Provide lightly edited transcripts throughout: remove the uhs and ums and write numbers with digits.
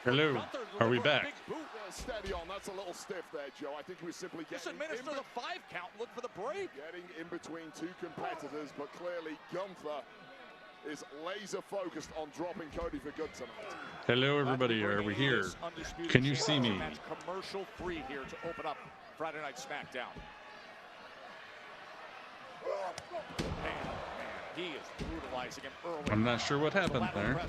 Hello. Are we back? Steady on. That's a little stiff there, Joe. I think he was simply getting administer the 5 count. Look for the break. Getting in between two competitors, but clearly Gunther is laser focused on dropping Cody for good tonight. Hello, everybody. Are we here? Can you see me? Commercial free here to open up Friday Night Smackdown. Man, he is brutalizing him early. I'm not sure what happened there.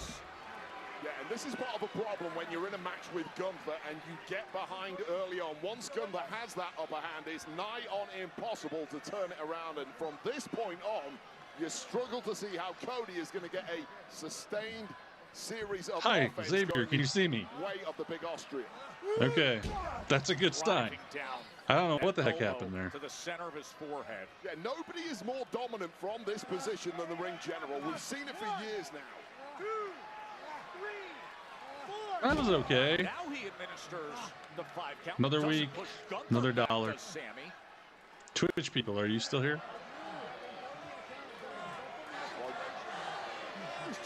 Yeah, and this is part of a problem when you're in a match with Gunther and you get behind early on. Once Gunther has that upper hand, it's nigh on impossible to turn it around. And from this point on, you struggle to see how Cody is going to get a sustained series of Hi, Xavier, can you see me? Way of the big Austrian. Okay, that's a good sign. I don't know what the heck happened there. To the center of his forehead. Yeah, nobody is more dominant from this position than the ring general. We've seen it for years now. That was okay. Now he administers the 5 count. Another week, another dollar. Twitch people, are you still here?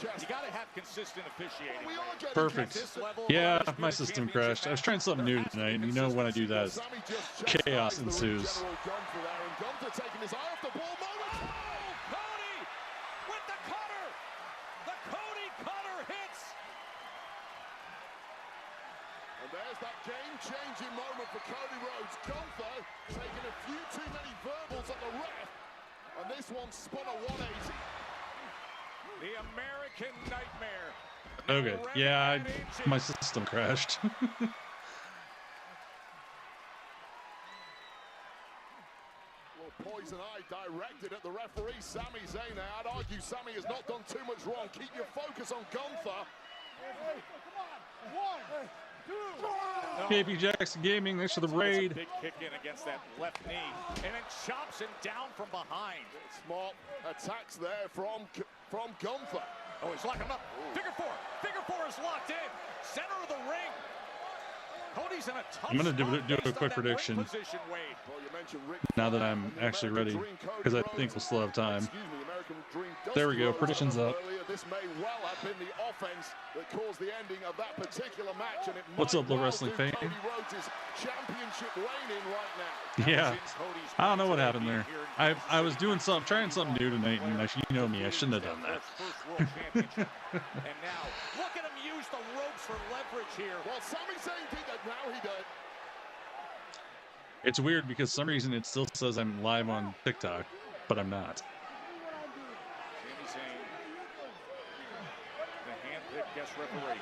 You gotta have consistent officiating. Perfect. Yeah, my system crashed. I was trying something new tonight, and you know when I do that, chaos ensues. Gunther taking his eye off the ball. Cody with the cutter. The Cody cutter hits. And there's that game-changing moment for Cody Rhodes. Gunther taking a few too many verbals at the ref, and this one spun a 180. The American Nightmare. Okay, yeah, my system crashed. Well, poison eye directed at the referee, Sami Zayn. I'd argue Sami has not done too much wrong. Keep your focus on Gunther. KP Jackson Gaming, thanks for the raid. Big kick in against that left knee, and then chops him down from behind. Smart attacks there from Gunther. Oh, he's locking him up. Figure four is locked in. Center of the ring. Cody's in a tough I'm going to do a quick prediction now that I'm actually ready, because I think we'll still have time. There we go, predictions up. This may well have been the offense that caused the ending of that particular match, and it What's up, Low Wrestling fan? Cody Rhodes' championship reign in right now. Yeah, I don't know what happened there. I was doing something, trying something new tonight, and you know me, I shouldn't have done that. And now, look at him use the ropes for leverage here. Well, Sami Zayn did that, now he does. It's weird because for some reason it still says I'm live on TikTok, but I'm not. Sami Zayn, the hand-picked guest referee.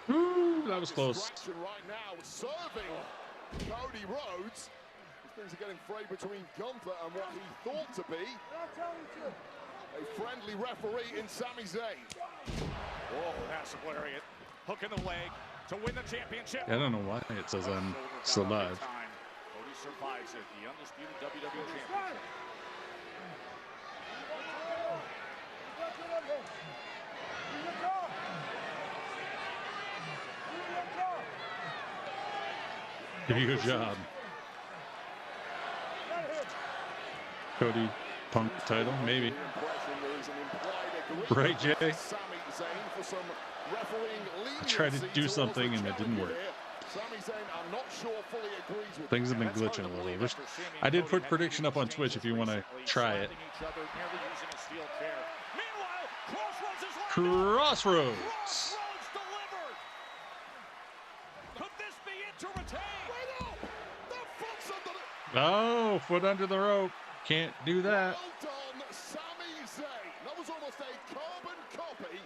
Ooh, that was close. Right now, serving Cody Rhodes. Things are getting frayed between Gunther and what he thought to be a friendly referee in Sami Zayn. Oh, massive lariat. Hook in the leg to win the championship. I don't know why it says I'm still live. Cody survives it. The undisputed WWE championship. Good job. Cody Punk title, maybe. Right, Jay? I tried to do something and it didn't work. Things have been glitching a little. I did put prediction up on Twitch if you want to try it. Crossroads. Oh, foot under the rope. Can't do that. Well done, Sami Zayn. That was almost a carbon copy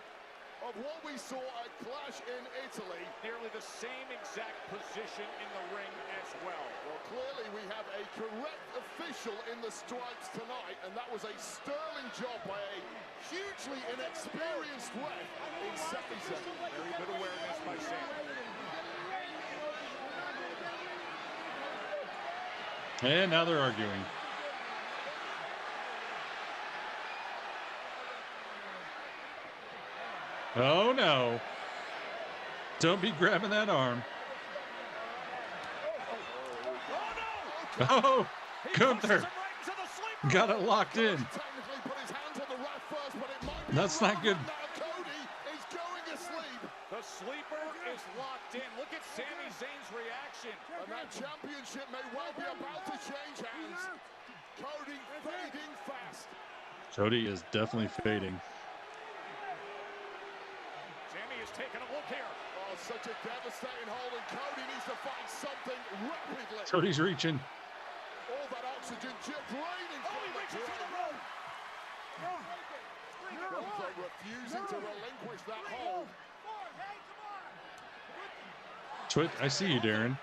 of what we saw at Clash in Italy. Nearly the same exact position in the ring as well. Well, clearly we have a correct official in the stripes tonight, and that was a sterling job by a hugely inexperienced ref in Sami Zayn. Very good awareness by Sami. And now they're arguing. Oh no. Don't be grabbing that arm. Oh, Gunther. Got it locked in. Technically put his hands on the ref first, but it might be That's not good. now Cody is going asleep. The sleeper is locked in. Look at Sami Zayn's reaction. And that championship may well be about to change hands. Cody fading fast. Cody is definitely fading. Sami is taking a look here. Oh, such a devastating hold, and Cody needs to find something rapidly. Cody's reaching. All that oxygen just draining from the reaches for the rope. Gunther refusing to relinquish that hold. Twit, I see you, Darren.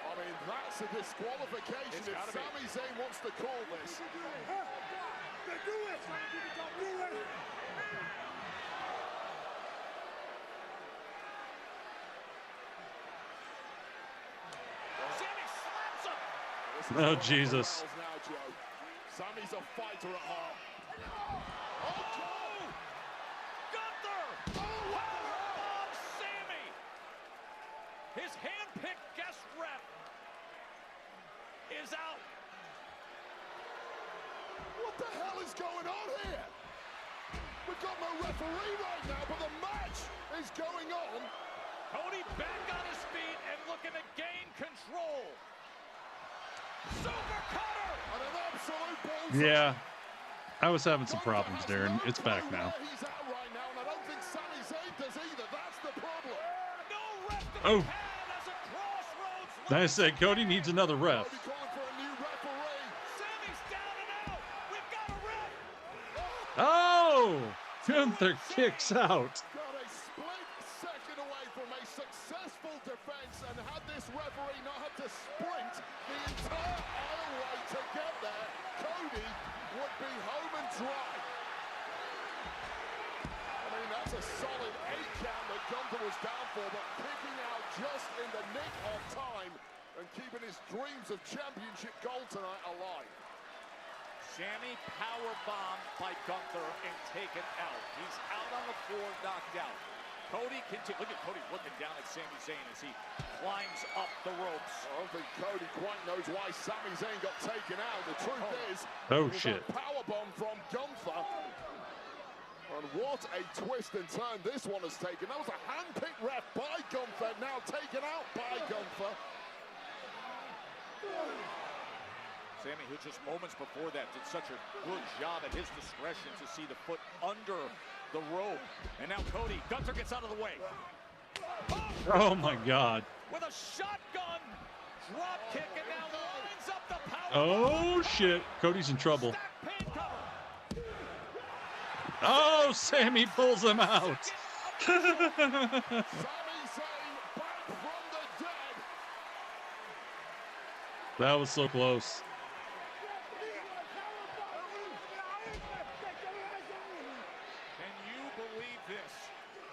I mean, that's a disqualification if Sami Zayn wants to call this. Oh, Jesus. Sami's a fighter at heart. Gunther! Oh, Sami! His hand-picked guest ref is out. What the hell is going on here? We've got no referee right now, but the match is going on. Cody back on his feet and looking to gain control. Super cutter! And an absolute bullseye. Yeah, I was having some problems, Darren. It's back now. He's out right now, and I don't think Sami Zayn does either. That's the problem. No ref to Oh. the pad as a crossroads. I said Cody needs another ref. Cody calling for a new referee. Sami's down and out. We've got a ref. Oh! Gunther kicks out. Got a split second away from a successful defense, and had this referee not had to sprint the entire aisleway to get there, Cody would be home and dry. I mean, that's a solid 8 count that Gunther was down for, but picking out just in the nick of time and keeping his dreams of championship gold tonight alive. Sami powerbombed by Gunther and taken out. He's out on the floor, knocked out. Cody continues. Look at Cody looking down at Sami Zayn as he climbs up the ropes. I don't think Cody quite knows why Sami Zayn got taken out. The truth is, Oh, it was shit. a powerbomb from Gunther. And what a twist and turn this one has taken. That was a hand-picked ref by Gunther, now taken out by Gunther. Sami, who just moments before that did such a good job at his discretion to see the foot under the rope. And now Cody, Gunther gets out of the way. Oh, my God. With a shotgun drop kick, and now lines up the power. Oh, shit. Cody's in trouble. Stack pain cover. Oh, Sami pulls him out. Sami Zayn back from the dead. That was so close. Can you believe this?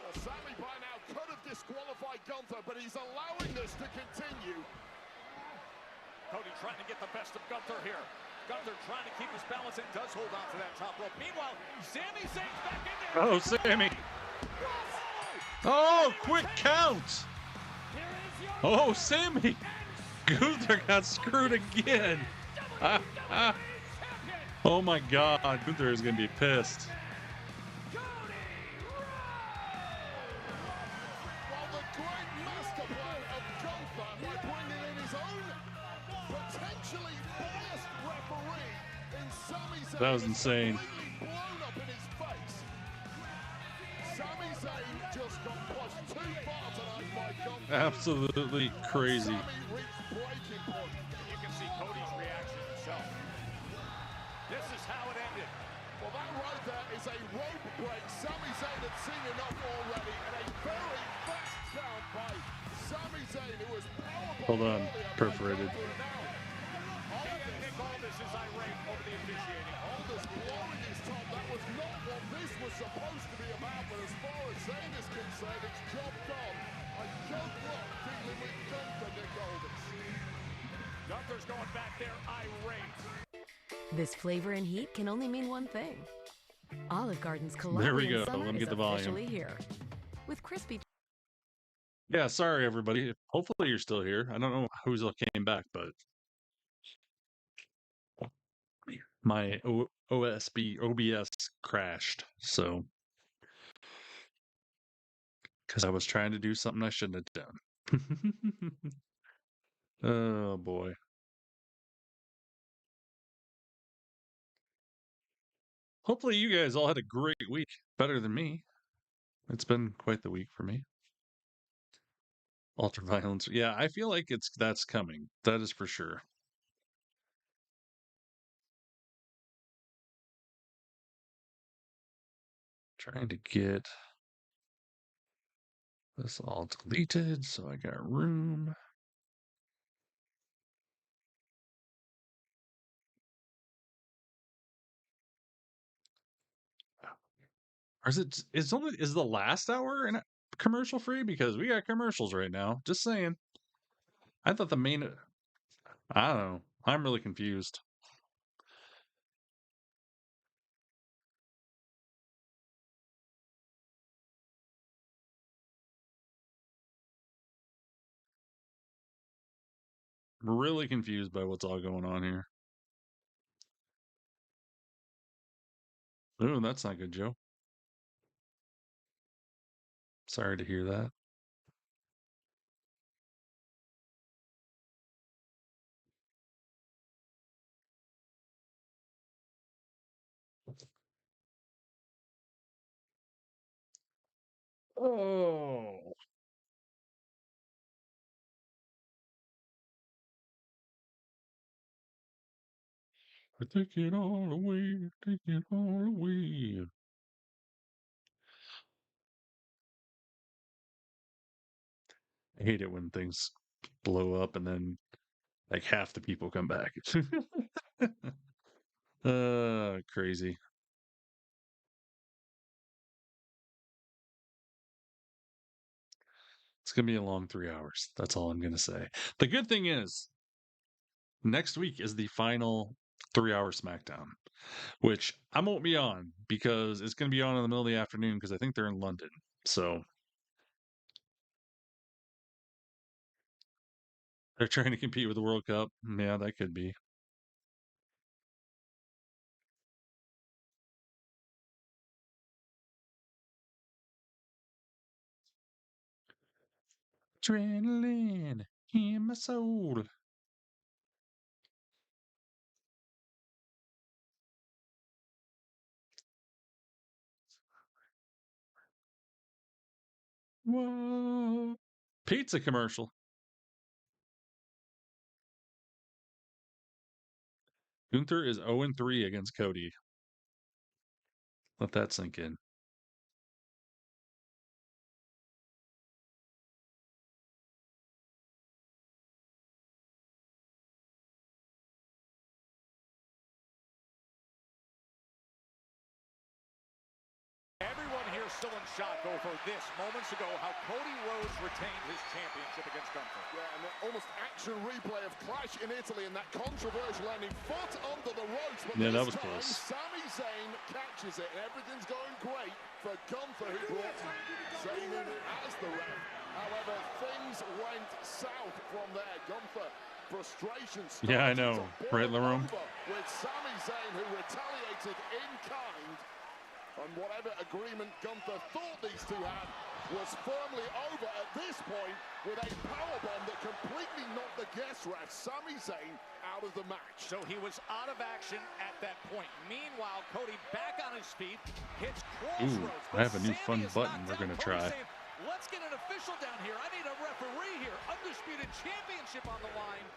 Well, Sami by now could have disqualified Gunther, but he's allowing this to continue. Cody trying to get the best of Gunther here. Gunther trying to keep his balance and does hold on to that top rope. Meanwhile, Sami Zayn's back in there. Oh, Sami. Oh, quick count. Oh, Sami. Gunther got screwed again. Oh, my God. Gunther is going to be pissed. Well, the great master plan of Gunther by bringing in his own potentially biased referee in Sami Zayn. That was insane. Completely blown up in his face. Sami Zayn just got pushed too far tonight by Gunther. Absolutely crazy. Sami reached breaking point. You can see Cody's reaction himself. This is how it ended. Well, that right there is a rope break. Sami Zayn had seen enough already, and a very fast count by Sami Zayn, who was powerful. Hold on, perforated. Nick Aldis is irate over the officiating. Aldis blowing his top. That was not what this was supposed to be about, but as far as Zayn is concerned, it's job done. A good luck dealing with Gunther, Nick Aldis. Gunther's going back there irate. This flavor and heat can only mean one thing. Olive Garden's There we Colombian go. summer Let me is get the volume. officially here. With crispy. Yeah, sorry everybody. Hopefully you're still here. I don't know who's all came back, but my OBS crashed. So, because I was trying to do something I shouldn't have done. Oh boy. Hopefully you guys all had a great week. Better than me. It's been quite the week for me. Ultraviolence. Yeah, I feel like that's coming. That is for sure. Trying to get this all deleted so I got room. Or is the last hour in commercial free? Because we got commercials right now. Just saying. I thought the main I don't know. I'm really confused. Really confused by what's all going on here. Oh, that's not good, Joe. Sorry to hear that. Oh. I take it all away, take it all away. I hate it when things blow up and then like half the people come back. Crazy. It's gonna be a long 3 hours. That's all I'm gonna say. The good thing is, next week is the final 3-hour SmackDown, which I won't be on because it's gonna be on in the middle of the afternoon because I think they're in London. So they're trying to compete with the World Cup. Yeah, that could be. Adrenaline in my soul. Whoa. Pizza commercial. Gunther is 0-3 against Cody. Let that sink in. Everyone here still in shock over this moments ago, how Cody Rhodes retained his championship against Gunther. Yeah, and the almost action replay of Clash in Italy and that controversial ending, foot under the ropes. But Yeah, that this was time, close. Sami Zayn catches it, and everything's going great for Gunther, who brought Zayn in as the ref. However, things went south from there. Gunther, frustration started Yeah, I know. to Right, boil Larome? over with Sami Zayn, who retaliated in kind. And whatever agreement Gunther thought these two had was firmly over at this point with a powerbomb that completely knocked the guest ref, Sami Zayn, out of the match. So he was out of action at that point. Meanwhile, Cody back on his feet, hits Crossroads. Ooh, I have a new fun button we're going to try. Saying, let's get an official down here. I need a referee here. Undisputed championship on the line.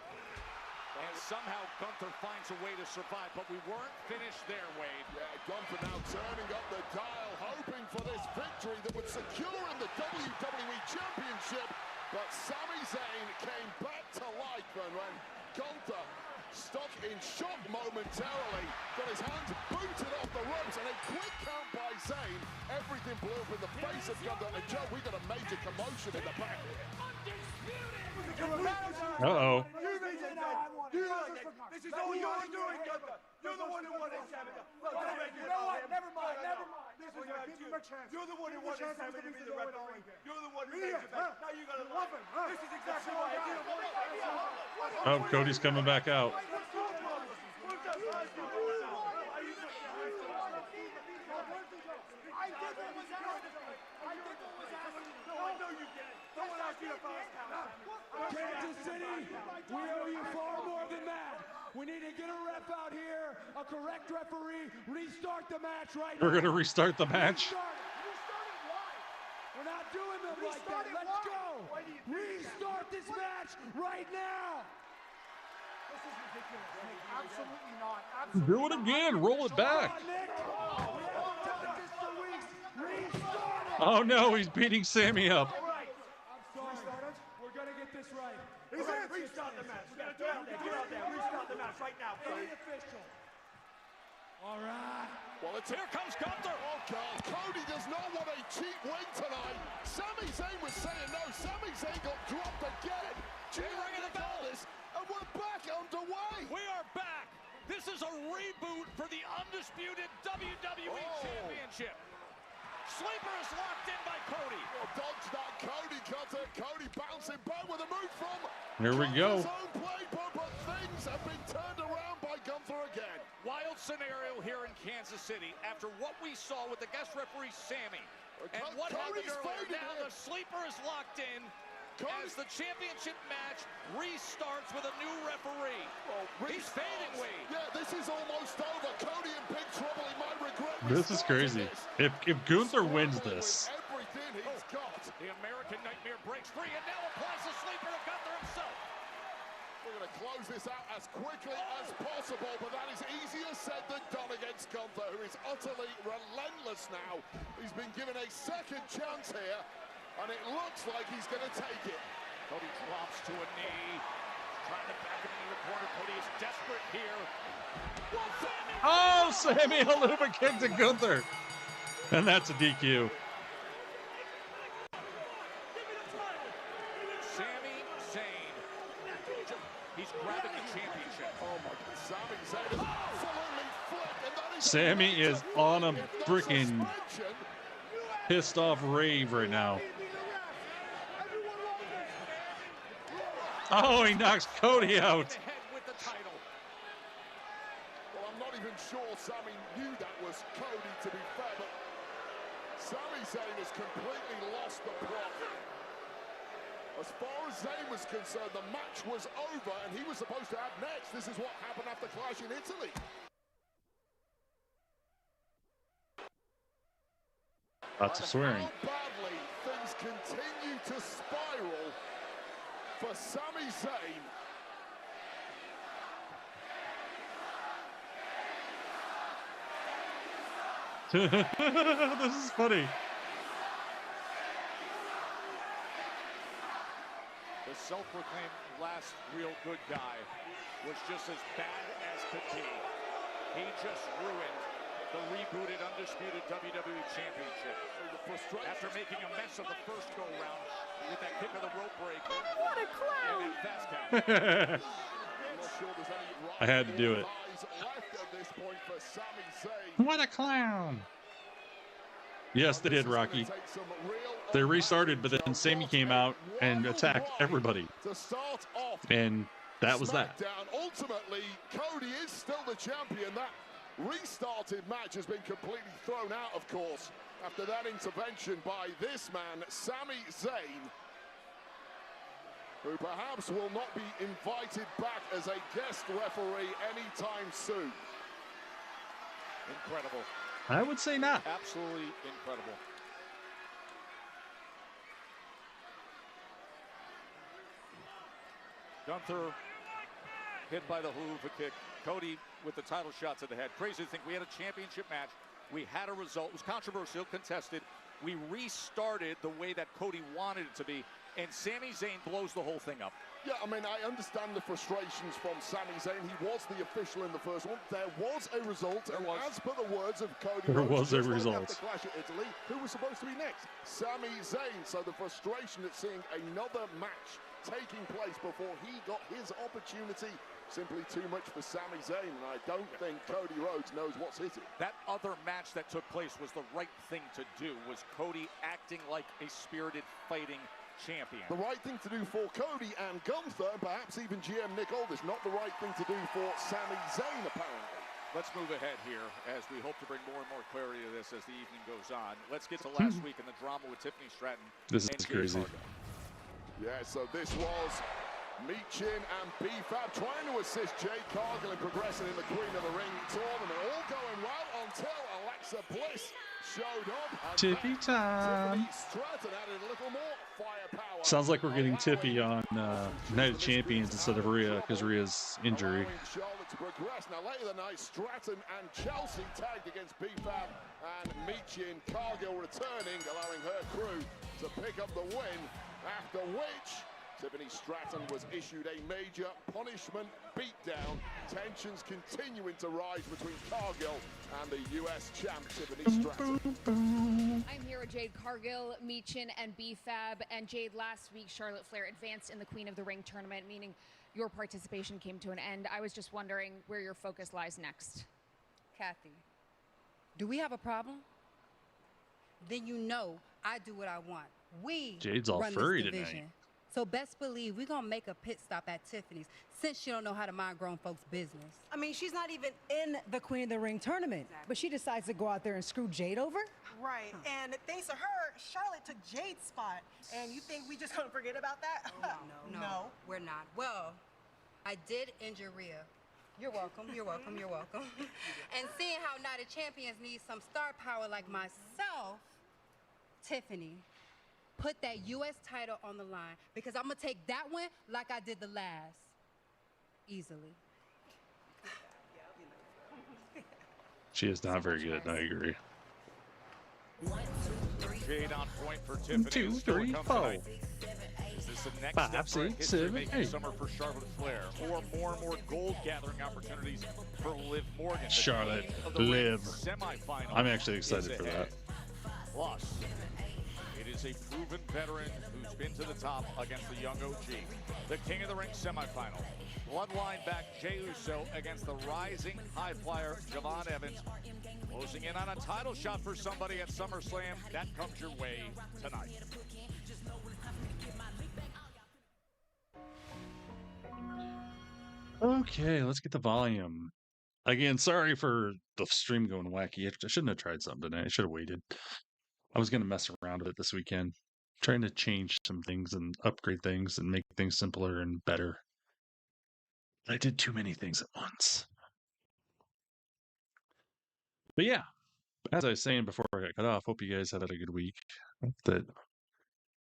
And somehow Gunther finds a way to survive, but we weren't finished there, Wade. Yeah, Gunther now turning up the dial, hoping for this victory that would secure him the WWE Championship. But Sami Zayn came back to life, and when Gunther, stuck in shock momentarily, got his hands booted off the ropes, and a quick count by Zayn. Everything blew up in the face of Gunther, and Joe, we got a major commotion in the back. Uh-oh. You like that. This is all you're doing, Gunther. You're the one who won it, Sammy. Look, you know what? Never mind. This is about you. You're the one who won it, Sammy, to be the referee. You're the one who made it back. Now you gotta love him. This is exactly why I did it. Oh, Cody's coming back out. Kansas City, we owe you far more than that. We need to get a ref out here, a correct referee, restart the match right now. We're going to restart the match. We're not doing them like that. Let's go. Restart this match right now. This is ridiculous. Absolutely not. Do it again. Roll it back. Oh, no. He's beating Sammy up. We're going to get this right. Restart the match. We're going to get out there. Restart the match right now. Official. All right. Well, here comes Gunther. Oh, God. Cody does not want a cheap win tonight. Sami Zayn was saying no. Sami Zayn got dropped again. Ring of the bell is, and we're back underway. We are back. This is a reboot for the Undisputed WWE Championship. Sleeper is locked in by Cody. Well, dodge that Cody cutter. Cody bouncing back with a move from Here we go. his own playbook, but things have been turned around by Gunther again. Wild scenario here in Kansas City after what we saw with the guest referee Sammy. And what Cody's happened earlier. fading Now here. the sleeper is locked in as the championship match restarts with a new referee. He's fading, Wade. Yeah, this is almost over. Cody in big trouble. He might regret This is crazy. If Gunther wins this. Everything he's got. The American Nightmare breaks free and now applies the sleeper to Gunther himself. We're going to close this out as quickly as possible, but that is easier said than done against Gunther, who is utterly relentless now. He's been given a second chance here, and it looks like he's going to take it. Cody drops to a knee, trying to back him into the corner. Cody is desperate here. Oh, Sammy Haluva kick to Gunther. And that's a DQ. Sami Zayn. He's grabbing the championship. Oh my God, Sami Zayn is absolutely flipped, and that is Sammy is on a freaking pissed off rave right now. Oh, he knocks Cody out. With the title. Well, I'm not even sure Sami knew that was Cody, to be fair, but Sami Zayn has completely lost the plot. As far as Zayn was concerned, the match was over, and he was supposed to have next. This is what happened after Clash in Italy. Lots of swearing. How badly things continue to spiral for Sami Zayn. This is funny. The self-proclaimed last real good guy was just as bad as could be. He just ruined the rebooted Undisputed WWE Championship. After making a mess of the first go-round with that kick of the rope break. What a clown! And then fast count. I had to do it. What a clown. Yes, they did, Rocky. They restarted, but then Sammy came out and attacked everybody. And that was that. Ultimately, Cody is still the champion. That restarted match has been completely thrown out, of course, after that intervention by this man, Sami Zayn, who perhaps will not be invited back as a guest referee anytime soon. Incredible. I would say not. Absolutely incredible. Gunther hit by the Haluva kick. Cody with the title shot to the head. Crazy to think we had a championship match. We had a result. It was controversial, contested. We restarted the way that Cody wanted it to be, and Sami Zayn blows the whole thing up. Yeah, I mean, I understand the frustrations from Sami Zayn. He was the official in the first one. There was a result, and as per the words of Cody, There Rhodes, was a just like result. after Clash at Italy, who was supposed to be next? Sami Zayn. So the frustration at seeing another match taking place before he got his opportunity simply too much for Sami Zayn, and I don't think Cody Rhodes knows what's hitting. That other match that took place was the right thing to do, was Cody acting like a spirited fighting champion. The right thing to do for Cody and Gunther, and perhaps even GM Nick Aldis, not the right thing to do for Sami Zayn, apparently. Let's move ahead here as we hope to bring more and more clarity to this as the evening goes on. Let's get to last week and the drama with Titlle Stratton. This is crazy. Yeah, so this was Michin and B-Fab trying to assist Jade Cargill in progressing in the Queen of the Ring tournament. All going well until Alexa Bliss showed up. Tippy time. Titlle Stratton added a little more firepower. Sounds like we're getting Tippy on Night of Champions instead of Rhea, because Rhea's injury. Charlotte to progress. Now later the night, Stratton and Chelsea tagged against B-Fab and Michin. Cargill returning, allowing her crew to pick up the win, after which Titlle Stratton was issued a major punishment beatdown. Tensions continuing to rise between Cargill and the US champ Titlle Stratton. I'm here with Jade Cargill, Michin, and B-Fab. And Jade, last week Charlotte Flair advanced in the Queen of the Ring tournament, meaning your participation came to an end. I was just wondering where your focus lies next. Kathy, do we have a problem? Then you know I do what I want. We Jade's all run furry this division. tonight. So best believe we're going to make a pit stop at Tiffany's since she don't know how to mind grown folks' business. I mean, she's not even in the Queen of the Ring tournament, but she decides to go out there and screw Jade over? Right, and thanks to her, Charlotte took Jade's spot. And you think we just gonna forget about that? No, we're not. Well, I did injure Rhea. You're welcome, you're welcome, you're welcome. And seeing how Night of Champions needs some star power like myself, Tiffany, put that U.S. title on the line because I'm going to take that one like I did the last. Easily. She is not very good, I agree. Jade on point for Tiffany. 1, 2, 3, 4. Is this the next 5, step for 6, history 7, making 8. summer for Charlotte Flair, or more and more gold gathering opportunities for Liv Morgan? The Charlotte, Queen of the Ring Liv. Semifinal. I'm actually excited is for ahead. that. Plus, it is a proven veteran who's been to the top against the young OG. The King of the Ring semifinal. Bloodline back Jey Uso against the rising high flyer Javon Evans. Closing in on a title shot for somebody at SummerSlam. That comes your way tonight. Okay, let's get the volume. Again, sorry for the stream going wacky. I shouldn't have tried something tonight. I should have waited. I was going to mess around with it this weekend, trying to change some things and upgrade things and make things simpler and better. I did too many things at once. But yeah, as I was saying before I got cut off, hope you guys had a good week. Hope that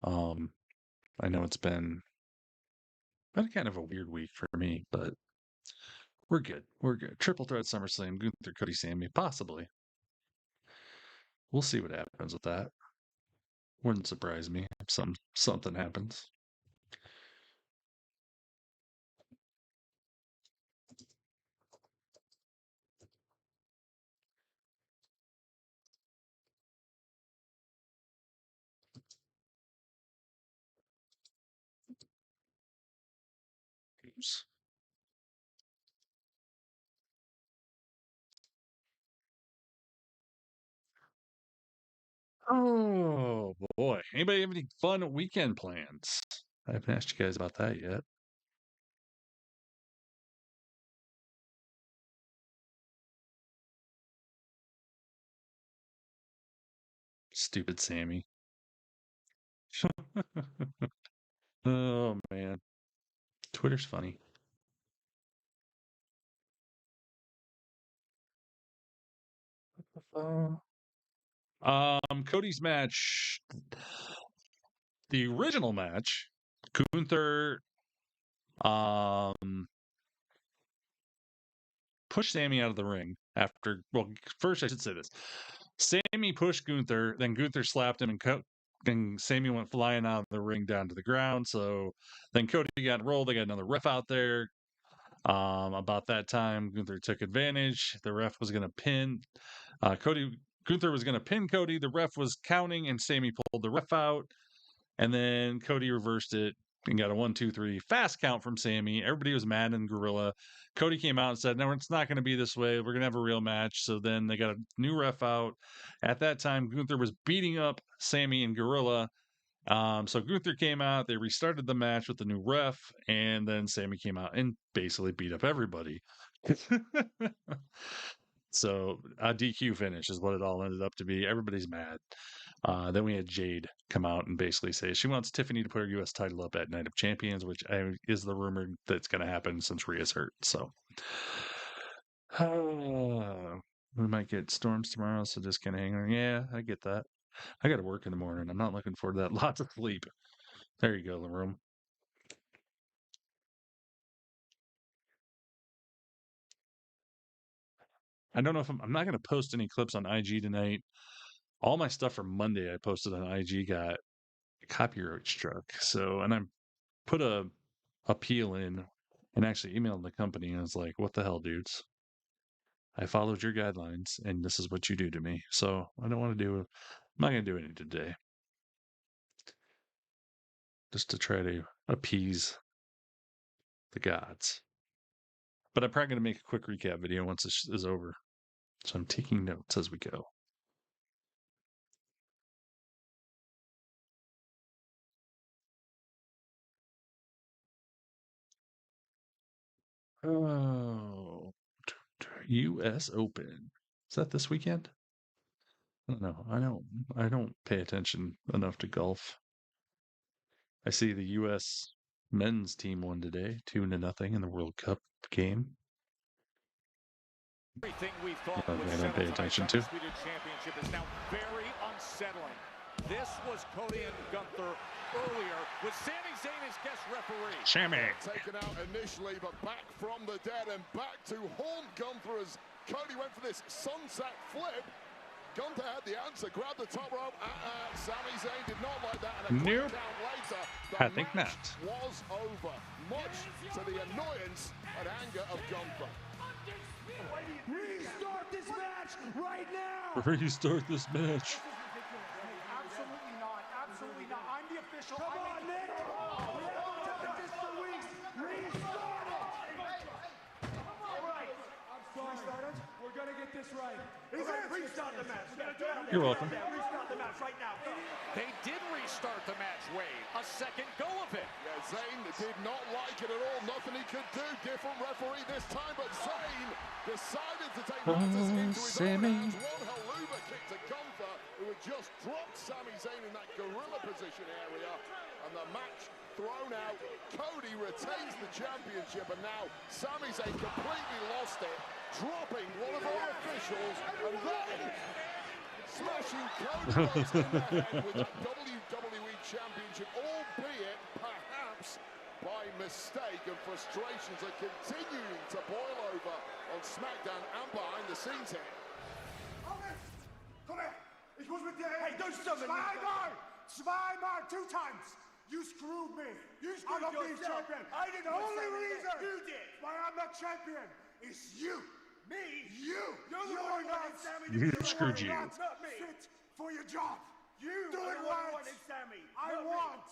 I know it's been kind of a weird week for me, but we're good. We're good. Triple threat SummerSlam, Gunther, Cody, Sammy, possibly. We'll see what happens with that. Wouldn't surprise me if something happens. Oops. Oh boy. Anybody have any fun weekend plans? I haven't asked you guys about that yet. Stupid Sammy. Oh man. Twitter's funny. Cody's match, the original match, Gunther pushed Sammy out of the ring after, well, first I should say this. Sammy pushed Gunther, then Gunther slapped him, and Sammy went flying out of the ring down to the ground. So then Cody got rolled. They got another ref out there. About that time, Gunther took advantage. The ref was going to pin Gunther was going to pin Cody. The ref was counting, and Sammy pulled the ref out. And then Cody reversed it, and got a 1, 2, 3 fast count from Sammy. Everybody was mad in Gorilla. Cody came out and said, no, it's not going to be this way. We're going to have a real match. So then they got a new ref out. At that time, Gunther was beating up Sammy and Gorilla. So Gunther came out. They restarted the match with the new ref. And then Sammy came out and basically beat up everybody. So a DQ finish is what it all ended up to be. Everybody's mad. Then we had Jade come out and basically say she wants Tiffany to put her U.S. title up at Night of Champions, which is the rumor that's going to happen since Rhea's hurt. So we might get storms tomorrow, so just kind of hang on. Yeah, I get that. I got to work in the morning. I'm not looking forward to that. Lots of sleep. There you go, the room. I don't know if I'm not going to post any clips on IG tonight. All my stuff from Monday I posted on IG got copyright struck. So, and I put a appeal in and actually emailed the company and I was like, what the hell, dudes? I followed your guidelines and this is what you do to me. So I don't want to I'm not going to do any today. Just to try to appease the gods. But I'm probably going to make a quick recap video once this is over. So I'm taking notes as we go. Oh, U.S. Open. Is that this weekend? I don't know. I don't pay attention enough to golf. I see the U.S. men's team won today, 2-0 in the World Cup game. Everything we thought I don't pay attention to. Undisputed Championship is now very unsettling. This was Cody and Gunther earlier with Sami Zayn as guest referee. Sammy. Taken out initially, but back from the dead and back to haunt Gunther as Cody went for this sunset flip. Gunther had the answer, grabbed the top rope. Sami Zayn did not like that. And a quick count later, the I think match not. was over, much to the annoyance and anger of Gunther. Restart this match right now! Restart this match. Absolutely not. Absolutely not. I'm the official. Come on, Nick! We haven't done this for weeks. Restart it! All right. Restart it. We're gonna get this right. Restart the match. You're welcome. Restart the match right now. They did restart the match, Wade. A second go of it. Yeah, Zayn did not like it at all. Nothing he could do. Different referee this time, but Zayn decided to take matters into his own hands. One haluva kick to Gunther, who had just dropped Sami Zayn in that gorilla position area. And the match thrown out. Cody retains the championship, and now Sami Zayn completely lost it, dropping one of our officials, and then smashing Cody Rhodes in the head with the WWE Championship, albeit perhaps by mistake, and frustrations are continuing to boil over on SmackDown and behind the scenes here. Come here. Ich muss mit dir reden. Hey, do something. Zweimal, 2 times. You screwed me. You screwed I'm not being champion. I didn't. The only reason you did why I'm not champion is you. Me? You. You're not. You screwed you. Not me. Fit for your job. You do it right. I want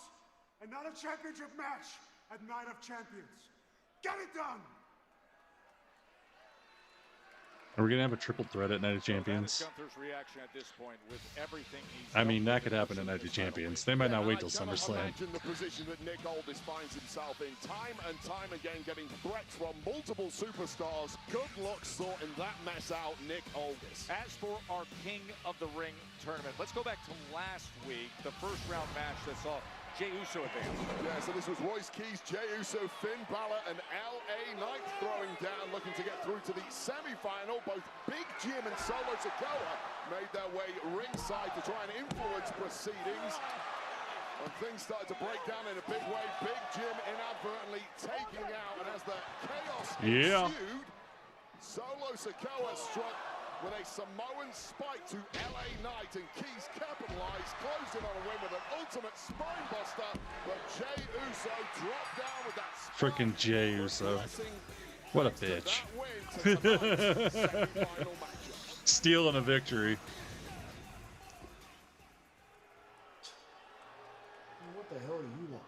another championship match at Night of Champions. Get it done. Are we going to have a triple threat at Night of Champions? Gunther's reaction at this point with everything he's I mean, that could happen at Night of Champions. They might not wait till SummerSlam. Imagine the position that Nick Aldis finds himself in time and time again, getting threats from multiple superstars. Good luck sorting that mess out, Nick Aldis. As for our King of the Ring tournament, let's go back to last week, the first round match that saw Jey Uso advance. Yeah, so this was Royce Keys, Jey Uso, Finn Balor, and LA Knight throwing down, looking to get through to the semi-final. Both Big Jim and Solo Sikoa made their way ringside to try and influence proceedings. And things started to break down in a big way. Big Jim inadvertently taking out, and as the chaos ensued, Solo Sikoa struck with a Samoan spike to LA Knight, and Keys capitalized, closed in on a win with an ultimate spine buster, but Jey Uso dropped down with that Frickin' Jey Uso. What a bitch. Stealing a victory. What the hell do you want?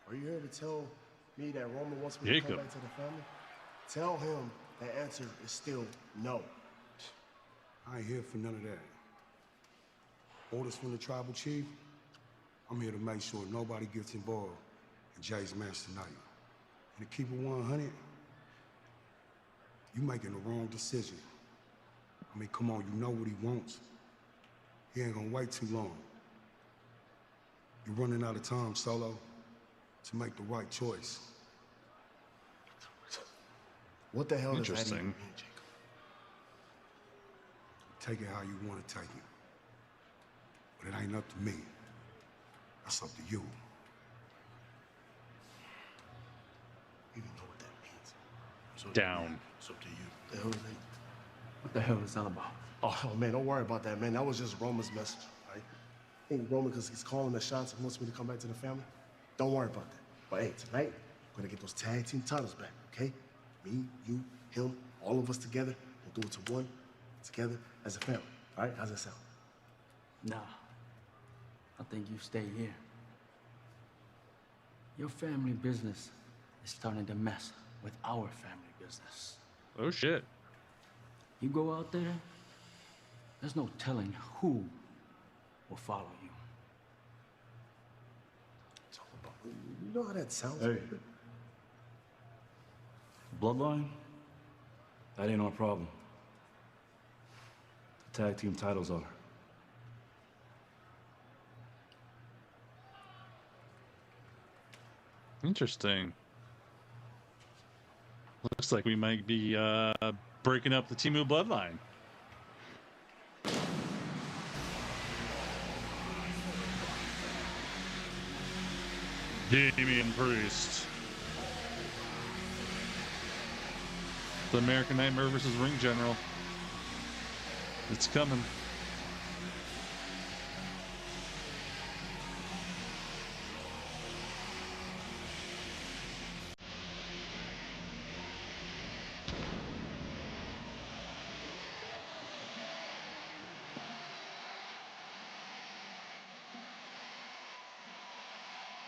Are you here to tell me that Roman wants me to come back to the family? Tell him the answer is still no. I ain't here for none of that. Orders from the tribal chief, I'm here to make sure nobody gets involved in Jay's match tonight. And to keep it 100, you making the wrong decision. I mean, come on, you know what he wants. He ain't gonna wait too long. You're running out of time, Solo, to make the right choice. What the hell does that even Interesting. mean, Jacob? Take it how you want to take it. But it ain't up to me. That's up to you. You don't know what that means. So Down. It's up to you. The hell is that? What the hell is that about? Oh, man, don't worry about that, man. That was just Roman's message, right? I think Roman, because he's calling the shots and wants me to come back to the family. Don't worry about that. But hey, tonight, we're gonna get those tag team titles back, okay? Me, you, him, all of us together. We'll do it to one, together as a family. All right? How's that sound? Nah. I think you stay here. Your family business is starting to mess with our family business. Oh, shit. You go out there, there's no telling who will follow you. You know how that sounds? Hey. Bloodline? That ain't our problem. The tag team titles are. Interesting. Looks like we might be breaking up the Timu bloodline. Damian Priest. The American Nightmare versus Ring General. It's coming.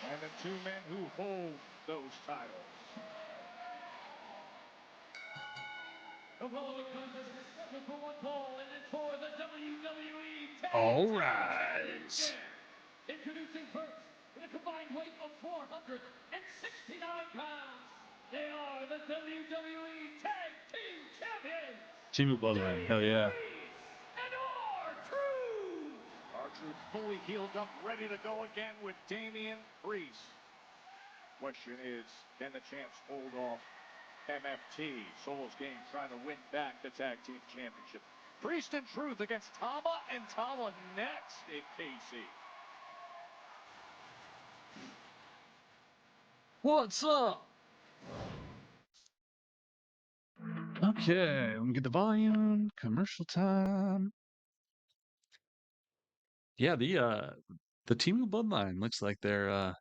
And the two men who hold those titles. The following contest is scheduled for one fall, and it's for the WWE Tag All Team right. Championship. Introducing first, with a combined weight of 469 pounds, they are the WWE Tag Team Champions. Timu bloodline. Hell yeah. And R-Truth. R-Truth fully healed up, ready to go again with Damian Priest. Question is, can the champs hold off MFT? Solo's game trying to win back the tag team championship. Priest and Truth against Tama and Tama next in KC. What's up? Okay, let me get the volume. Commercial time. Yeah, the Timu bloodline looks like they're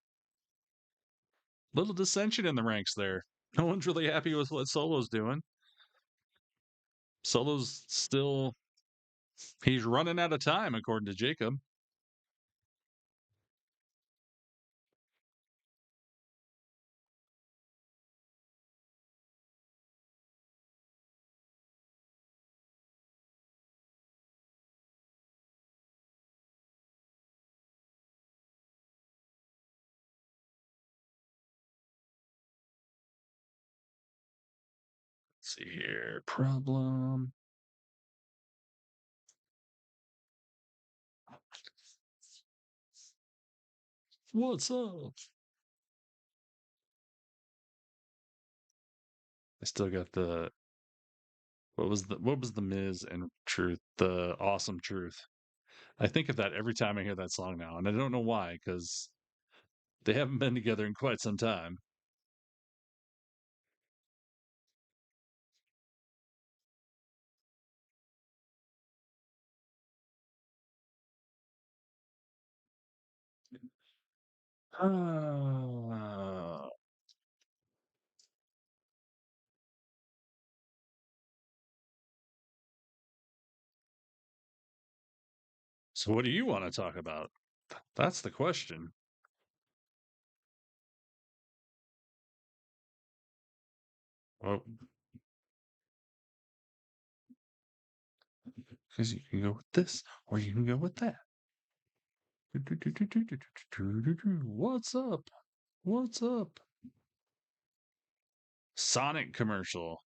little dissension in the ranks there. No one's really happy with what Solo's doing. Solo's still he's running out of time, according to Jacob. Let's see here. Problem. What's up? I still got the what was the Miz and Truth, the awesome Truth. I think of that every time I hear that song now, and I don't know why, because they haven't been together in quite some time. Ah. So what do you want to talk about? That's the question. Oh. Because you can go with this, or you can go with that. What's up? What's up? Sonic commercial.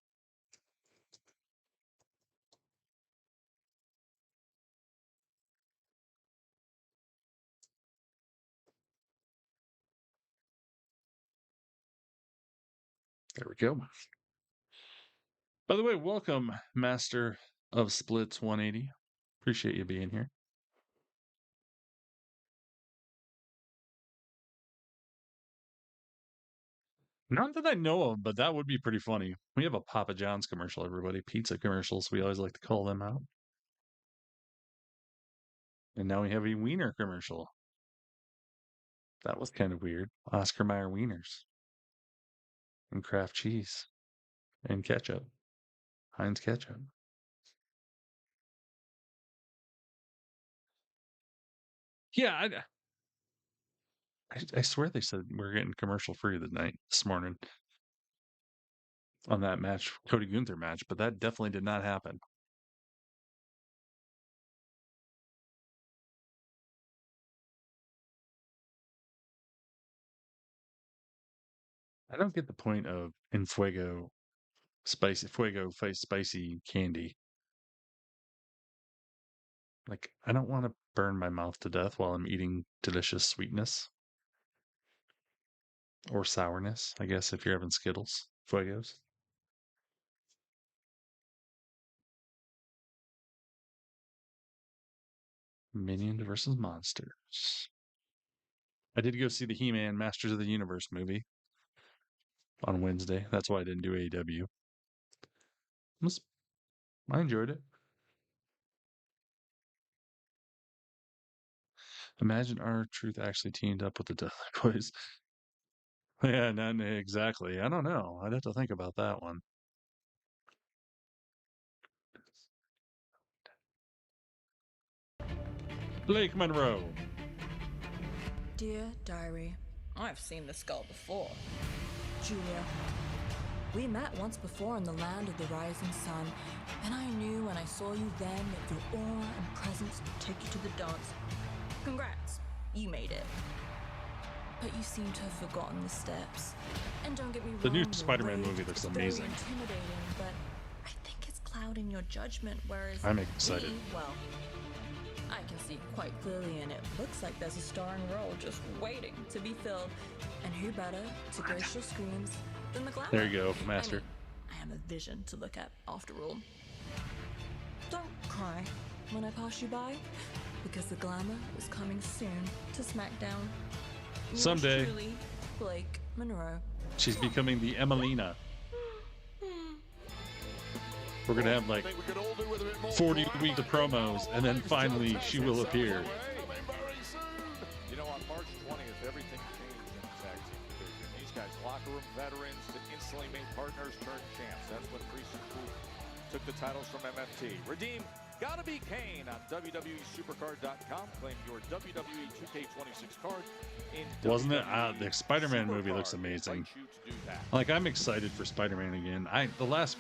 There we go. By the way, welcome, Master of Splits 180. Appreciate you being here. Not that I know of, but that would be pretty funny. We have a Papa John's commercial, everybody. Pizza commercials. We always like to call them out. And now we have a wiener commercial. That was kind of weird. Oscar Mayer wieners. And Kraft cheese. And ketchup. Heinz ketchup. Yeah, I swear they said we're getting commercial free this morning on that match, Cody Gunther match, but that definitely did not happen. I don't get the point of Fuego spicy candy. Like, I don't want to burn my mouth to death while I'm eating delicious sweetness. Or sourness, I guess, if you're having Skittles. Fuegos. Minions versus Monsters. I did go see the He-Man Masters of the Universe movie on Wednesday. That's why I didn't do AEW. I enjoyed it. Imagine R-Truth actually teamed up with the Dudley Boys. Yeah, not exactly. I don't know. I'd have to think about that one. Blake Monroe. Dear Diary, I've seen this girl before. Julia. We met once before in the land of the rising sun, and I knew when I saw you then that your aura and presence would take you to the dance. Congrats, you made it. But you seem to have forgotten the steps. And don't get me wrong, the new Spider-Man movie looks amazing. Very intimidating, but I think it's clouding your judgment, whereas I'm excited. Well, I can see quite clearly, and it looks like there's a starring role just waiting to be filled. And who better to grace your screams than the glamour? There you go, Master. I am a vision to look at, after all. Don't cry when I pass you by, because the glamour is coming soon to SmackDown. Yours Someday. Truly, Blake Monroe. She's becoming the Emelina. We're going to have like 40 weeks of promos, and then finally she will appear. You know, on March 20th, everything changed in the tag team division. These guys, locker room veterans to instantly made partners turned champs. That's when Priest and Truth took the titles from MFT. Redeem Gotta Be Kane on WWESupercard.com. Claim your WWE 2K26 card. Wasn't it? The Spider-Man movie looks amazing. Like, I'm excited for Spider-Man again. The last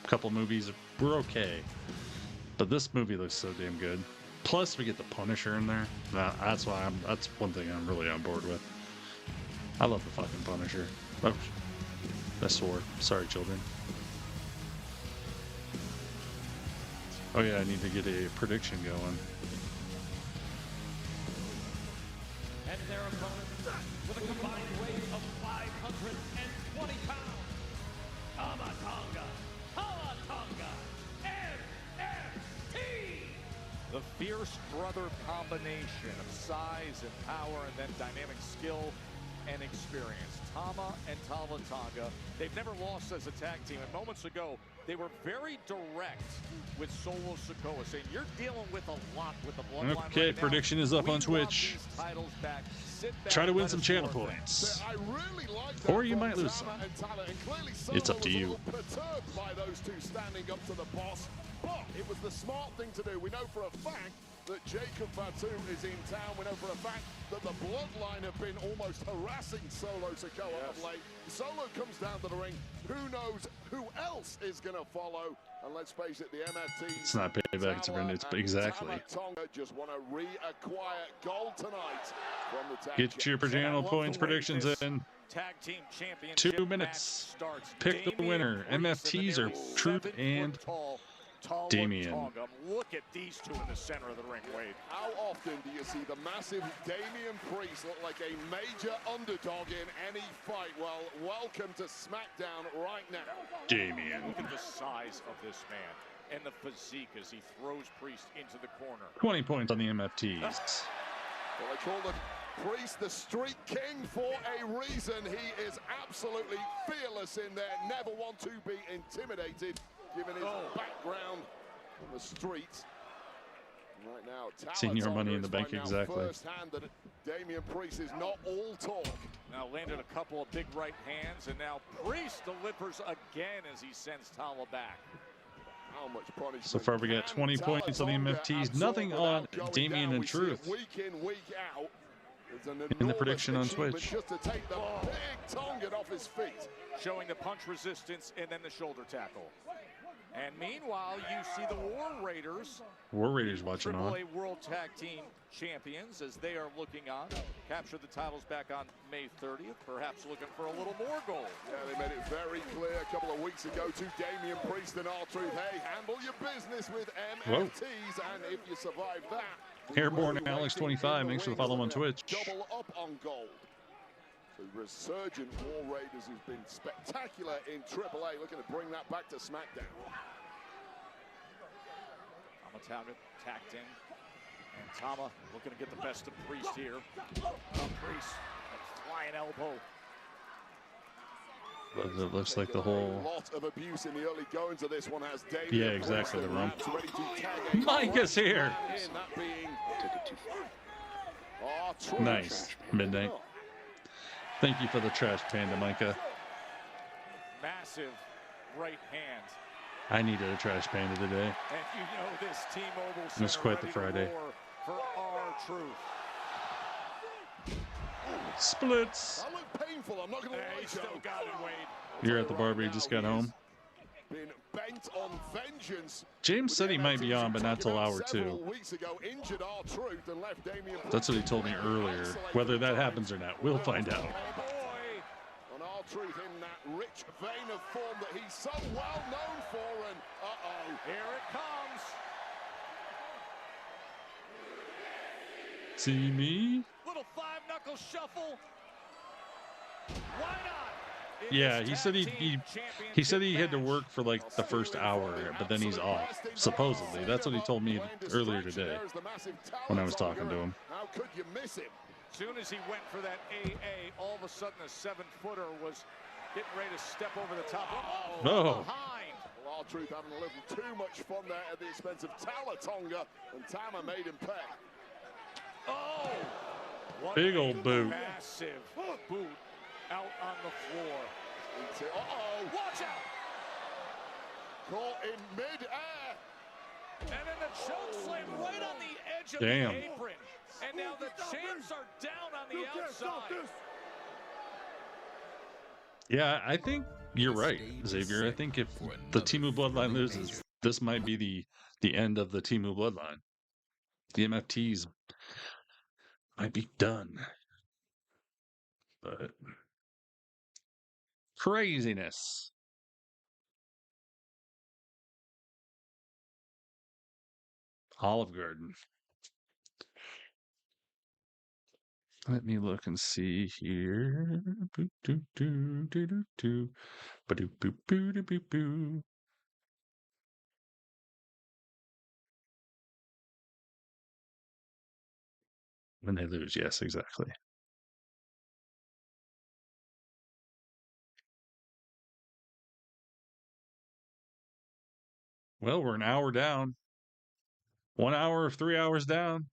couple movies were okay, but this movie looks so damn good. Plus, we get the Punisher in there. That's one thing I'm really on board with. I love the fucking Punisher. Oh, I swore. Sorry, children. Oh yeah, I need to get a prediction going. And their opponent with a combined weight of 520 pounds, Tamatanga MFT. The fierce brother combination of size and power and then dynamic skill and experience. Tama and Tamatanga, they've never lost as a tag team. And moments ago, they were very direct with Solo Sikoa, saying you're dealing with a lot with the bloodline. Okay, right prediction is up on Twitch. Try to win some channel points. Or you might lose some. It's up to you. Perturbed by those two standing up to the boss, but it was the smart thing to do. We know for a fact that Jacob Fatu is in town. We know for a fact that the Bloodline have been almost harassing Solo Sikoa of late. Solo comes down to the ring. Who knows who else is going to follow? And let's face it, the MFTs. It's not payback, it's Brenda. It's exactly. Tonga just want to reacquire gold tonight from the tag. Get your channel points predictions in. Tag team championship 2 minutes. Pick the winner. MFTs are Truth and Damien. Look at these two in the center of the ring, Wade. How often do you see the massive Damian Priest look like a major underdog in any fight? Well, welcome to SmackDown right now. Damien. Look at the size of this man and the physique as he throws Priest into the corner. 20 points on the MFTs. Well, they call him Priest the Street King for a reason. He is absolutely fearless in there, never want to be intimidated, given his background on the streets. Right now, Senior Money in the Bank, exactly. Firsthand that Damian Priest is not all talk. Now landed a couple of big right hands, and now Priest delivers again as he sends Titlle back. How much punishment? So far, we got 20 points on the MFTs. Nothing on Damien and Truth. Week in, week out. In the prediction on Twitch. Just to take the big Tongan off his feet. Showing the punch resistance and then the shoulder tackle. And meanwhile, you see the War Raiders. War Raiders watching on. AAA World Tag Team Champions as they are looking on. Captured the titles back on May 30th. Perhaps looking for a little more gold. Yeah, they made it very clear a couple of weeks ago to Damian Priest and R-Truth. Hey, handle your business with MFTs. And if you survive that. Airborne Alex 25. Thanks for the follow on Twitch. Double up on gold. The resurgent War Raiders who's been spectacular in AAA, looking to bring that back to SmackDown. Tama tacked in, and Tama looking to get the best of Priest here. Priest, a flying elbow. It looks like the whole. A lot of abuse in the early goings of this one has Damien. Yeah, exactly. The rump. Micah's here. Nice. Midnight. Thank you for the trash panda, Micah. Massive right hand. I needed a trash panda today. And you know this T-Mobile Center it's quite the Friday. For R-Truth. Splits. That looked painful. I'm not going to lie. Still got it, Wade. You're at the barber. You just got home. Been bent on vengeance. James said he might be on, but not till hour 2. Weeks ago, injured R-Truth and left Damien. That's what he told me earlier. Whether that happens or not, we'll find out. On R-Truth in that rich vein of form that he's so well known for, and here it comes. See me? Little 5-knuckle shuffle. Why not? Yeah, he said he said he had to work for like the first hour, but then he's off. Supposedly, that's what he told me earlier today when I was talking to him. How could you miss him? As soon as he went for that AA, all of a sudden a 7-footer was getting ready to step over the top. Oh. Behind. Well, R-Truth having a little too much fun there at the expense of Titlle Tonga, and Tama made him pay. Oh! Big old boot. Massive boot out on the floor. Watch out! Caught in mid-air. And then the choke slam right on the edge of Damn. the apron. And now the champs are down on the outside. Yeah, I think you're right, Xavier. I think if the Temu Bloodline loses, this might be the end of the Temu Bloodline. The MFTs might be done. But craziness. Olive Garden. Let me look and see here. Boop, doo, doo, doo, doo, doo. Ba-doop, boop, boo, doo, boop, boo. When they lose, yes, exactly. Well, we're an hour down. 1 hour of 3 hours down.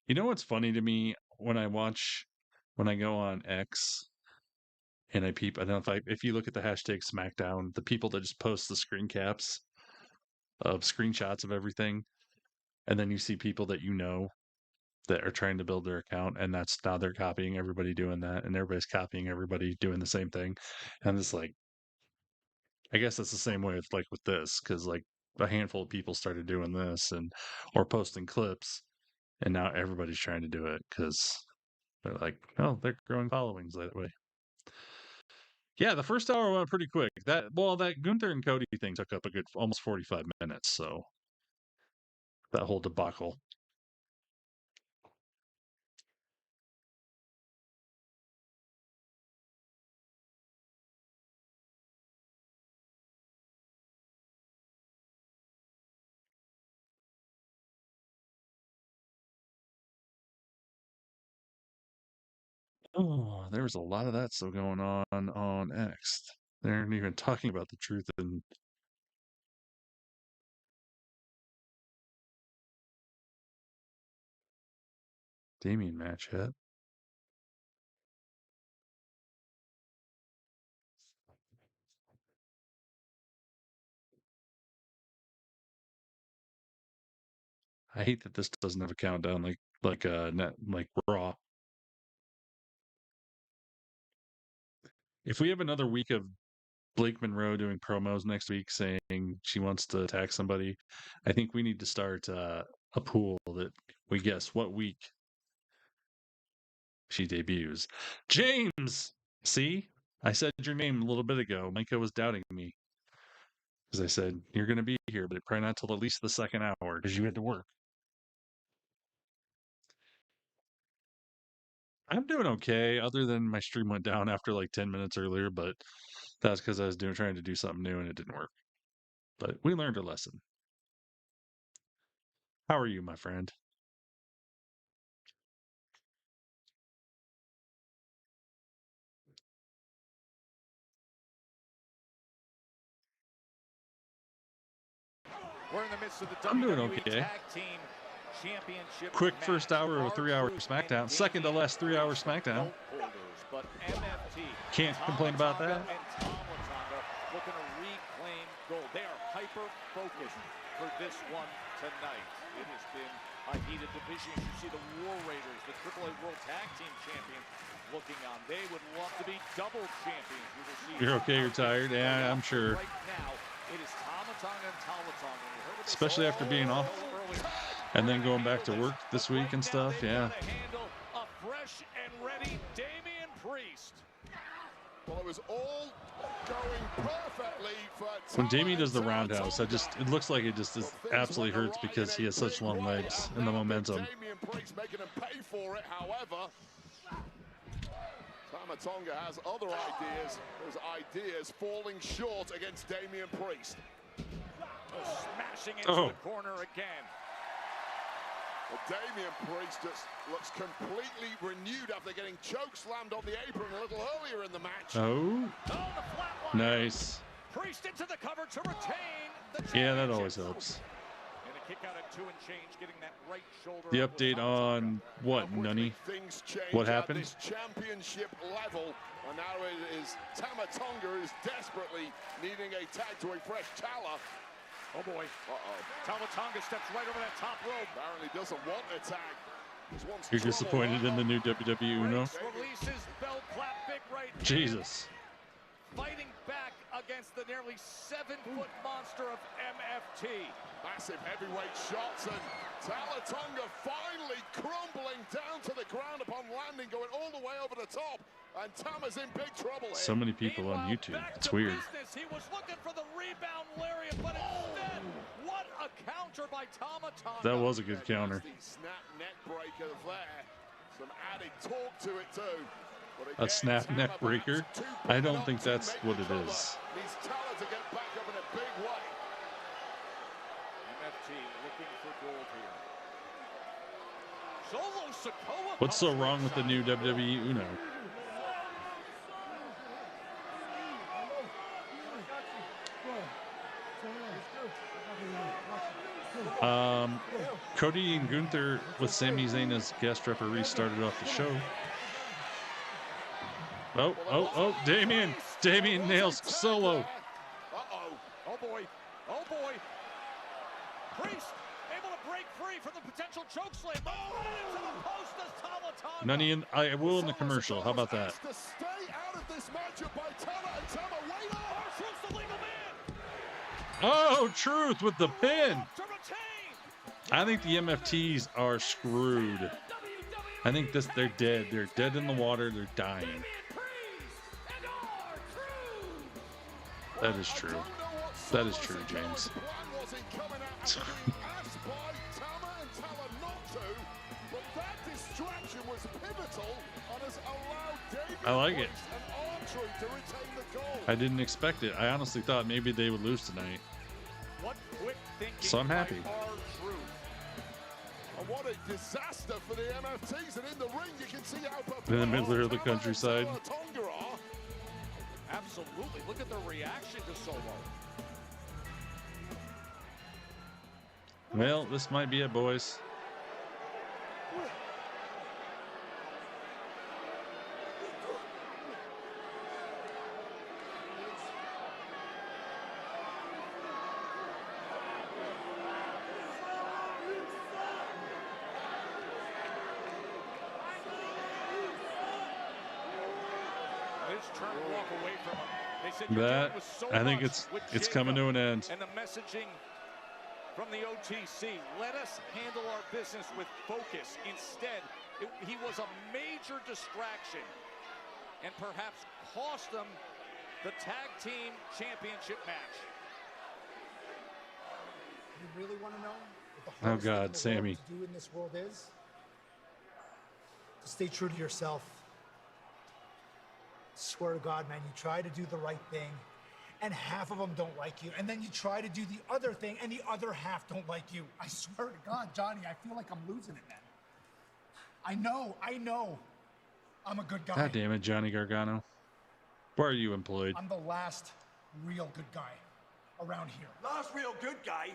You know what's funny to me when I go on X and I peep, I don't know if you look at the hashtag Smackdown, the people that just post the screen caps of screenshots of everything, and then you see people that that are trying to build their account, and that's now they're copying everybody doing that, and everybody's copying everybody doing the same thing. And it's like, I guess that's the same way with with this, because like a handful of people started doing this or posting clips, and now everybody's trying to do it because they're like, oh, they're growing followings that way. Yeah, the first hour went pretty quick. That Gunther and Cody thing took up a good almost 45 minutes. So that whole debacle. Oh, there was a lot of that still going on X. They aren't even talking about the truth and Damien match yet. I hate that this doesn't have a countdown like Raw. If we have another week of Blake Monroe doing promos next week saying she wants to attack somebody, I think we need to start a pool that we guess what week she debuts. James! See? I said your name a little bit ago. Micah was doubting me. Because I said, you're going to be here, but probably not till at least the second hour because you had to work. I'm doing okay, other than my stream went down after like 10 minutes earlier, but that's because I was trying to do something new and it didn't work. But we learned a lesson. How are you, my friend? We're in the midst of the I'm doing WWE okay. Tag Team Championship Quick match. first hour of a 3-hour SmackDown. Second to last 3-hour SmackDown. But MFT, Can't complain about that. And Titlle looking to reclaim gold. They are hyper-focused for this one tonight. It has been a heated division. You see the War Raiders, the AAA World Tag Team Champions, looking on. They would love to be double champions. We will see. You're okay, you're tired? Yeah, I'm sure. Right now, it is Titlle and Titlle. Especially after being off and then going back to work this week and stuff, yeah. A fresh and ready Damian Priest. Well, it was all going perfectly for when Damien does the roundhouse, it looks like it just absolutely hurts because he has such long legs and the momentum. Damian Priest making him pay for it, however. Tama has other ideas. Those ideas falling short against Damian Priest. Smashing into the corner again. Well, Damian Priest just looks completely renewed after getting choke slammed on the apron a little earlier in the match. Oh, nice. Priest into the cover to retain the yeah, that always helps. And a kick out at 2 and change, getting that right shoulder. The update on what, Nunny? What happened? At this championship level, and now it is Tama Tonga who's desperately needing a tag to a fresh Talla. Oh boy. Tonga steps right over that top rope. Apparently doesn't want a tag. You're disappointed in the new WWE Uno? Releases bell clap big right hand. Jesus. Fighting back against the nearly 7-foot monster of MFT. Massive heavyweight shots, and Tama Tonga finally crumbling down to the ground upon landing, going all the way over the top. And Tama's in big trouble here. So many people on YouTube. It's weird. He was looking for the rebound lariat, but instead, what a counter by Tama Tonga. That was a good counter. Snap neck breaker there. Some added torque to it too. A snap neck breaker? I don't think that's what it is. Needs Talla to get back up in a big way. MFT looking for gold here. Solo Sikoa. What's so wrong with the new WWE Uno? Cody and Gunther with Sami Zayn as guest referee started off the show. Oh, Damien nails Solo. Oh boy. Priest able to break free from the potential choke slam. Oh, into the post as Tama. None I will in the commercial. How about that? To stay out of this matchup by Tama and Tama. Wait on. Truth's the legal man. Oh, Truth with the pin. I think the MFTs are screwed. I think they're dead. They're dead in the water. They're dying. That is true. That is true, James. I like it. I didn't expect it. I honestly thought maybe they would lose tonight. So I'm happy. And what a disaster for the MFTs. And in the ring, you can see how in the middle of the countryside. Absolutely. Look at the reaction to Solo. Well, this might be it, boys. That I think it's coming to an end. And the messaging from the OTC, let us handle our business with focus. Instead, he was a major distraction and perhaps cost them the tag team championship match. You really want to know what the hardest thing Sammy. To do in this world is? To stay true to yourself. Swear to God, man, you try to do the right thing, and half of them don't like you, and then you try to do the other thing, and the other half don't like you. I swear to God, Johnny, I feel like I'm losing it, man. I know. I'm a good guy. God damn it, Johnny Gargano. Where are you employed? I'm the last real good guy around here. Last real good guy?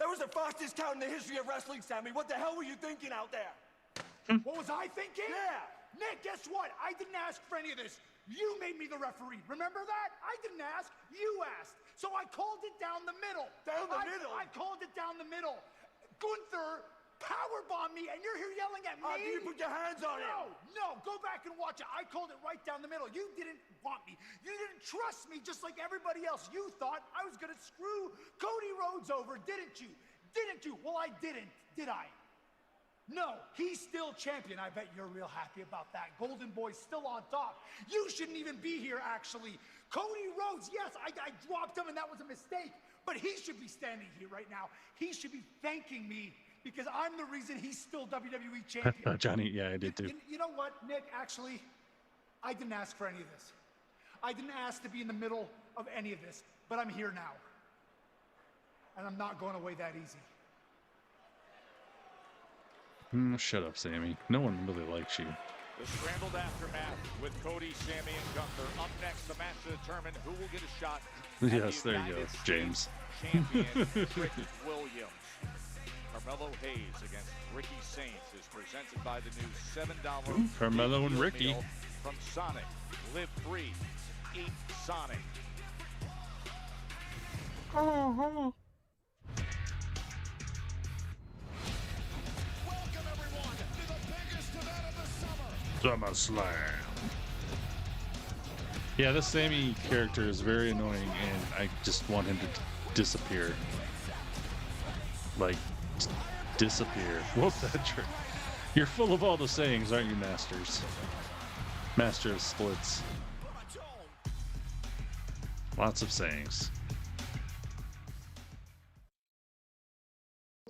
That was the fastest count in the history of wrestling, Sammy. What the hell were you thinking out there? What was I thinking? Yeah. Nick, guess what? I didn't ask for any of this. You made me the referee. Remember that? I didn't ask. You asked. So I called it down the middle. Down the middle? I called it down the middle. Gunther powerbombed me, and you're here yelling at me? You put your hands on it. No. Go back and watch it. I called it right down the middle. You didn't want me. You didn't trust me just like everybody else. You thought I was going to screw Cody Rhodes over, didn't you? Didn't you? Well, I didn't, did I? No, he's still champion. I bet you're real happy about that. Golden Boy's still on top. You shouldn't even be here, actually. Cody Rhodes, yes, I dropped him, and that was a mistake. But he should be standing here right now. He should be thanking me because I'm the reason he's still WWE champion. Johnny, yeah, I did too. You know what, Nick? Actually, I didn't ask for any of this. I didn't ask to be in the middle of any of this, but I'm here now. And I'm not going away that easy. Shut up, Sammy. No one really likes you. The scrambled aftermath with Cody, Sammy, and Gunther. Up next, the match to determine who will get a shot. Yes, there you go, James. Champion Ricky Williams. Carmelo Hayes against Ricky Saints is presented by the new $7 Carmelo and Ricky meal from Sonic. Live free, eat Sonic. Oh. SummerSlam. Yeah, this Sammy character is very annoying, and I just want him to disappear. Like, disappear. Whoop that trick. You're full of all the sayings, aren't you, Masters? Master of splits. Lots of sayings.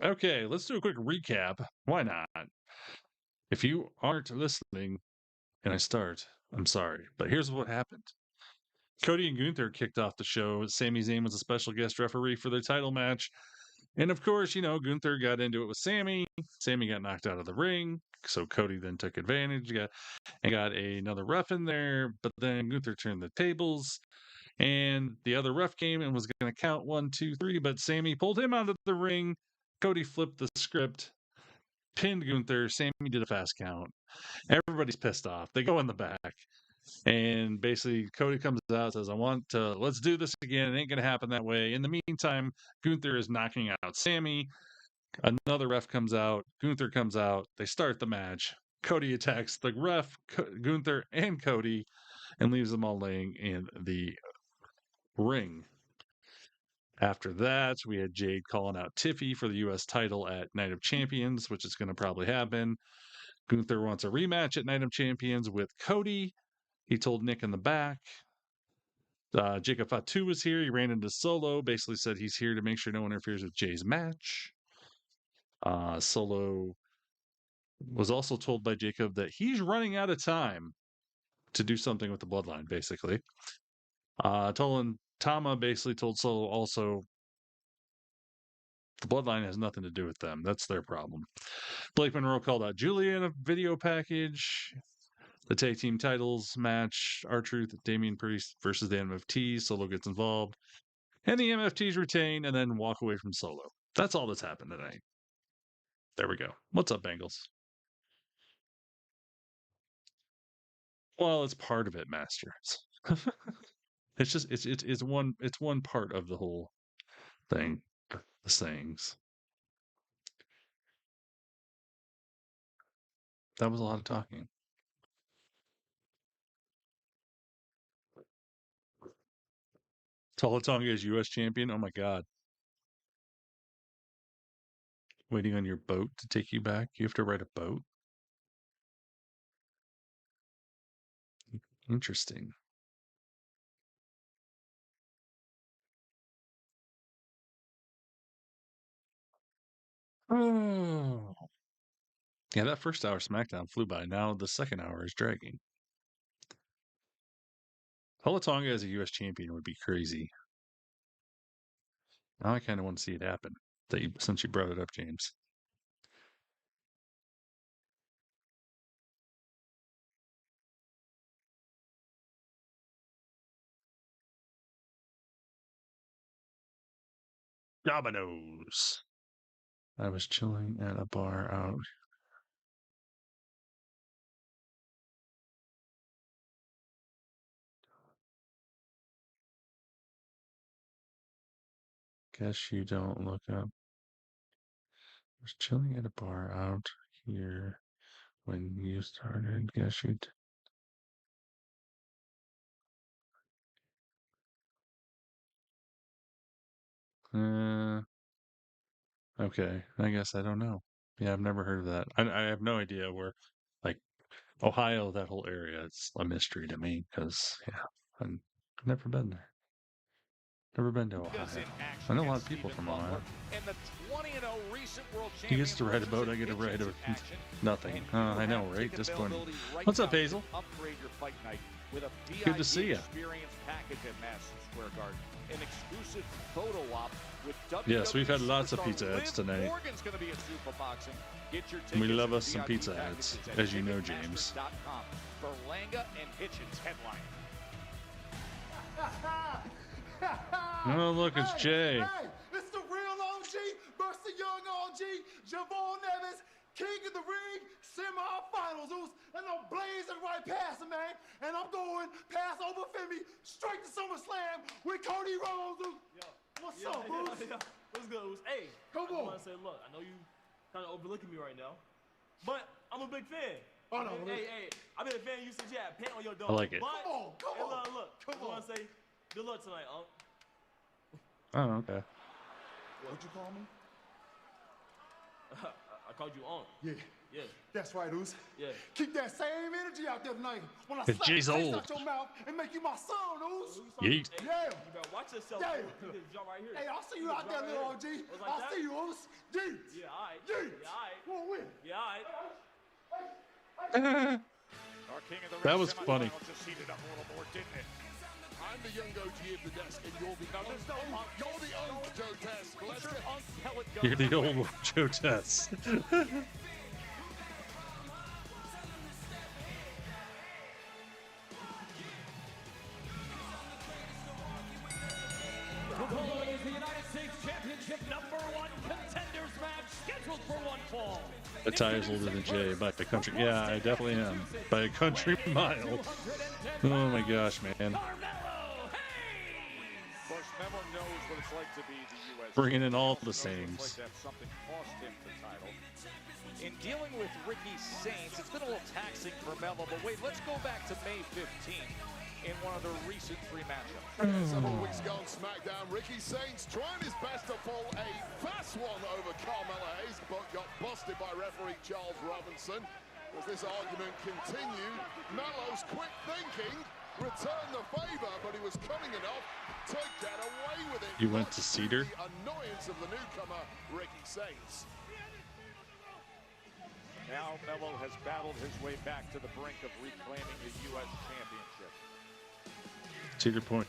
Okay, let's do a quick recap. Why not? If you aren't listening and I start, I'm sorry. But here's what happened. Cody and Gunther kicked off the show. Sami Zayn was a special guest referee for their title match. And of course, Gunther got into it with Sami. Sami got knocked out of the ring. So Cody then took advantage and got another ref in there. But then Gunther turned the tables. And the other ref came and was going to count 1, 2, 3. But Sami pulled him out of the ring. Cody flipped the script. pinned Gunther. Sammy did a fast count. Everybody's pissed off. They go in the back. And basically, Cody comes out, says, let's do this again. It ain't going to happen that way. In the meantime, Gunther is knocking out Sammy. Another ref comes out. Gunther comes out. They start the match. Cody attacks the ref, Gunther, and Cody, and leaves them all laying in the ring. After that, we had Jade calling out Tiffy for the U.S. title at Night of Champions, which is going to probably happen. Gunther wants a rematch at Night of Champions with Cody. He told Nick in the back. Jacob Fatu was here. He ran into Solo, basically said he's here to make sure no one interferes with Jay's match. Solo was also told by Jacob that he's running out of time to do something with the bloodline, basically. Tama basically told Solo also the bloodline has nothing to do with them. That's their problem. Blake Monroe called out Julia in a video package. The tag team titles match, R-Truth, Damian Priest versus the MFTs. Solo gets involved. And the MFTs retain and then walk away from Solo. That's all that's happened tonight. There we go. What's up, Bengals? Well, it's part of it, Masters. It's just it's one part of the whole thing. The sayings. That was a lot of talking. Titlle Tonga is U.S. champion. Oh my God. Waiting on your boat to take you back. You have to ride a boat. Interesting. Oh. Yeah, that first hour SmackDown flew by. Now the second hour is dragging. Titlle Tonga as a U.S. champion would be crazy. Now I kind of want to see it happen. Since you brought it up, James. Dominoes. I was chilling at a bar out. Guess you don't look up. I was chilling at a bar out here when you started. Guess you. Okay. I guess I don't know. Yeah, I've never heard of that. I have no idea where, like, Ohio, that whole area. It's a mystery to me because, yeah, I've never been there. Never been to Ohio. I know a lot of people from Ohio. He gets to ride a boat. I get to ride a nothing. I know, right? Disappointing. What's up, Hazel? Good to see you. Yes, we've had lots of pizza ads tonight. We love us some pizza ads, as you know, James. Oh, look, it's Jay. Hey, it's the real OG versus the young OG, Javon Evans, King of the Ring, semi-finals. And I'm blazing right past him, man. And I'm going past over Femi, straight to SummerSlam with Cody Rhodes. What's up, Bruce? What's good, Bruce? Hey, come on. I want to say, look, I know you kind of overlooking me right now, but I'm a big fan. Oh, no, hey, I've been a fan of you since you had a pant on your dog. I like it. But, come on. Look, I want to say, good luck tonight, Unc. Oh, okay. What'd you call me? I called you Unc. Yeah. That's right, Oos. Yeah. Keep that same energy out there tonight. When I It's slap Jay's the taste old. out your mouth and make you my son, Oos. Yeet. Yeah. You better watch yourself. Yeah. You can jump right here. Hey, I'll see you out there, little OG. I'll see you, Oos. Yeet. Yeah, all right. Yeet. Yeah, all right. Won't win. Yeah, all right. That was funny. Just heated up a little more, didn't it? I'm the young OG of the desk, and you're the old Joe Test. Let's go. You're the old Joe Tess. The following is the United States Championship #1 contenders match scheduled for one fall. A tie is older than Jay by a country. Yeah, I definitely am. By a country mile. Oh my gosh, man. Memo knows what it's like to be the U.S. Bringing in all the sames. sames. Like something cost him the title. In dealing with Ricky Saints, it's been a little taxing for Memo, but wait, let's go back to May 15th in one of the recent three matchups. Several weeks ago on SmackDown, Ricky Saints trying his best to pull a fast one over Carmelo Hayes, but got busted by referee Charles Robinson. As this argument continued, Melo's quick thinking returned the favor, but he was cunning enough to get away with it. You went to Cedar? The annoyance of the newcomer, Ricky Saints. Now Melo has battled his way back to the brink of reclaiming the U.S. Championship. Cedar Point,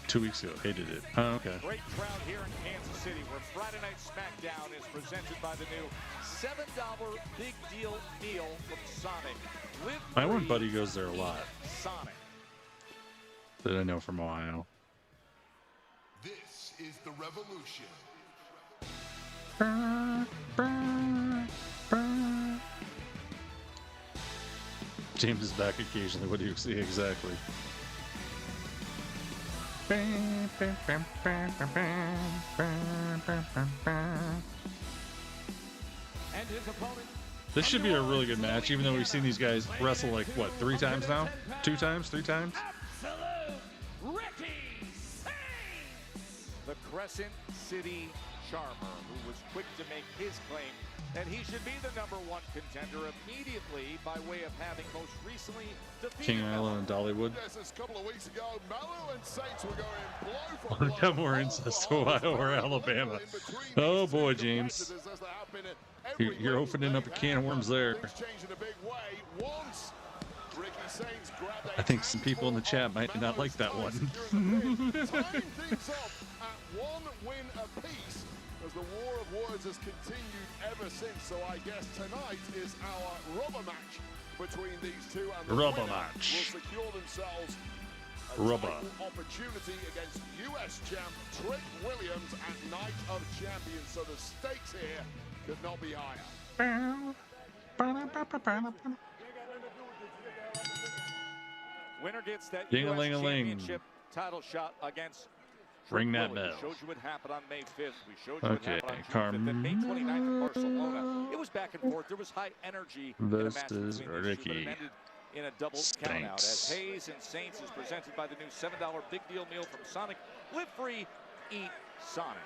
2 weeks ago, hated it. Oh, okay. Great crowd here in Kansas City, where Friday Night Smackdown is presented by the new $7 Big Deal Meal from Sonic. My one buddy goes there a lot. Sonic. That I know from Ohio. This is the revolution. James is back occasionally. What do you see exactly? And his opponent. This should be a really good match, even though we've seen these guys wrestle like, what, 3 times now? 2 times? 3 times? Ricky Saints! The Crescent City Charmer, who was quick to make his claim that he should be the #1 contender immediately by way of having most recently defeated King Island and Dollywood. Yes, a couple of weeks ago, Melo and Saints were going blow for I'll blow. have more incest, Ohio or Alabama. Oh boy, James. You're opening up a can of worms there. I think some people in the chat might not like that one. Tying things up at 1 win apiece as the war of words has continued ever since. So I guess tonight is our rubber match between these two, and the Rubber winner match. will secure themselves a Rubber title opportunity against US champ Trick Williams at Night of Champions. So the stakes here could not be higher. Winner gets that Ding-a-ling-a-ling. US Championship title shot against Ring Trick that Williams. bell. We showed you what happened on May 5th. We showed you Okay, what happened on June 5th. And May 29th in Barcelona. It was back and forth. There was high energy in a This match is between these two, but it Ricky ended in a double countout. As Hayes and Saints is presented by the new $7 Big Deal Meal from Sonic. Live free, eat Sonic.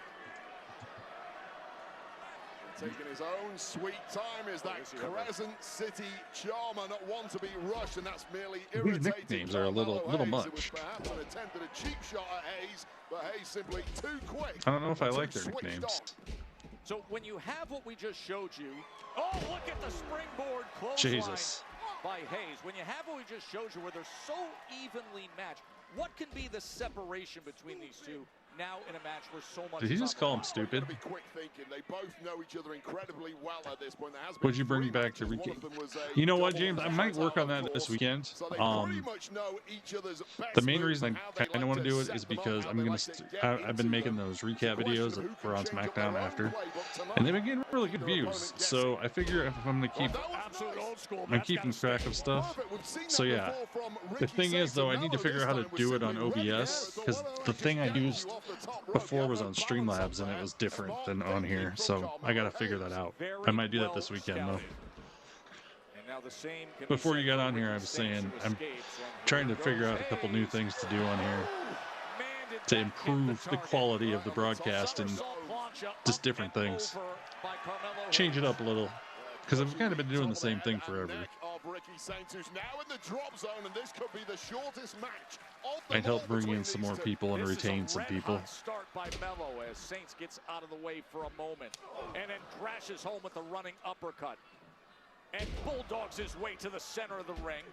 Taking his own sweet time is that Crescent City Charmer, not one to be rushed, and that's merely irritating. These nicknames are a little Hayes. It was much. perhaps an attempt at a cheap shot at Hayes, but Hayes simply too quick. I don't know if I to like their switch nicknames. on. So when you have what we just showed you, oh, look at the springboard clothesline Jesus. by Hayes. When you have what we just showed you, where they're so evenly matched, what can be the separation between these two now in a match where so much Did he is just on call the him line? stupid? Be quick thinking. They both know each other incredibly well at this point. There has been Would you bring 3 back to matches. Ricky? One of them was a You know what, double James? I might work on that this weekend. So they pretty much know each other's best The main moves reason and I how they kind of like want to do it set is them up, because how I'm they gonna. like to get I've been into making them. those recap videos that were on SmackDown after, Tonight, and they've been getting really good views. So I figure if I'm gonna keep, Absolute old school. I'm keeping track of stuff. So yeah, the thing is though, I need to figure out how to do it on OBS because the thing I used before was on Streamlabs and it was different than on here. So I gotta figure that out. I might do that this weekend though. And now the same can be Before said you got for on here, Ricky I was Saints, saying who I'm escapes, and trying here to figure goes out a couple new Hayes. things to do on here Man, did to that hit improve the target. quality of the broadcast and Somersault plancha just up different and things. over by Carmelo Change it Hayes. up a little because I've kind of been doing the same thing forever. Neck of Ricky Saints, who's now in the drop zone, and this could be the shortest match of the Might help night bring between in some these more two. people and This is a retain some red people. hot start by Melo as Saints gets out of the way for a moment and then crashes home with a running uppercut and bulldogs his way to the center of the ring.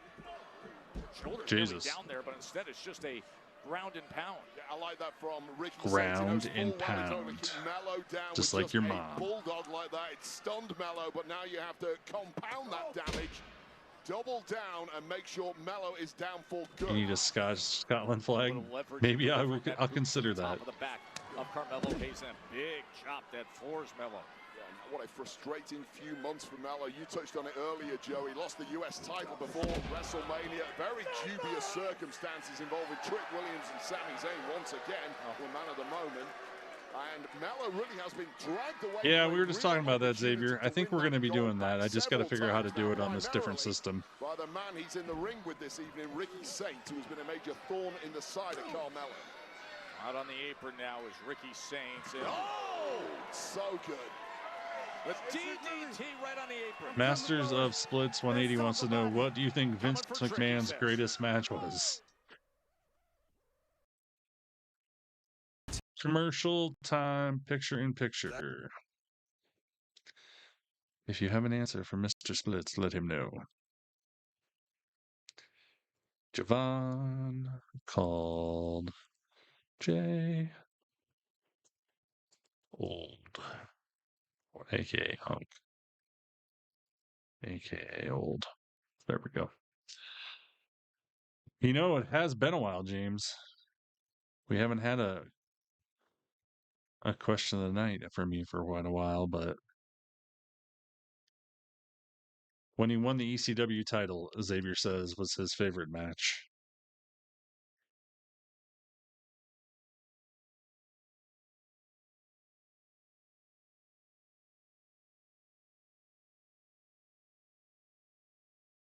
Shoulders Jesus. really down there, but instead it's just a ground and pound. Yeah, I like that from Ricky Ground Saints. He and knows full well he's gonna pound. keep Melo down Just with like your a mom. bulldog like that. It stunned Melo, but now you have to compound that damage. Double down and make sure Melo is down for good. You need a Scotland flag. Little leverage Maybe to I'll bring that I'll boot consider to the top that. of the back of Carmelo Hayes, and a big chop that floors Melo. Yeah, What a frustrating few months for Melo. You touched on it earlier, Joe. He lost the US title before WrestleMania. Very dubious circumstances involving Trick Williams and Sami Zayn once again. The man of the moment. And Melo really has been dragged away. Yeah, we were just talking about that, Xavier. I think we're going to be doing that. I just got to figure out how to do it on this different system. By the man he's in the ring with this evening, Ricky Saint, who has been a major thorn in the side of Carmelo. Out on the apron now is Ricky Saints. Oh, so good. The DDT right on the apron. Masters of Splits 180 wants to know, what do you think Vince McMahon's greatest match was? Commercial time, picture in picture. If you have an answer for Mr. Splits, let him know. Javon called Jay Old, or aka Hunk, aka Old. There we go. You know, it has been a while, James. We haven't had a question of the night from you for quite a while, but when he won the ECW title, Xavier says was his favorite match.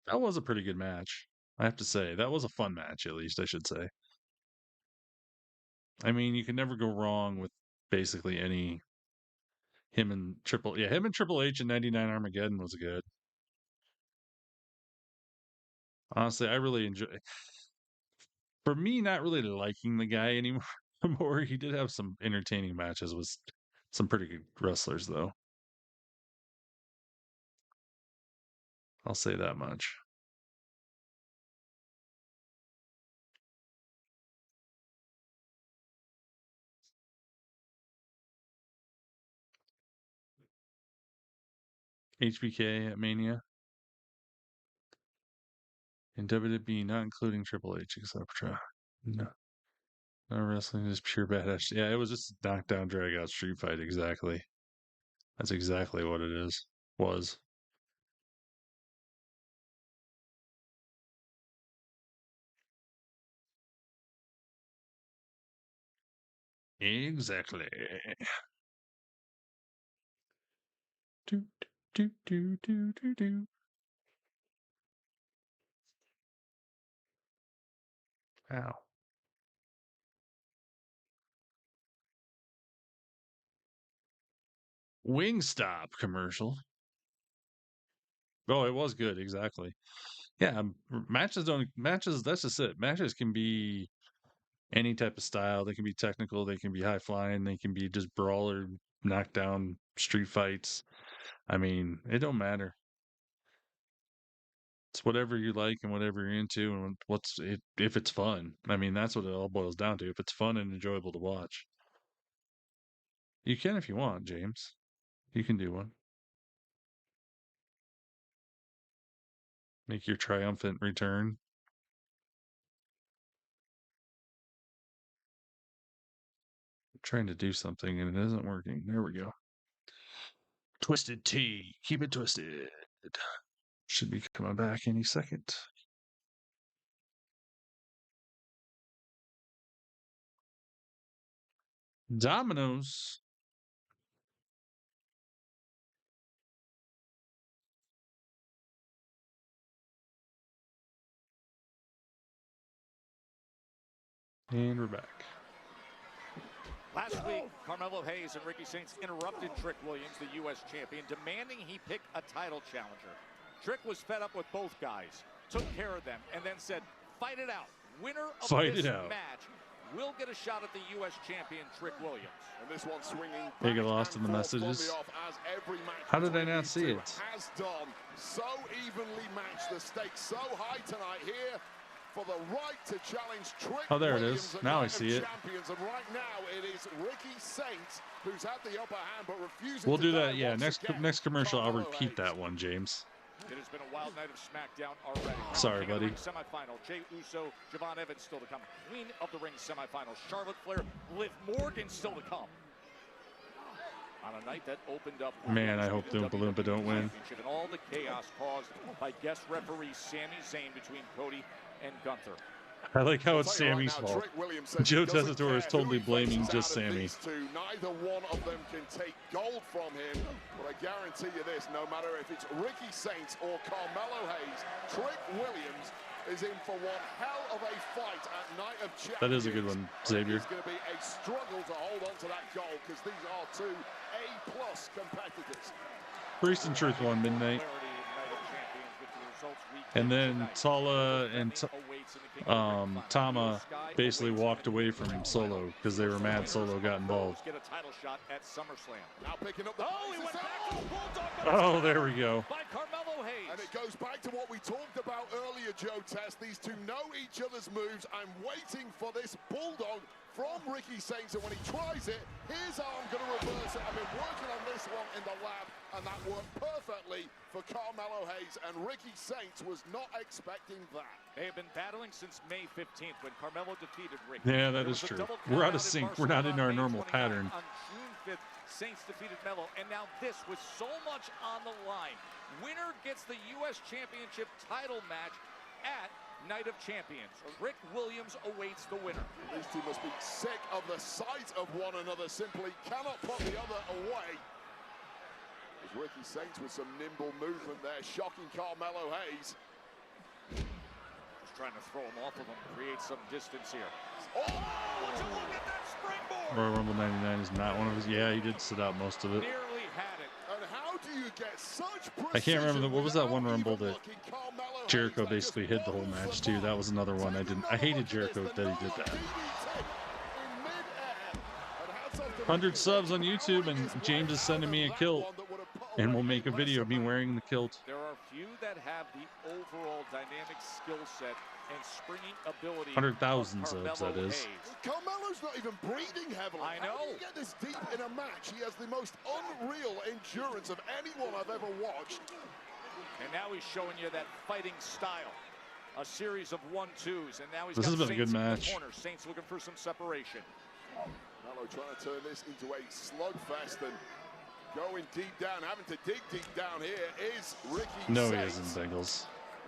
That was a pretty good match, I have to say. That was a fun match, at least, I should say. I mean, you can never go wrong with basically any him and Triple H in 99 Armageddon was good. Honestly, I really enjoy. For me, not really liking the guy anymore. He did have some entertaining matches with some pretty good wrestlers, though. I'll say that much. HBK at Mania. In WWE, not including Triple H, etc. No. No wrestling, just pure badass. Yeah, it was just a knockdown, drag out street fight. Exactly. That's exactly what it is. Was. Exactly. Do, do, do, do, do, do. Ow. Wingstop commercial. Oh, it was good. Exactly. Yeah, matches. That's just it. Matches can be any type of style. They can be technical. They can be high flying. They can be just brawler, knockdown, street fights. I mean, it don't matter. It's whatever you like and whatever you're into, and if it's fun. I mean, that's what it all boils down to. If it's fun and enjoyable to watch, you can if you want, James. You can do one. Make your triumphant return. I'm trying to do something and it isn't working. There we go. Twisted Tea. Keep it twisted. Should be coming back any second. Dominoes. And we're back. Last week, Carmelo Hayes and Ricky Saints interrupted Trick Williams, the U.S. champion, demanding he pick a title challenger. Trick was fed up with both guys, took care of them, and then said, fight it out. Winner of this match will get a shot at the U.S. champion, Trick Williams. And this one swinging. They get lost in the messages. How did I not see it? Has done so evenly matched. The stakes so high tonight here for the right to challenge Trick. Oh, there it is. Now I see it. Champions. And right now it is Ricky Saints who's had the upper hand but refuses. We'll do that. Yeah, next commercial I'll repeat that one, James. It has been a wild night of SmackDown already. Sorry, buddy. Semifinal. Jey Uso, Javon Evans still to come. Queen of the Ring semifinal. Charlotte Flair, Liv Morgan still to come. On a night that opened up. Man, I hope the Oompa Loompa don't win. And all the chaos caused by guest referee Sami Zayn between Cody and Gunther. I like how it's Sammy's fault. Joe Tessitore is totally blaming just Sammy. Neither one of them can take gold from him, but I guarantee you this, no matter if it's Ricky Saints or Carmelo Hayes, Trick Williams is in for one hell of a fight at Night of Champions. That is a good one, Xavier. It's going to be a struggle to hold on to that goal because these are two A+ competitors. Priest and Truth won midnight. And then Titlle and Tama basically walked away from him Solo because they were mad Solo got involved. Get a title shot at SummerSlam. Now picking up the Oh, there we go. By Carmelo Hayes. And it goes back to what we talked about earlier, Joe Tess. These two know each other's moves. I'm waiting for this bulldog from Ricky Saints, and when he tries it, his arm going to reverse it. I've been working on this one in the lab, and that worked perfectly for Carmelo Hayes, and Ricky Saints was not expecting that. They have been battling since May 15th when Carmelo defeated Ricky. Yeah, that is true. We're out of sync. We're not in our normal pattern. On June 5th, Saints defeated Melo, and now this with so much on the line. Winner gets the U.S. Championship title match at Night of Champions. Rick Williams awaits the winner. These two must be sick of the sight of one another, simply cannot put the other away. As Ricky Saints with some nimble movement there, shocking Carmelo Hayes. Just trying to throw him off of him, create some distance here. Oh, would you look at that springboard? Royal Rumble 99 is not one of his. Yeah, he did sit out most of it. Nearly had it. And how do you get such I can't remember what was that one Rumble that Jericho basically hid the whole match too. That was another one I didn't. I hated Jericho that he did that. 100 subs on YouTube, and James is sending me a kilt, and we'll make a video of me wearing the kilt. There are few that have the overall dynamic skill set and springing ability. 100,000 subs, that is. Carmelo's not even breathing heavily. I know. How do you get this deep in a match? He has the most unreal endurance of anyone I've ever watched. And now he's showing you that fighting style. A series of 1-2s, and now he's This got has been a Saints good in the match. corner. Saints looking for some separation. Melo trying to turn this into a slugfest and going deep down, having to dig deep down here is Ricky No, he Saints. isn't, Bengals.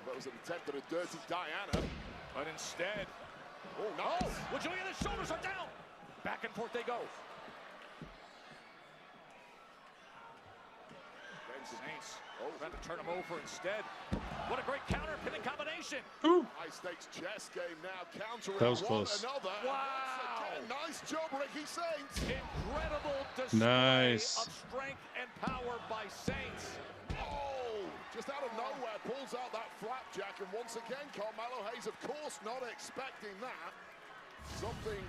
That was an attempt at a dirty Diana. But instead, oh, nice. Would you look at his shoulders are down? Back and forth they go. Saints trying to turn him over instead. What a great counter pinning combination. Ooh. High stakes chess game now, countering That was one close. another. Wow. Again, nice job, Ricky Saints. Incredible display Nice. of strength and power by Saints. Oh, just out of nowhere, pulls out that flapjack, and once again, Carmelo Hayes, of course, not expecting that. Something.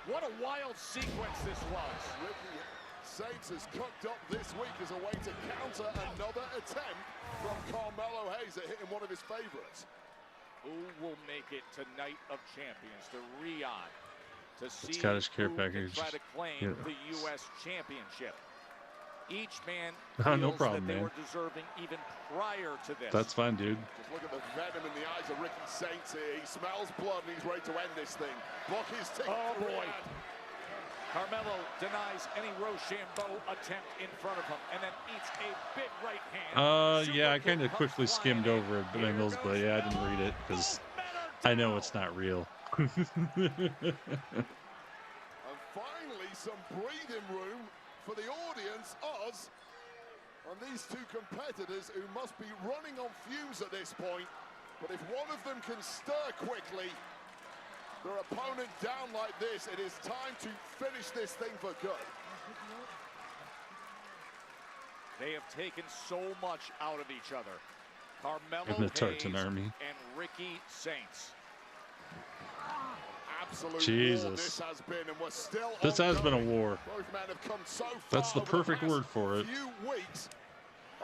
What a wild sequence this was. Ricky Saints has cooked up this week as a way to counter another attempt from Carmelo Hayes at hitting one of his favorites. Who will make it to Night of Champions, to Riyadh, to see Scottish care who can package. try to claim Yeah. the U.S. Championship? Each man Oh, feels no problem, that they man. were deserving even prior to this. That's fine, dude. Just look at the venom in the eyes of Ricky Saints here. He smells blood and he's ready to end this thing. Block his ticket. Oh, to boy. Riyadh. Carmelo denies any Rochambeau attempt in front of him and then eats a big right hand. Yeah, I kind of quickly skimmed over it, Bengals, but yeah, I didn't read it because I know it's not real. And finally, some breathing room for the audience, us, and these two competitors who must be running on fumes at this point. But if one of them can stir quickly, their opponent down like this, it is time to finish this thing for good. They have taken so much out of each other. Carmelo And the Hayes Tartan Army. and Ricky Saints. Absolute Jesus. war this has been, and we're still This has been a ongoing. war. Both men have come so far. That's the over perfect past word for it. Few weeks.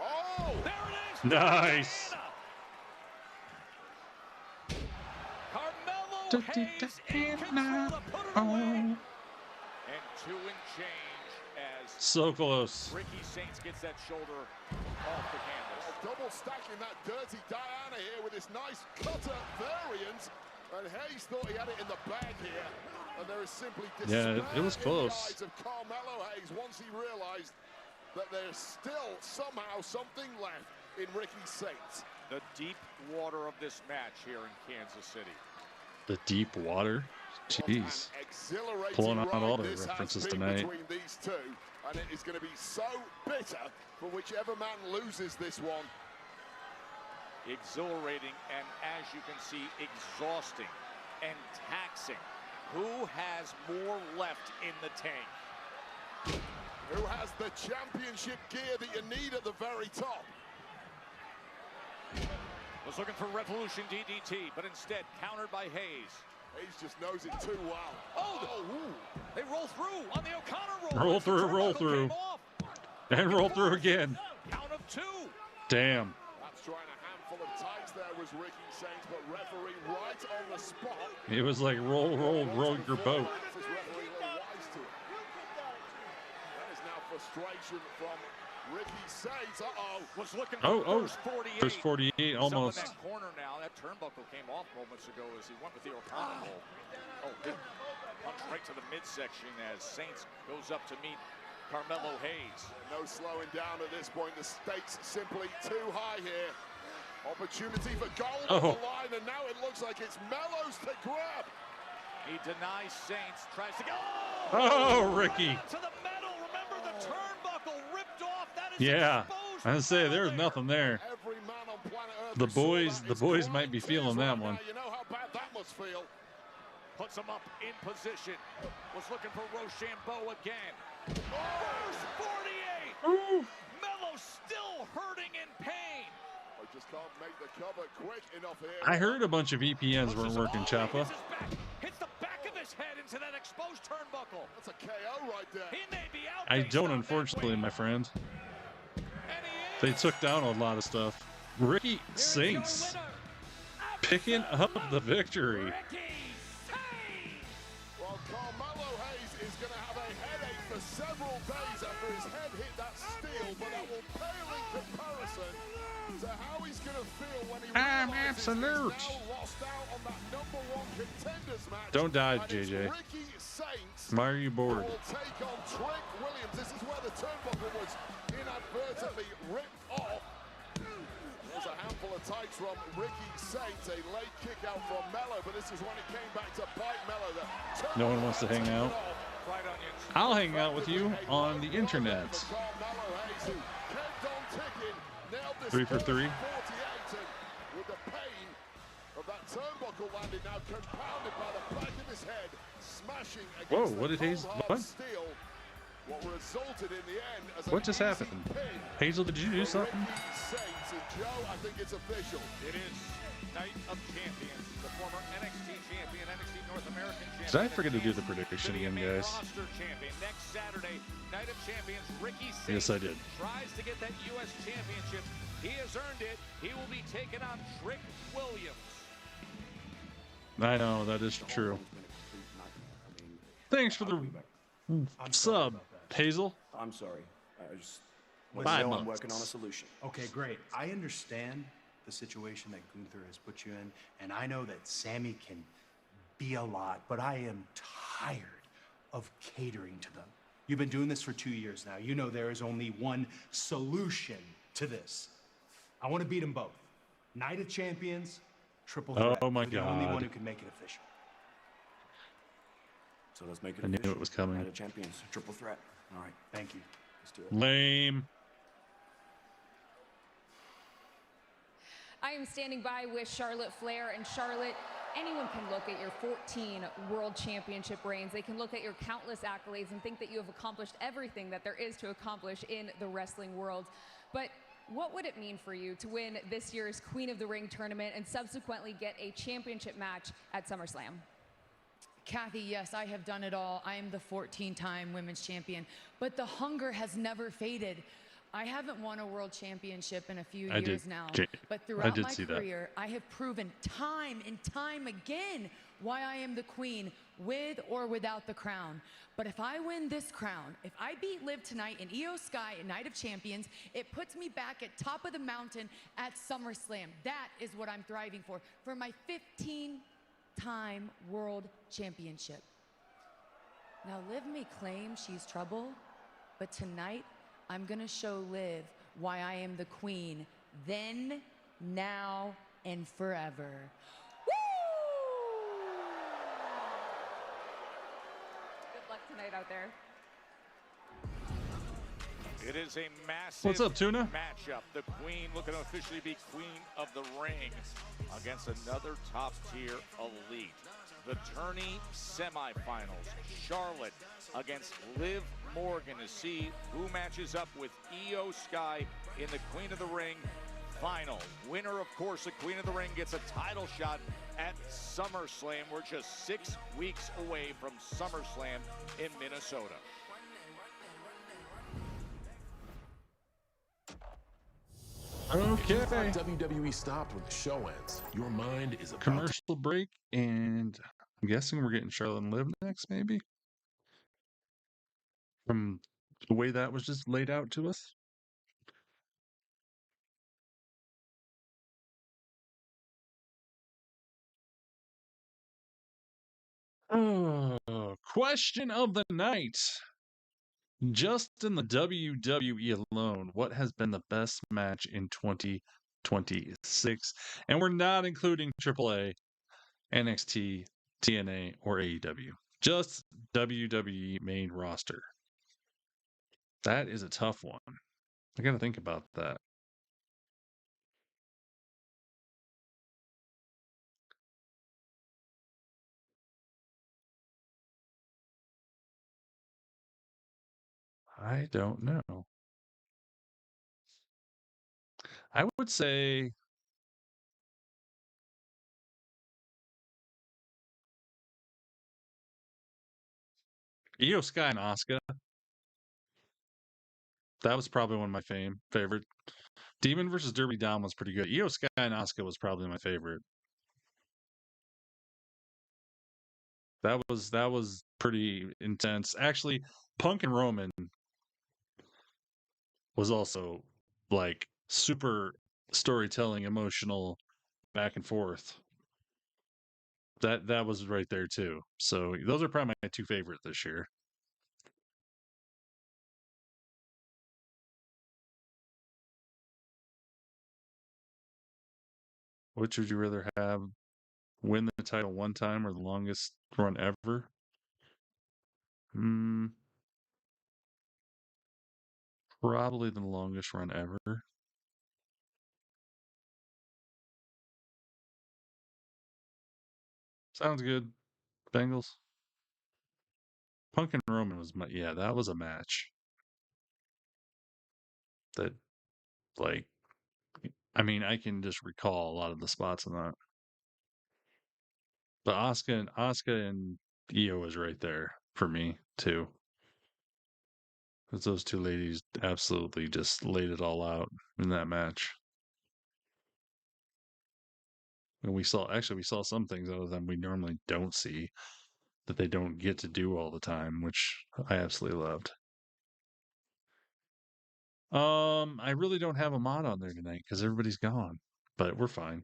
Oh, there it is. Nice. Carmelo Hayes in control to put it away. And 2 and change as So close. Ricky Saints gets that shoulder off the canvas. Double stacking that dirty Diana here with this nice cutter variant. And Hayes thought he had it in the bag here, and there is simply Yeah, it was close. in the eyes of Carmelo Hayes once he realized that there's still somehow something left in Ricky Saints. The deep water of this match here in Kansas City. The deep water? Jeez. Pulling out all the references tonight. Between these two, and it is going to be so bitter for whichever man loses this one. Exhilarating and, as you can see, exhausting and taxing. Who has more left in the tank? Who has the championship gear that you need at the very top? Was looking for Revolution DDT, but instead countered by Hayes. Hayes just knows it too well. Oh, they roll through on the O'Connor roll. Roll through, roll through. And roll through again. Count of 2. Damn. That's trying a handful of tights there was Ricky Saints, but referee right on the spot. It was like roll your boat. This referee a little wise to it. That is now frustration from Ricky Saints. Was looking for first 48 almost. In that corner now. That turnbuckle came off moments ago as he went with the O'Connor roll. Oh, good punch right to the midsection as Saints goes up to meet Carmelo Hayes. No slowing down at this point. The stakes simply too high here. Opportunity for gold on the line, and now it looks like it's Mello's to grab. He denies Saints, tries to go. Oh, Ricky. To the metal. Remember the turnbuckle ripped off. That is Yeah, I was say there's nothing there. Every man on planet Earth The boys might be feeling that one. You know how bad that must feel. Puts him up in position. Was looking for Rochambeau again. First 48. Ooh. Mello still hurting in pain. I just can't make the cover quick enough here. I heard a bunch of VPNs weren't working, Choppa. Hits the back of his head into that exposed turnbuckle. That's a KO right there. He may be out. I don't, unfortunately, my friend. They took down a lot of stuff. Ricky Saints picking up the victory. Well, Carmelo Hayes is going to have a headache for several days after his head hit that steel, but that will pale in comparison to how he's going to feel when he realizes he's now lost out on that #1 contenders match. Don't die, And it's JJ. Ricky Saints Why are you bored? will take on Trick Williams. This is where the turnbuckle was inadvertently ripped off. There's a handful of tights from Ricky Saints, a late kick out from Mello, but this is when it came back to bite Mello. No one wants to hang out. I'll hang out with you on the internet. 3 for 3. With the pain of that turnbuckle landing now compounded by the back of his head, smashing against Whoa, what did Hayes? What? steel. What resulted in the end as What just happened? Hazel, did you do something? Saints and Joe, I think it's official. It is Night of Champions, the former NXT champion, NXT North American champion. Did I forget to do the prediction again, guys? Roster champion. Next Saturday, Night of Champions, Ricky Saints Yes, I did. tries to get that U.S. championship. He has earned it. He will be taking on Trick Williams. I know, that is true. Thanks for the sub, Hazel. I'm sorry. I just 5 I'm months. working on a solution. Okay, great. I understand the situation that Gunther has put you in, and I know that Sammy can be a lot, but I am tired of catering to them. You've been doing this for 2 years now. You know there is only one solution to this. I want to beat them both. Night of Champions, triple threat. Oh my You're the only God. one who can make it official. So let's make it I knew official. it was coming. Night of Champions, triple threat. All right, Thank you. let's do it. Lame. I am standing by with Charlotte Flair, and Charlotte, anyone can look at your 14 world championship reigns. They can look at your countless accolades and think that you have accomplished everything that there is to accomplish in the wrestling world. But what would it mean for you to win this year's Queen of the Ring tournament and subsequently get a championship match at SummerSlam? Kathy, yes, I have done it all. I am the 14-time women's champion, but the hunger has never faded. I haven't won a world championship in a few I years did. now, Okay. but I throughout did my see that. career, I have proven time and time again why I am the queen, with or without the crown. But if I win this crown, if I beat Liv tonight in Io Sky at Night of Champions, it puts me back at top of the mountain at SummerSlam. That is what I'm thriving for my 15 time world championship. Now, Liv may claim she's trouble, but tonight I'm going to show Liv why I am the queen then, now, and forever. Good luck tonight out there. It is a massive What's up, Tuna? matchup. The queen looking to officially be queen of the ring against another top-tier elite. The tourney semifinals. Charlotte against Liv Morgan to see who matches up with Io Sky in the Queen of the Ring final. Winner, of course, the Queen of the Ring gets a title shot at SummerSlam. We're just 6 weeks away from SummerSlam in Minnesota. Okay. WWE stopped when the show ends. Your mind is about Commercial break, and I'm guessing we're getting Charlotte and Liv next, maybe? From the way that was just laid out to us? Question of the night. Just in the WWE alone, what has been the best match in 2026? And we're not including AAA, NXT, TNA, or AEW. Just WWE main roster. That is a tough one. I got to think about that. I don't know. I would say Io Sky and Asuka. That was probably one of my favorite. Demon versus Derby Dom was pretty good. Io Sky and Asuka was probably my favorite. That was pretty intense. Actually, Punk and Roman was also like super storytelling, emotional, back and forth. That was right there too. So those are probably my two favorite this year. Which would you rather have? Win the title one time or the longest run ever? Probably the longest run ever. Sounds good. Bengals. Punk and Roman was that was a match that, like, I mean, I can just recall a lot of the spots in that. But Asuka and Io was right there for me too. Because those two ladies absolutely just laid it all out in that match. And we saw some things out of them we normally don't see that they don't get to do all the time, which I absolutely loved. I really don't have a mod on there tonight because everybody's gone, but we're fine.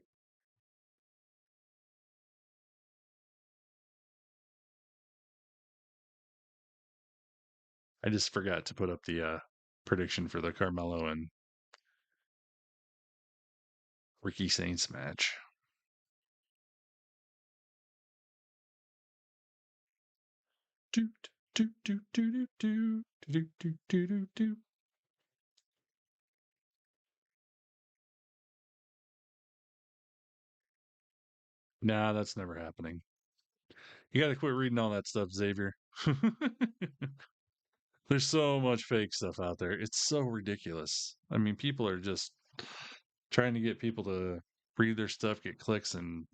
I just forgot to put up the prediction for the Carmelo and Ricky Saints match. Nah, that's never happening. You got to quit reading all that stuff, Xavier. There's so much fake stuff out there. It's so ridiculous. I mean, people are just trying to get people to read their stuff, get clicks, and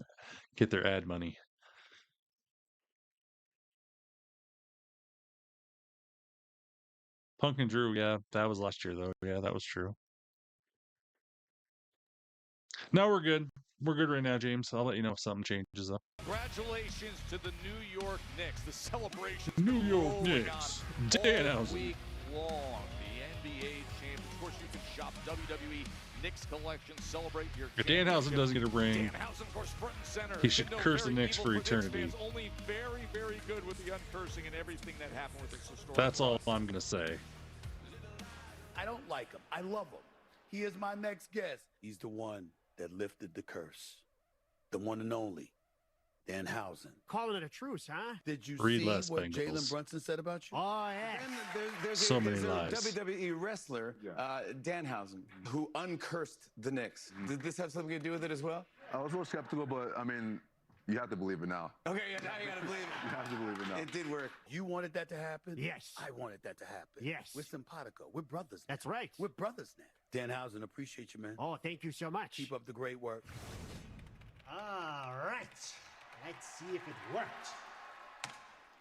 get their ad money. Punk and Drew, yeah, that was last year, though. Yeah, that was true. No, we're good. We're good right now, James. I'll let you know if something changes up. Congratulations to the New York Knicks. The celebration. New York Knicks. Dan all Housen. week long. The NBA champions. Of course, you can shop WWE Knicks collection. Celebrate your If Danhausen doesn't get a ring, Danhausen, of course, front and center. he should curse the Knicks for eternity. Only very, very good with the uncursing and everything that happened with this historic. That's all I'm gonna say. I don't like him. I love him. He is my next guest. He's the one that lifted the curse. The one and only. Danhausen. Calling it a truce, huh? Did you Read see less, what Bengals. Jalen Brunson said about you? Oh, yeah. There's So many a lies. WWE wrestler, Danhausen, who uncursed the Knicks. Did this have something to do with it as well? I was a little skeptical, but I mean, you have to believe it now. Okay, yeah, now you gotta believe it. You have to believe it now. It did work. You wanted that to happen? Yes. I wanted that to happen. Yes. We're simpatico. We're brothers. That's right. We're brothers now. Danhausen, appreciate you, man. Oh, thank you so much. Keep up the great work. All right. Let's see if it worked.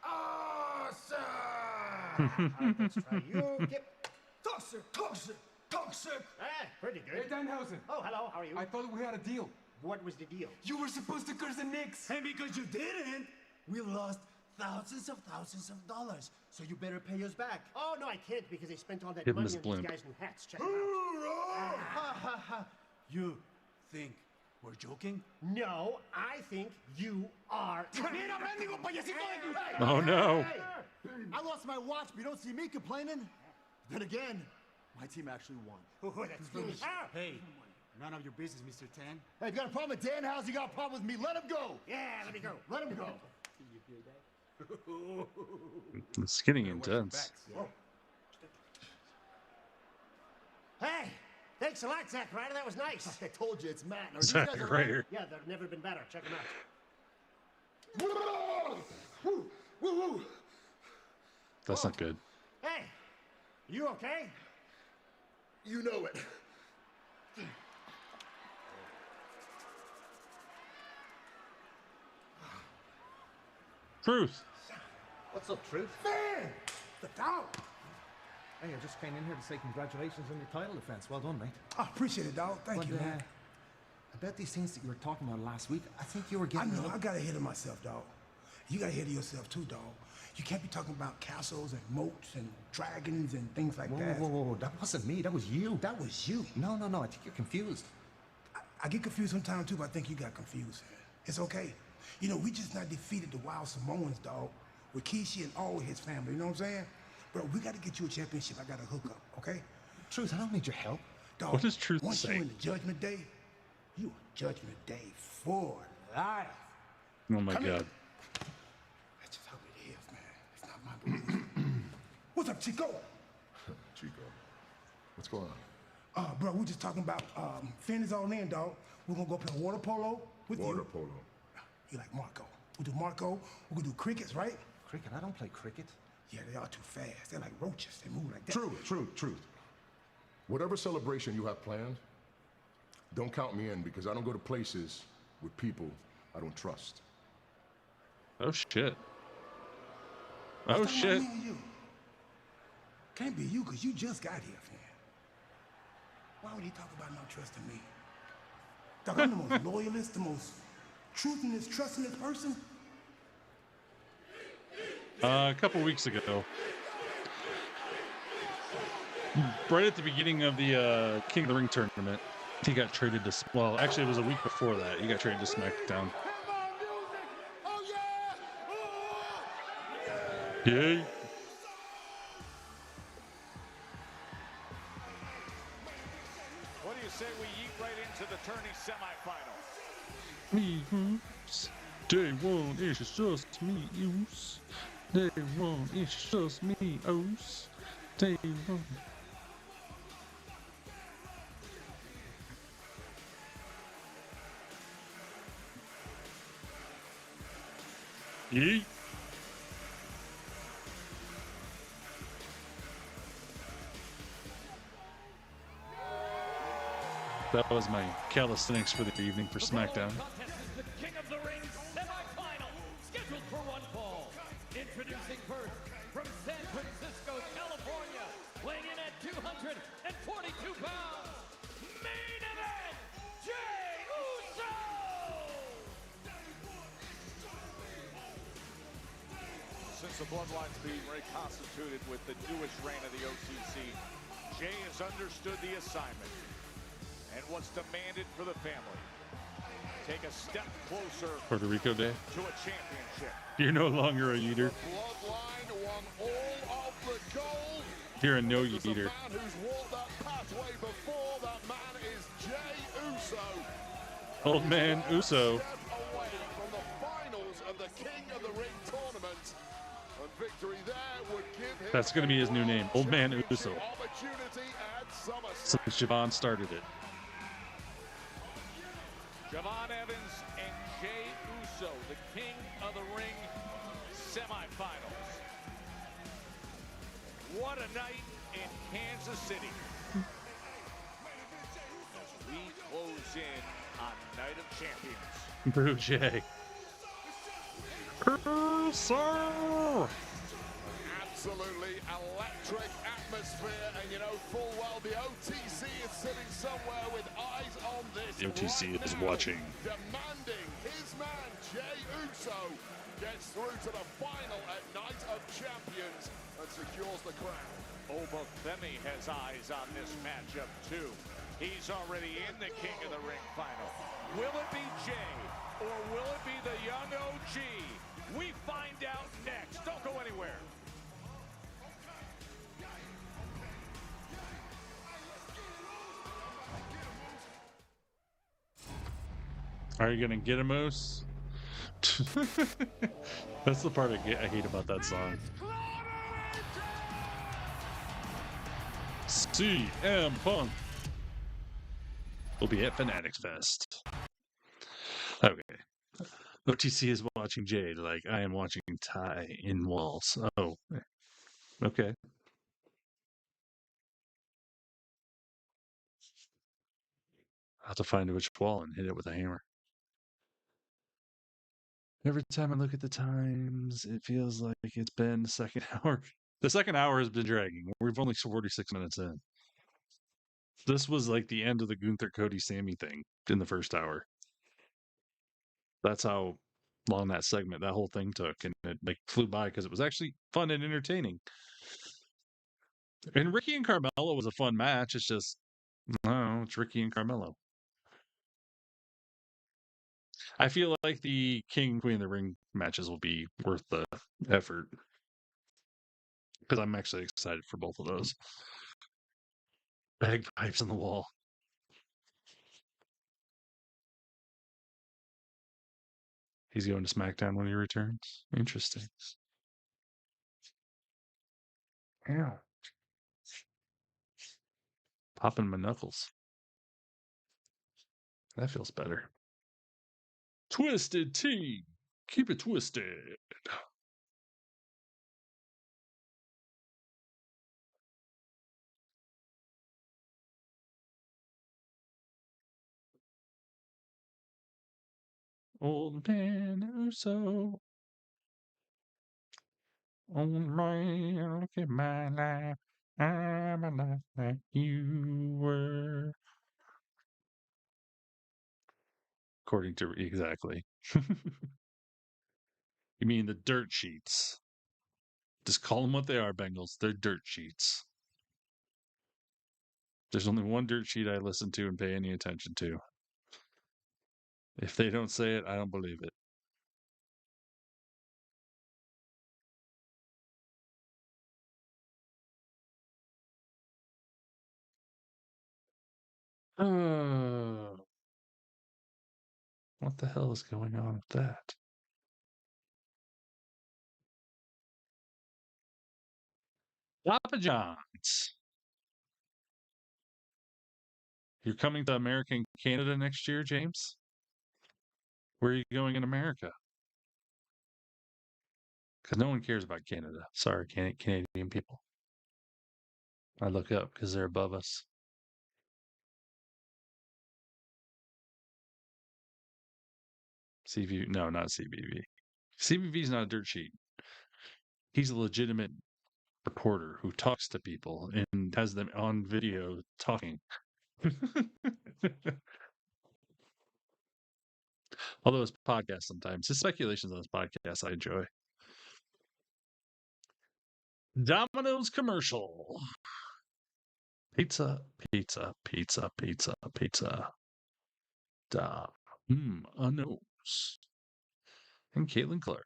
Awesome! All right, let's try you. Toxic. Ah, pretty good. Hey, Danhausen. Oh, hello. How are you? I thought we had a deal. What was the deal? You were supposed to curse the Knicks. And because you didn't, we lost thousands of dollars. So you better pay us back. Oh, no, I can't because they spent all that Give him money his on blimp. these guys in hats. Check them out. You think we're joking? No, I think you are. Oh no! Hey, I lost my watch, but you don't see me complaining. Then again, my team actually won. Oh, that's foolish. Hey, none of your business, Mr. Tan. Hey, if you got a problem with Danhausen, you got a problem with me. Let him go. Yeah, let me go. Let him go. It's getting intense. Hey, thanks a lot, Zack Ryder. That was nice. I told you, it's Matt. Are Zack these guys Ryder. Yeah, they've never been better. Check them out. Woo, woo, woo. That's not good. Hey, you okay? You know it. Truth. What's up, Truth? Man, the dog. Hey, I just came in here to say congratulations on your title defense. Well done, mate. I appreciate it, dog. Thank you, man. About these things that you were talking about last week, I think you were getting... I know. I got ahead of myself, dog. You got ahead of yourself, too, dog. You can't be talking about castles and moats and dragons and things like that. Whoa. That wasn't me. That was you. That was you. No. I think you're confused. I get confused sometimes, too, but I think you got confused. It's okay. You know, we just not defeated the Wild Samoans, dog, with Kishi and all his family. You know what I'm saying? Bro, we got to get you a championship. I got to hook up, okay? Truth, I don't need your help. Dog, What does Truth once say? you in the Judgment Day, you are Judgment Day for life. Oh my Come god. here. That's just how it is, man. It's not my belief. What's up, Chico? Chico, what's going on? Bro, we're just talking about Finn is all in, dog. We're gonna go play water polo with Water you. polo. You like Marco. We'll do Marco. We're gonna do crickets, right? Cricket? I don't play cricket. Yeah, they are too fast. They're like roaches. They move like that. Truth. Whatever celebration you have planned, don't count me in because I don't go to places with people I don't trust. Oh shit. I'm Oh talking about shit. me and you. Can't be you because you just got here, fam. Why would he talk about not trusting me? Dog, I'm the most loyalist, the most truthless, trustingest person. A couple weeks ago, right at the beginning of the King of the Ring tournament, he got traded to. Well, actually, it was a week before that. He got traded to SmackDown. Yay! What do you say we yeet right into the tourney semifinal? Me, day one, it's just me, use. Day one, it's just me, use. Day one. Yeet. That was my calisthenics for the evening for SmackDown. The King of the Ring semifinal, scheduled for one fall. Introducing first from San Francisco, California, weighing in at 242 pounds, main event, Jey Uso! Since the Bloodline's being reconstituted with the newest reign of the OCC, Jey has understood the assignment. And what's demanded for the family. Take a step closer Puerto Rico Day. to a championship. You're no longer a eater. Bloodline won all of the gold. You're a no There's a eater. man who's walked that pathway before. That man is Jey Uso. Old man Uso. Step away from the finals of the King of the Ring tournament. And victory there would give him That's going to be his new name, Old Man Uso. opportunity at SummerSlam. Since Javon started it. Javon Evans and Jey Uso, the King of the Ring semifinals. What a night in Kansas City. As we close in on Night of Champions. Brew Jay. Sir. Absolutely electric atmosphere, and you know full well the OTC is sitting somewhere with eyes on this. The OTC right is now, watching. demanding his man Jey Uso gets through to the final at Night of Champions and secures the crown. Obafemi has eyes on this matchup too. He's already in the King of the Ring final. Will it be Jey or will it be the young OG? We find out next. Don't go anywhere. Are you going to get a moose? That's the part I hate about that song. CM Punk will be at Fanatics Fest. Okay. OTC is watching Jade like I am watching Ty in Walls. Oh, okay. I'll have to find which wall and hit it with a hammer. Every time I look at the times, it feels like it's been the second hour. The second hour has been dragging. We've only 46 minutes in. This was like the end of the Gunther, Cody, Sammy thing in the first hour. That's how long that segment, that whole thing took, and it like flew by because it was actually fun and entertaining. And Ricky and Carmelo was a fun match. It's just, no, it's Ricky and Carmelo. I feel like the King Queen of the Ring matches will be worth the effort because I'm actually excited for both of those. Bagpipes on the wall. He's going to SmackDown when he returns. Interesting. Yeah. Popping my knuckles. That feels better. Twisted Tea. Keep it twisted. Old man Uso. Old man, look at my life. I'm a life like you were. According to exactly. You mean the dirt sheets? Just call them what they are, Bengals. They're dirt sheets. There's only one dirt sheet I listen to and pay any attention to. If they don't say it, I don't believe it. What the hell is going on with that? Papa John's. You're coming to America and Canada next year, James? Where are you going in America? Because no one cares about Canada. Sorry, Canadian people. I look up because they're above us. CVV, no, not CBV. CBV is not a dirt sheet. He's a legitimate reporter who talks to people and has them on video talking. Although his podcast sometimes, his speculations on his podcast, I enjoy. Domino's commercial. Pizza, pizza, pizza, pizza, pizza. Dom. A nose. And Caitlin Clark.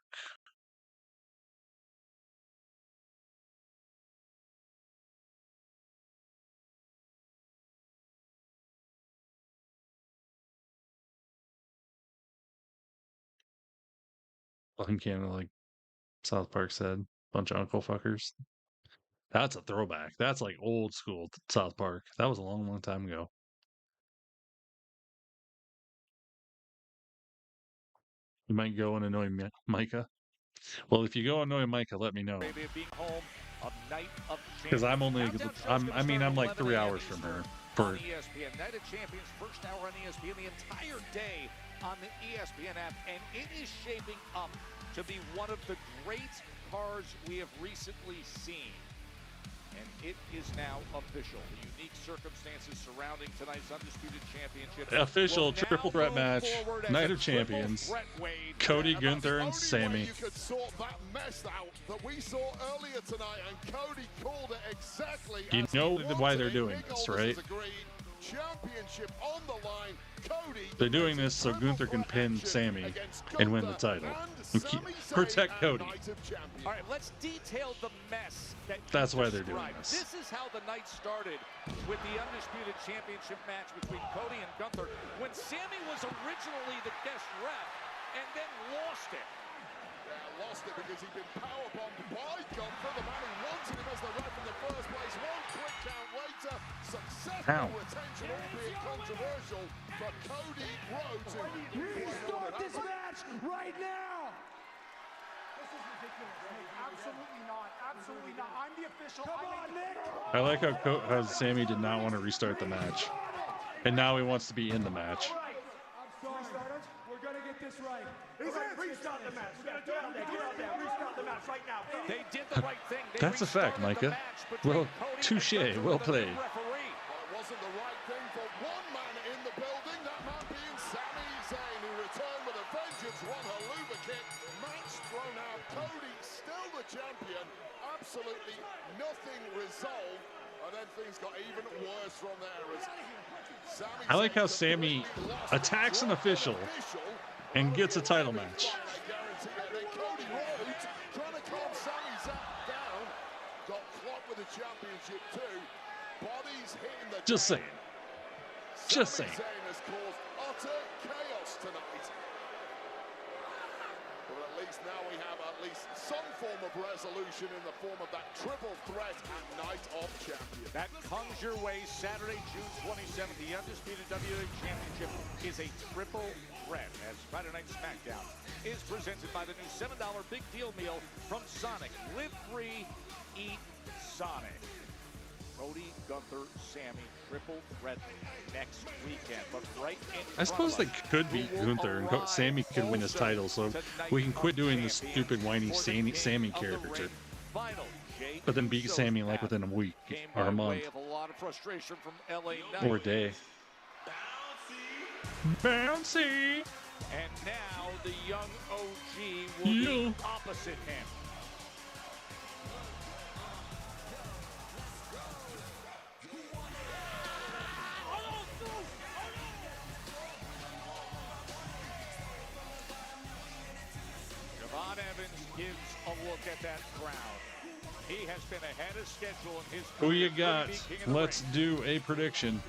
Fucking Canada, like South Park said. Bunch of uncle fuckers. That's a throwback. That's like old school South Park. That was a long, long time ago. You might go and annoy Micah. Well, if you go annoy Micah, let me know. Because I'm only, I'm like 3 hours from her. On ESPN, Night of Champions, first hour on ESPN, the entire day on the ESPN app, and it is shaping up to be one of the great cards we have recently seen. And it is now official. The unique circumstances surrounding tonight's Undisputed Championship. Official triple threat match. Night of Champions. Cody, Gunther, and Sammy. You could sort that mess out that we saw earlier tonight, and Cody called it exactly. You know why they're doing this, right? Championship on the line. Cody. They're doing this so Gunther can pin Sammy and win the title. And protect Cody. All right, let's detail the mess. That's why they're doing this. This is how the night started with the Undisputed Championship match between Cody and Gunther when Sammy was originally the guest ref and then lost it. Yeah, lost it because he'd been powerbombed by Gunther, the man who wanted him as the ref in the first place. One quick count later, successful retention, albeit controversial, for Cody Rhodes. Restart this match right now! This is ridiculous. Absolutely not. Absolutely not. I'm the official. Come on, Nick! I like how Sammy did not want to restart the match. And now he wants to be in the match. We're going to get this right. Restart the match. We're going to get out there. Restart the match right now. They did the right thing. That's a fact, Micah. Well, touche. Well played. Well, it wasn't the right thing for one man in the building, that man being Sami Zayn, who returned with a vengeance, one haluva kick, match thrown out. Cody still the champion, absolutely nothing resolved, and then things got even worse from there. As I like how Sammy attacks an official and gets a title match. Cody Rhodes trying to calm Sami Zayn down, got clocked with the championship too. Bodies hitting the Just saying. Just saying. Sami Zayn has caused utter chaos tonight. But at least now we have at least some form of resolution in the form of that triple threat at Night of Champions. That comes your way Saturday, June 27th. The Undisputed WWE Championship is a triple threat as Friday Night Smackdown is presented by the new $7 Big Deal Meal from Sonic. Live free, eat Sonic. Cody, Gunther, Sammy, triple threat next weekend. But right in I suppose they could beat Gunther and Sammy could win his title, so we can quit doing this stupid whiny Sammy character. But then beat Sammy like within a week or a month or a day. Bouncy! And now the young OG will be opposite him. Javon Evans gives a look at that crowd. He has been ahead of schedule in his Who you got? Let's do a prediction.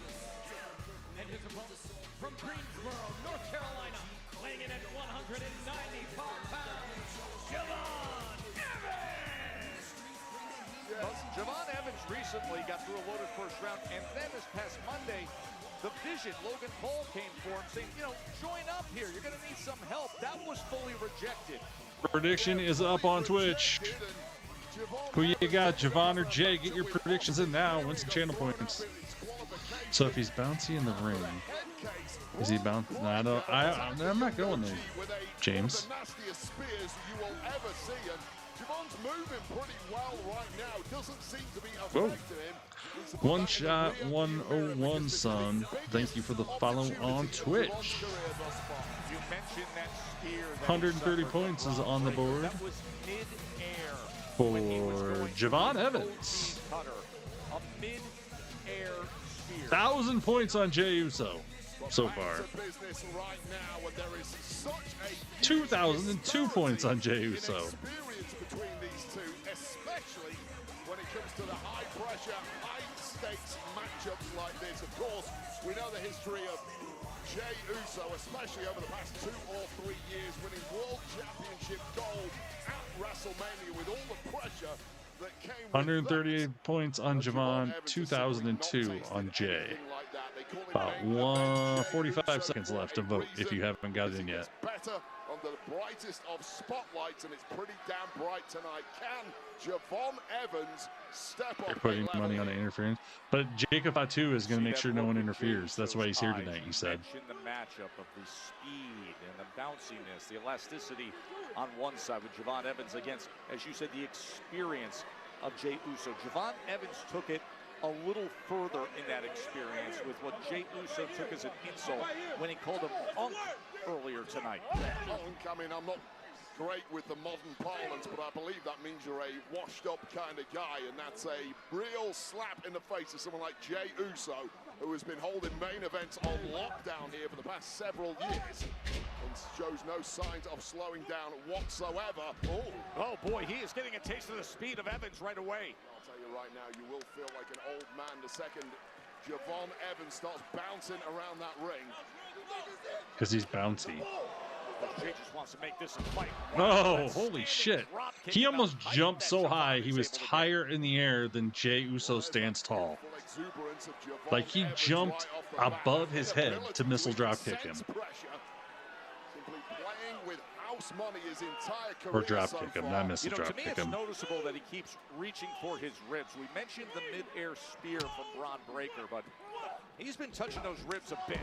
And his opponent from Greensboro, North Carolina, weighing in at 195 pounds, Javon Evans! Yes. Javon Evans recently got through a loaded first round, and then this past Monday, the Vision, Logan Paul, came for him saying, join up here. You're going to need some help. That was fully rejected. Prediction is up on Twitch. Who you got, Javon or Jay? Get your predictions in now. Win some channel points. So if he's bouncy in the ring, is he bouncy? No, I'm not going there, James. Javon's moving pretty well right now. Doesn't seem to be Whoa. affecting him. One shot 101, son. Thank you for the follow on Twitch. 130 points is on the board for Javon Evans. A mid-air spear. 1,000 points on Jey Uso so far. 2,002 points on Jey Uso. Between these two, especially when it comes to the high-pressure, high-stakes matchups like this. Of course, we know the history of Jey Uso, especially over the past 2 or 3 years, winning World Championship gold at WrestleMania with all the pressure that came 138 points on Javon, 2002 on Jay. About 45 seconds left to vote if you haven't got it in yet. Better under the brightest of spotlights, and it's pretty damn bright tonight. Can Javon Evans step up? They're putting money on the interference, but Jacob Fatu is going to make sure no one interferes. That's why he's here tonight, he said. Mentioned the matchup of the speed and the bounciness, the elasticity on one side with Javon Evans against, as you said, the experience of Jey Uso. Javon Evans took it a little further in that experience with what Jey Uso took as an insult when he called him Unk earlier tonight. Unk, I mean, I'm not great with the modern parlance, but I believe that means you're a washed-up kind of guy, and that's a real slap in the face of someone like Jey Uso, who has been holding main events on lockdown here for the past several years and shows no signs of slowing down whatsoever. Oh boy, he is getting a taste of the speed of Evans right away. I'll tell you right now, you will feel like an old man the second Javon Evans starts bouncing around that ring. Because he's bouncy. Jey just wants to make this a fight. Oh, holy shit. He almost jumped so high, he was higher in the air than Jey Uso stands tall. Like he jumped above his head to missile drop kick him. Or drop kick him, not missile drop kick him. To me, it's noticeable that he keeps reaching for his ribs. We mentioned the mid-air spear from Braun Breaker, but he's been touching those ribs a bit.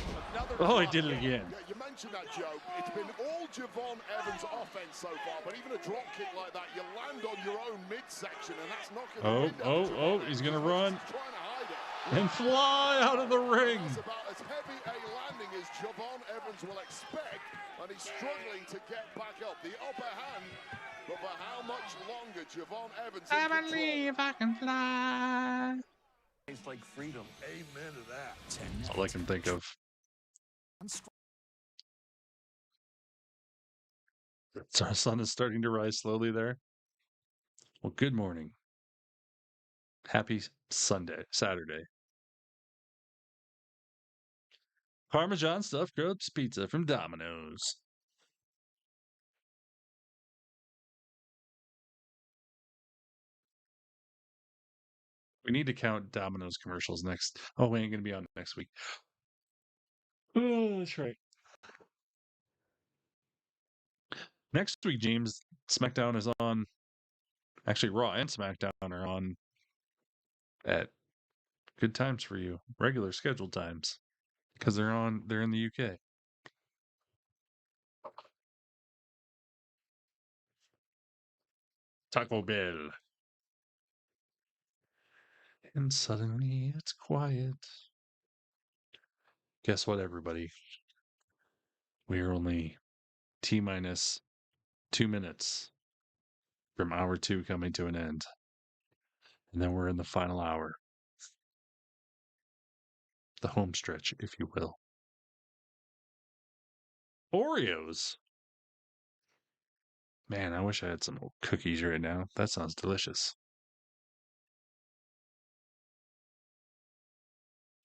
Oh, he did it again. Yeah, you mentioned that, Joe. It's been all Javon Evans' offense so far, but even a drop kick like that, you land on your own midsection, and that's not going to Oh, he's going to run and fly out of the ring. That's about as heavy a landing as Javon Evans will expect, and he's struggling to get back up. The upper hand, but for how much longer Javon Evans I believe I can fly. It's like freedom. Amen to that. That's all I can think of. So our sun is starting to rise slowly there. Well, good morning. Happy Saturday. Parmesan stuffed crust pizza from Domino's. We need to count Domino's commercials next. Oh, we ain't going to be on next week. Oh, that's right. Next week, James, SmackDown is on. Actually, Raw and SmackDown are on at good times for you, regular scheduled times, because they're in the UK. Taco Bell. And suddenly it's quiet. Guess what, everybody? We are only T-minus 2 minutes from hour 2 coming to an end. And then we're in the final hour. The home stretch, if you will. Oreos. Man, I wish I had some cookies right now. That sounds delicious.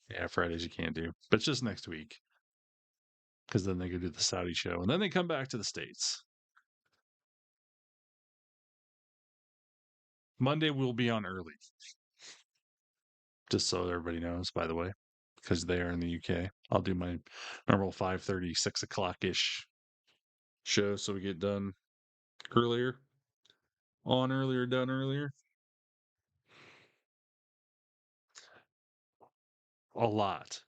Yeah, Fridays you can't do. But it's just next week. Because then they go do the Saudi show. And then they come back to the States. Monday we'll be on early. Just so everybody knows, by the way. Because they are in the UK. I'll do my normal 5:30, 6 o'clock-ish show. So we get done earlier. On earlier, done earlier. A lot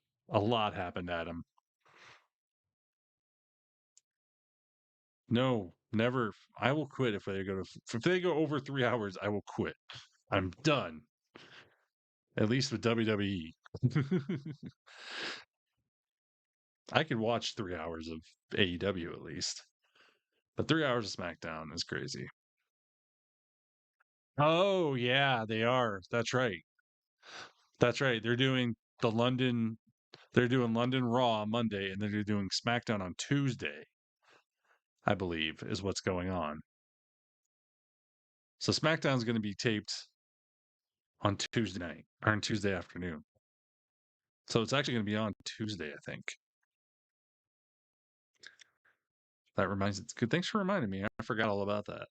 happened, Adam. No, never. I will quit if they go over 3 hours. I will quit. I'm done. At least with WWE. I could watch 3 hours of AEW at least, but 3 hours of SmackDown is crazy. Oh yeah, they are. That's right. That's right. They're doing London Raw on Monday, and then they're doing SmackDown on Tuesday, I believe, is what's going on. So SmackDown's going to be taped on Tuesday night, or on Tuesday afternoon. So it's actually going to be on Tuesday, I think. That reminds it's good. Thanks for reminding me. I forgot all about that.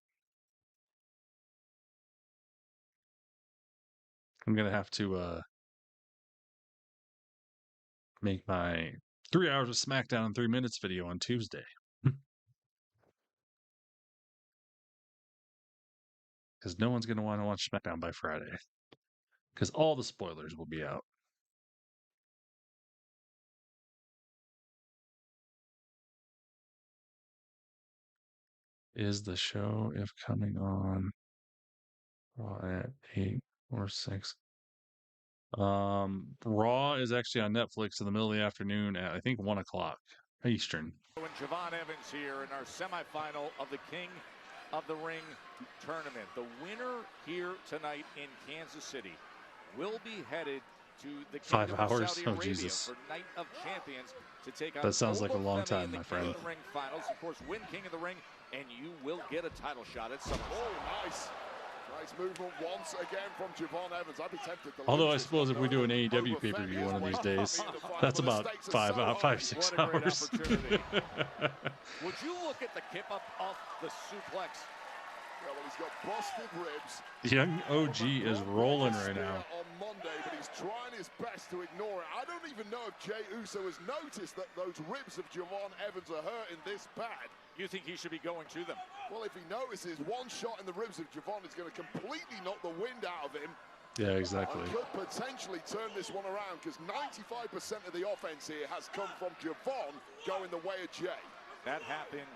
I'm going to have to make my 3 hours of SmackDown in 3 minutes video on Tuesday. Because no one's going to want to watch SmackDown by Friday. Because all the spoilers will be out. Is the show, if coming on at 8 or 6? Raw is actually on Netflix in the middle of the afternoon at, I think, 1 o'clock Eastern. And Javon Evans here in our semifinal of the King of the Ring tournament. The winner here tonight in Kansas City will be headed to the 5 Kingdom of hours? Saudi Oh, Arabia Jesus. for Night of Champions to take on That sounds like a long Femi time, in the my King friend. of the Ring finals. Of course, win King of the Ring, and you will get a title shot at SummerSlam. Oh, nice. Nice movement once again from Javon Evans. I'd be tempted to Although I lose suppose this if we do an one. AEW pay-per-view one of these days, that's about 5-6 What a great hours. opportunity. Would you look at the kip up off the suplex? Yeah, well, he's got busted ribs. Young OG is rolling right now. On Monday, but he's trying his best to ignore it. I don't even know if Jey Uso has noticed that those ribs of Javon Evans are hurting this bad. You think he should be going to them? Well, if he notices one shot in the ribs of Javon is going to completely knock the wind out of him. Yeah, exactly. And could potentially turn this one around because 95% of the offense here has come from Javon going the way of Jey. That happened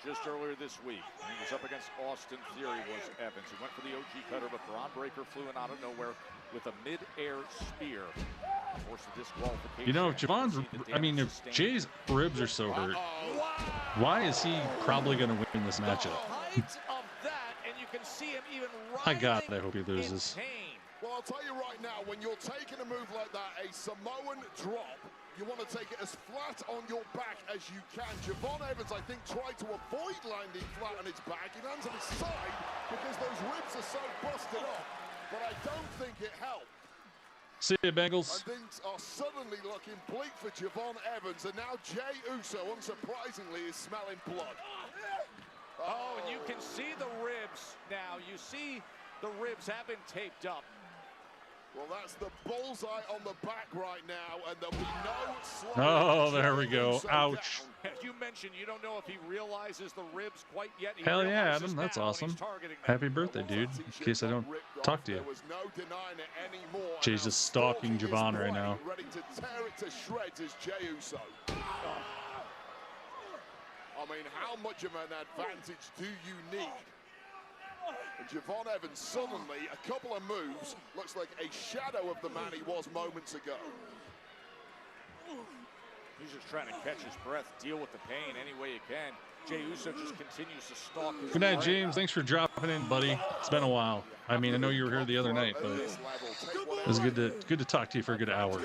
just earlier this week. He was up against Austin Theory, was Evans. He went for the OG cutter, but Braun Breaker flew in out of nowhere with a mid-air spear. Forced a disqualification. You know, if Javon's, I mean, if Jay's ribs are so hurt, why is he probably going to win this matchup? Height of that, and you can see him even My God, I hope he loses. Well, I'll tell you right now, when you're taking a move like that, a Samoan drop, you want to take it as flat on your back as you can. Javon Evans, I think, tried to avoid landing flat on his back. He lands on his side because those ribs are so busted up. But I don't think it helped. See you, Bengals. And things are suddenly looking bleak for Javon Evans. And now Jey Uso, unsurprisingly, is smelling blood. Oh, and you can see the ribs now. You see the ribs have been taped up. Well, that's the bullseye on the back right now, and there'll be no slowing. Oh, there we go. Ouch. As you mentioned, you don't know if he realizes the ribs quite yet. He Hell yeah, realizes Adam. That's now awesome. Happy birthday, dude. In case I don't talk to you. There was no denying it anymore. Jay's just stalking Javon right now. Ready to tear it to shreds is Jey Uso. I mean, how much of an advantage do you need? And Javon Evans suddenly, a couple of moves, looks like a shadow of the man he was moments ago. He's just trying to catch his breath, deal with the pain any way he can. Jey Uso just continues to stalk his Good night, brain. James. Thanks for dropping in, buddy. It's been a while. I mean, I know you were here the other night, but it was good to talk to you for a good hour.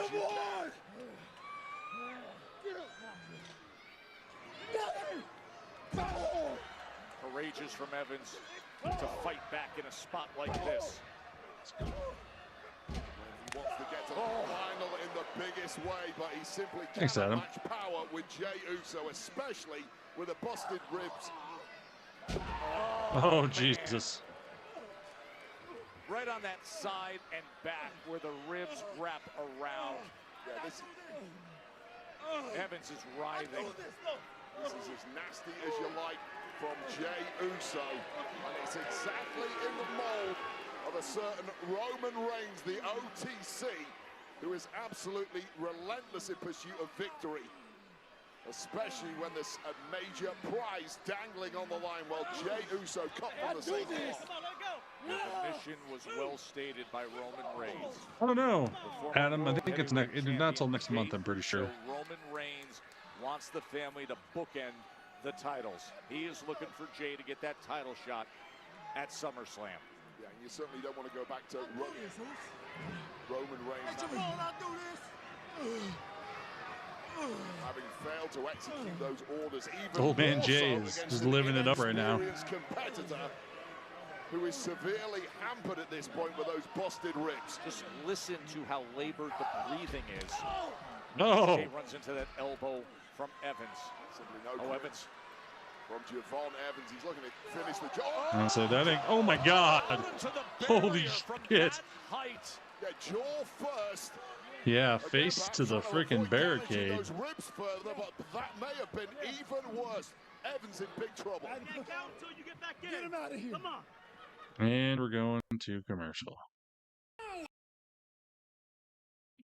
Courageous from Evans to fight back in a spot like this. He wants to get to the final in the biggest way, but he simply Thanks, cannot Adam. match power with Jey Uso, especially with the busted ribs. Oh, Jesus. Right on that side and back where the ribs wrap around. Yeah, this Evans is writhing. This is as nasty as you like from Jey Uso, and it's exactly in the mold of a certain Roman Reigns, the OTC, who is absolutely relentless in pursuit of victory, especially when there's a major prize dangling on the line. Well, Jey Uso cut from the same cloth. The mission was well stated by Roman Reigns. I don't know, Adam. I think it's not until next month, I'm pretty sure. So Roman Reigns wants the family to bookend the titles. He is looking for Jey to get that title shot at SummerSlam. Yeah, and you certainly don't want to go back to Roman Reigns having failed to execute those orders, even Old man more Jay so is against just an living it up right now. inexperienced competitor who is severely hampered at this point with those busted ribs. Just listen to how labored the breathing is. No. Jay runs into that elbow from Evans. Simply no Oh, grip Evans. from Javon Evans. He's looking to finish the job. So that ain't, oh my God. Holy shit. Height. Yeah, jaw first. Yeah, face to the freaking barricade. Those ribs further, but that may have been even worse. Evans in big trouble. Get him out of here. Come on. And we're going to commercial.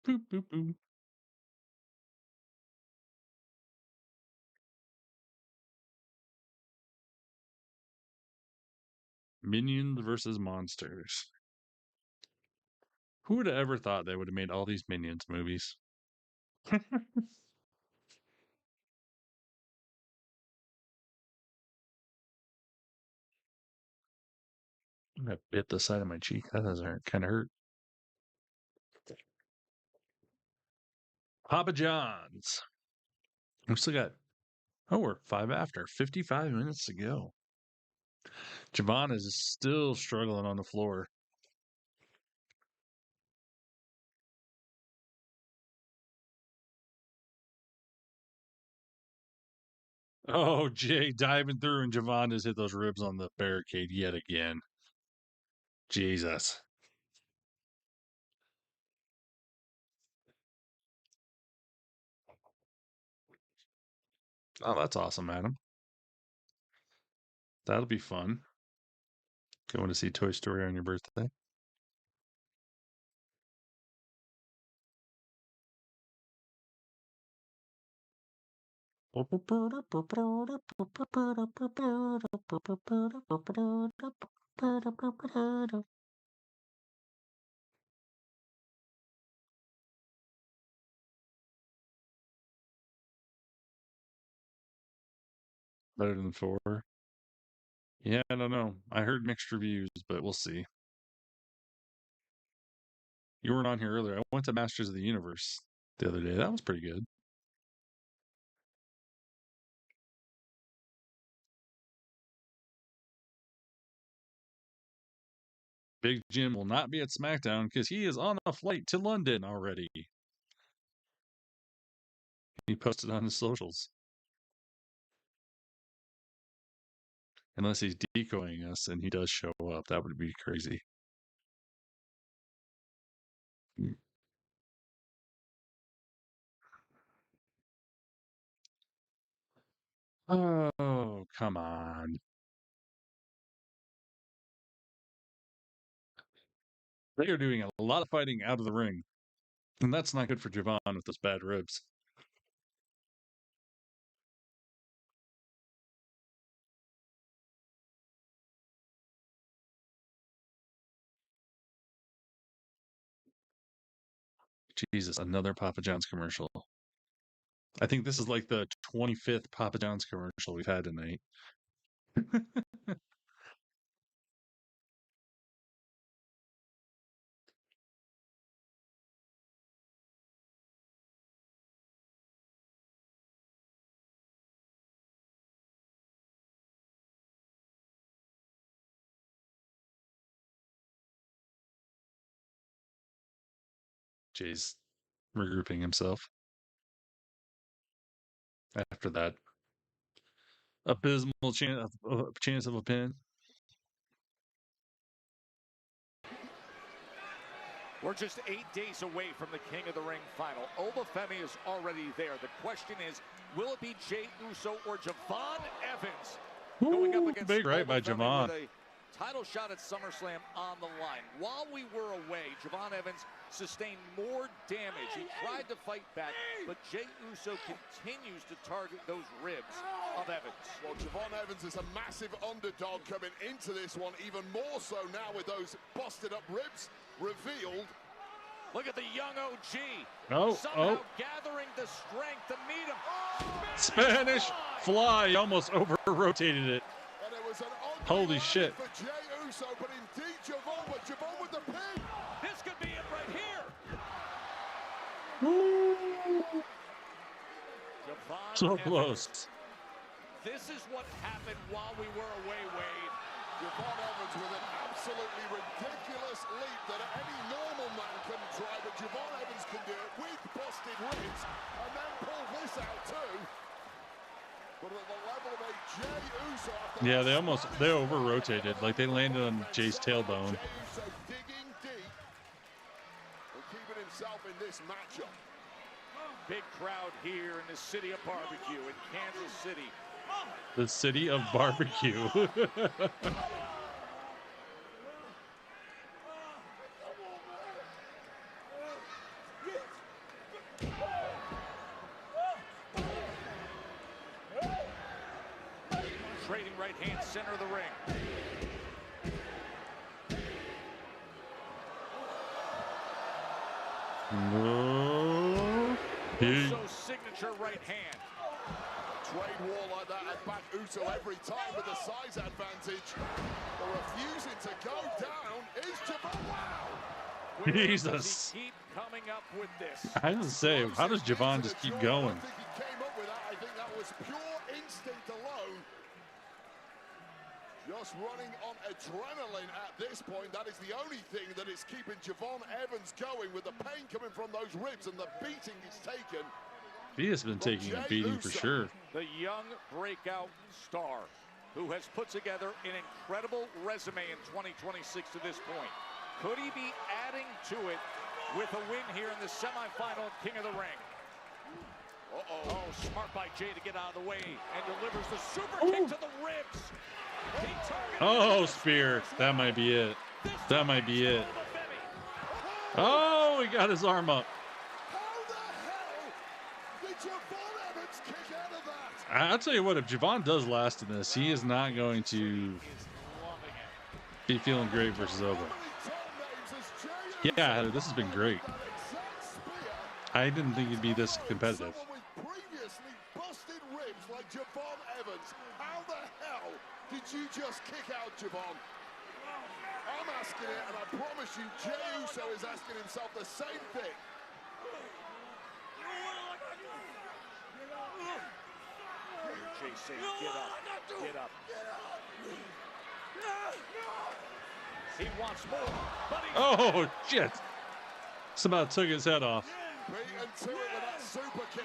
Boop, boop, boop. Minions versus monsters. Who would have ever thought they would have made all these Minions movies? I bit the side of my cheek. That doesn't kind of hurt. Papa John's. We still got, oh, we're 5 after. 55 minutes to go. Javon is still struggling on the floor. Oh, Jay diving through, and Javon has hit those ribs on the barricade yet again. Jesus. Oh, that's awesome, Adam. That'll be fun. Going to see Toy Story on your birthday. Better than 4. Yeah, I don't know. I heard mixed reviews, but we'll see. You weren't on here earlier. I went to Masters of the Universe the other day. That was pretty good. Big Jim will not be at SmackDown because he is on a flight to London already. He posted on his socials. Unless he's decoying us and he does show up, that would be crazy. Oh, come on. They are doing a lot of fighting out of the ring. And that's not good for Javon with those bad ribs. Jesus, another Papa John's commercial. I think this is like the 25th Papa John's commercial we've had tonight. Jay's regrouping himself after that abysmal chance of a pin. We're just 8 days away from the King of the Ring final. Obafemi is already there. The question is, will it be Jey Uso or Javon Evans going up against big right by Obafemi Javon. with a title shot at SummerSlam on the line? While we were away, Javon Evans sustained more damage. He tried to fight back, but Jey Uso continues to target those ribs of Evans. Well, Javon Evans is a massive underdog coming into this one, even more so now with those busted up ribs revealed. Look at the young OG. Somehow gathering the strength to meet him. Spanish fly almost over-rotated it. And it was an holy shit. For Jey Uso, but indeed Javon with the pin. This could be it right here. So close. This is what happened while we were away, Wade. Javon Evans with an absolutely ridiculous leap that any normal man couldn't try, but Javon Evans can do it with busted ribs and then pull this out too. But at the level of a Jey Uso. Yeah, they over-rotated. Like, they landed on Jay's tailbone. Jey Uso digging deep and keeping himself in this matchup. Big crowd here in the city of barbecue in Kansas City. The city of barbecue. Trading right hand, center of the ring. No. Uso's signature right hand. Trade war like that and back Uso every time with the size advantage. But refusing to go down is Javon. Wow! Jesus. Keep coming up with this. I was gonna say, how does Javon just keep going? I think he came up with that. I think that was pure instinct alone. Just running on adrenaline at this point. That is the only thing that is keeping Javon Evans going, with the pain coming from those ribs and the beating he's taken. He has been taking a beating for sure. The young breakout star who has put together an incredible resume in 2026 to this point. Could he be adding to it with a win here in the semifinal King of the Ring? Oh, smart by Jay to get out of the way and delivers the super kick to the ribs. Oh, spear. That might be it. That might be it. Oh, he got his arm up. I'll tell you what, if Javon does last in this, he is not going to be feeling great versus Oba. Yeah, this has been great. I didn't think he'd be this competitive. Previously busted ribs like Javon Evans. How the hell did you just kick out Javon? I'm asking it, and I promise you, Jey Uso is asking himself the same thing. Jay saying, get up, get up. He wants more, but he's Oh, shit. Somebody took his head off. Beaten to it with that super kick.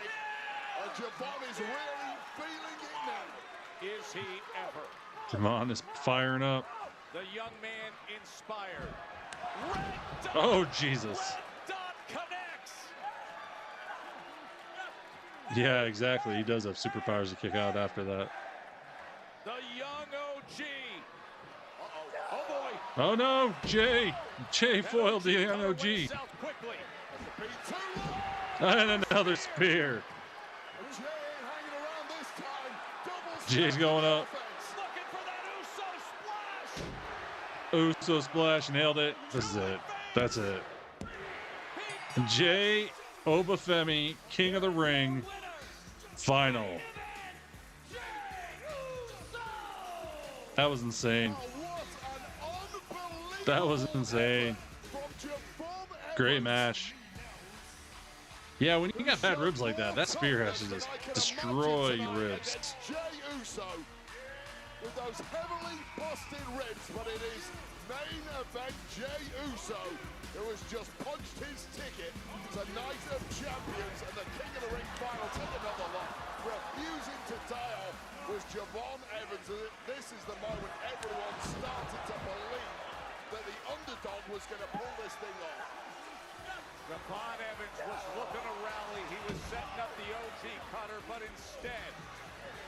And Javon is really feeling it now. Is he ever? Javon is firing up. The young man inspired. Red dot, Oh, Jesus. Red dot connects. Yeah, exactly. He does have superpowers to kick out after that. The young OG. Oh boy. Oh, no. Jay foiled the young OG. And another spear. Jay's going up. Uso splash, nailed it. This is it. That's it. Jay Obafemi, King of the Ring, final. That was insane. That was insane. Great match. Yeah, when you got bad ribs like that, that spear has to just destroy your ribs. Jey Uso with those heavily busted ribs, but it is main event Jey Uso who has just punched his ticket to Night of Champions and the King of the Ring final. Take another look. Refusing to die off was Javon Evans. This is the moment everyone started to believe that the underdog was going to pull this thing off. Javon Evans was looking to rally. He was setting up the OG cutter, but instead,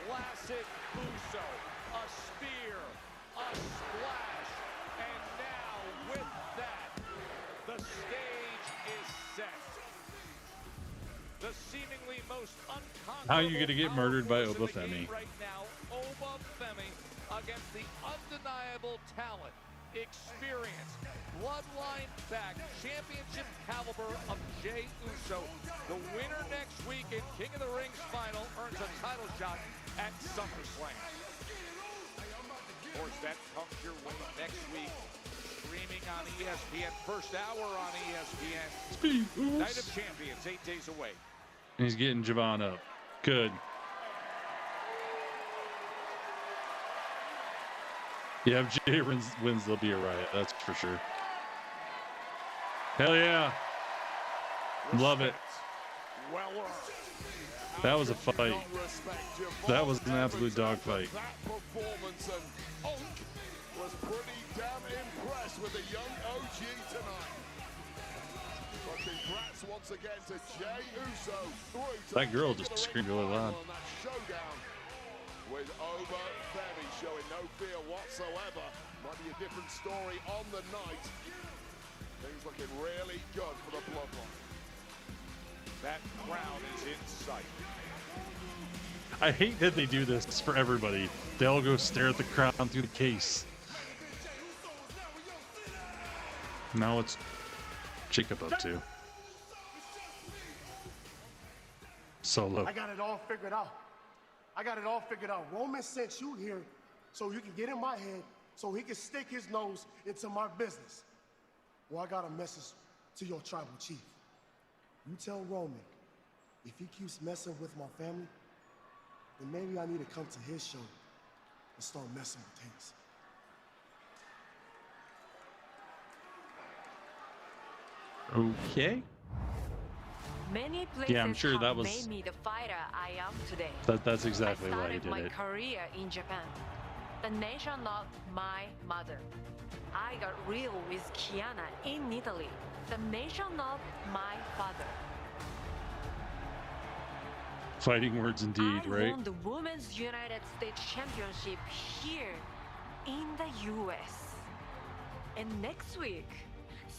classic Uso, a spear, a splash, and now with that, the stage is set. The seemingly most unconquerable How are you going to get murdered by Obafemi? right now, Obafemi against the undeniable talent, experience, bloodline back, championship caliber of Jey Uso. The winner next week in King of the Ring's final earns a title shot at SummerSlam. Of course, that comes your way next week, streaming on ESPN, first hour on ESPN. Speed Night of Champions, 8 days away. And he's getting Javon up. Good. Yeah, if Jay wins, there'll be a riot. That's for sure. Hell yeah. Love it. Well earned. That was a fight. That was an absolute dogfight. That performance, and Unk was pretty damn impressed with the young OG tonight. But congrats once again to Jey Uso. That girl just screamed really loud. On that showdown with Over Femi showing no fear whatsoever. Might be a different story on the night. Things looking really good for the Bloodline. That crown is in sight. I hate that they do this for everybody. They all go stare at the crown through the case. Now it's Jacob up to. Solo. I got it all figured out. I got it all figured out. Roman sent you here so you can get in my head so he can stick his nose into my business. Well, I got a message to your tribal chief. You tell Roman, if he keeps messing with my family, then maybe I need to come to his show and start messing with his. Okay. Many places Yeah, I'm sure that have was. made me the fighter I am today. That's exactly I why he started did my it. career in Japan, the nation of my mother. I got real with Kiana in Italy, the nation of my father. Fighting words indeed, I right? won the Women's United States Championship here in the US. And next week,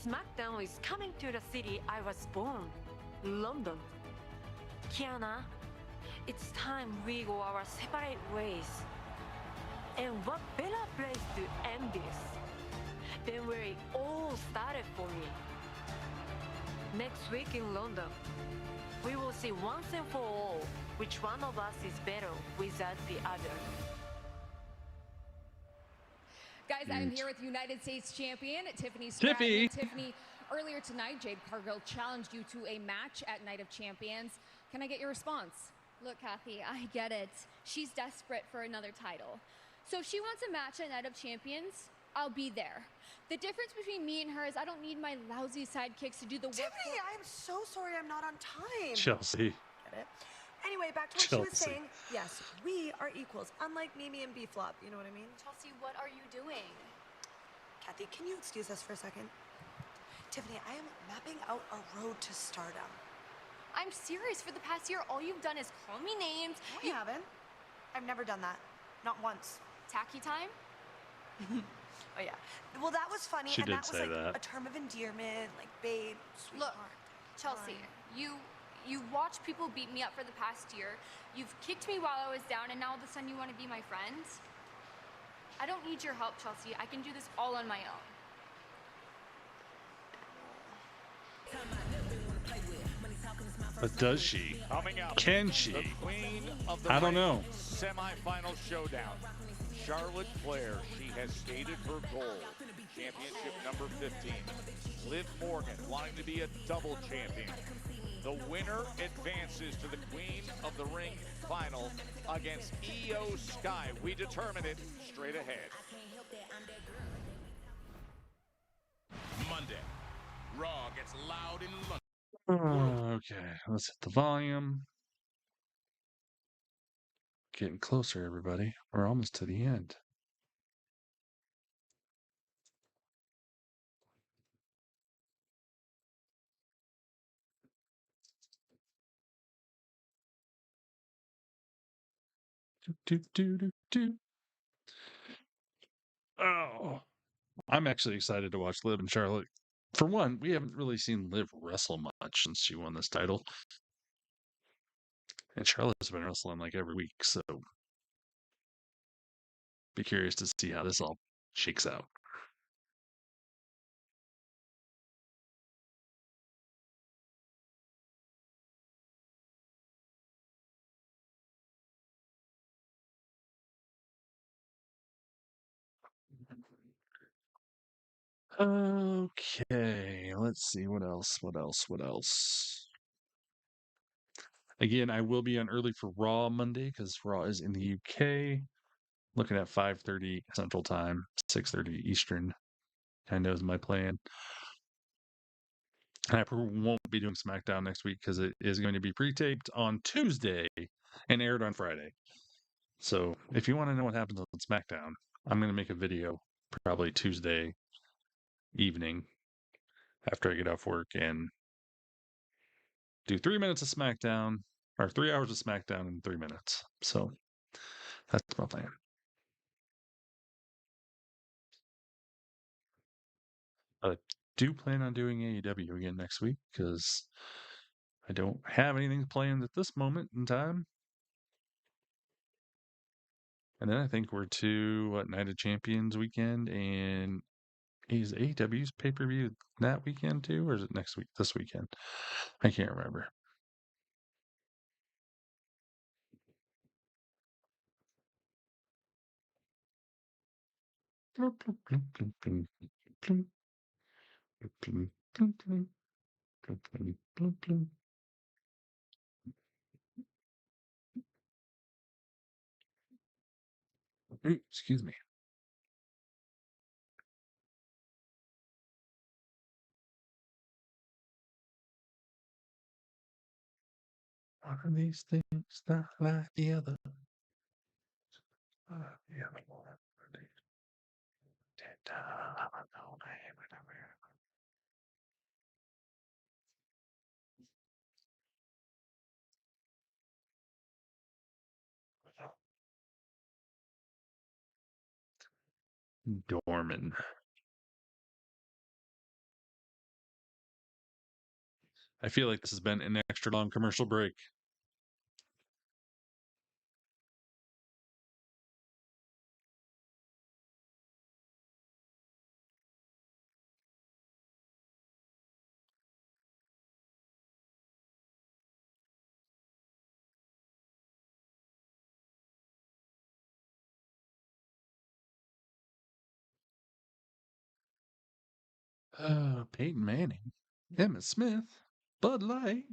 Smackdown is coming to the city I was born, London. Kiana, it's time we go our separate ways. And what better place to end this than where it all started for me. Next week in London, we will see once and for all which one of us is better without the other. Guys, I'm here with United States champion Tiffany Stratton. Tiffany, earlier tonight, Jade Cargill challenged you to a match at Night of Champions. Can I get your response? Look, Kathy, I get it. She's desperate for another title. So if she wants a match at Night of Champions, I'll be there. The difference between me and her is I don't need my lousy sidekicks to do the work. Tiffany, I'm so sorry I'm not on time. Chelsea. Get it? Anyway, back to what she was saying. Yes, we are equals, unlike Mimi and B-Flop. You know what I mean? Chelsea, what are you doing? Kathy, can you excuse us for a second? Tiffany, I am mapping out a road to stardom. I'm serious. For the past year, all you've done is call me names. No, I haven't. I've never done that. Not once. Tacky time? Oh, yeah. Well, that was funny, She and did that was say like that. a term of endearment, like babe, sweetheart. Look, Chelsea, you've watched people beat me up for the past year. You've kicked me while I was down, and now all of a sudden you want to be my friend? I don't need your help, Chelsea. I can do this all on my own. But does she? Coming out, Can she? the queen of the I don't ring know. Semi-final showdown. Charlotte Flair, she has stated her goal. Championship number 15. Liv Morgan wanting to be a double champion. The winner advances to the Queen of the Ring final against Io Sky. We determine it straight ahead. Monday, Raw gets loud in London. Okay, let's hit the volume. Getting closer, everybody. We're almost to the end. Do. Oh, I'm actually excited to watch Liv and Charlotte. For one, we haven't really seen Liv wrestle much since she won this title. And Charlotte's been wrestling like every week, so be curious to see how this all shakes out. Okay, let's see what else. Again, I will be on early for Raw Monday because Raw is in the UK. Looking at 5:30 Central Time, 6:30 Eastern. Kind of is my plan. And I won't be doing SmackDown next week because it is going to be pre-taped on Tuesday and aired on Friday. So if you want to know what happens on SmackDown, I'm going to make a video probably Tuesday evening after I get off work and do 3 minutes of SmackDown or 3 hours of SmackDown in 3 minutes. So that's my plan. I do plan on doing AEW again next week because I don't have anything planned at this moment in time. And then I think we're to Night of Champions weekend, and is AEW's pay-per-view that weekend too, or is it next week? This weekend? I can't remember. Excuse me. One of these things not like the other. The other one. Dorman. I feel like this has been an extra long commercial break. Peyton Manning, Emmitt Smith, Bud Light.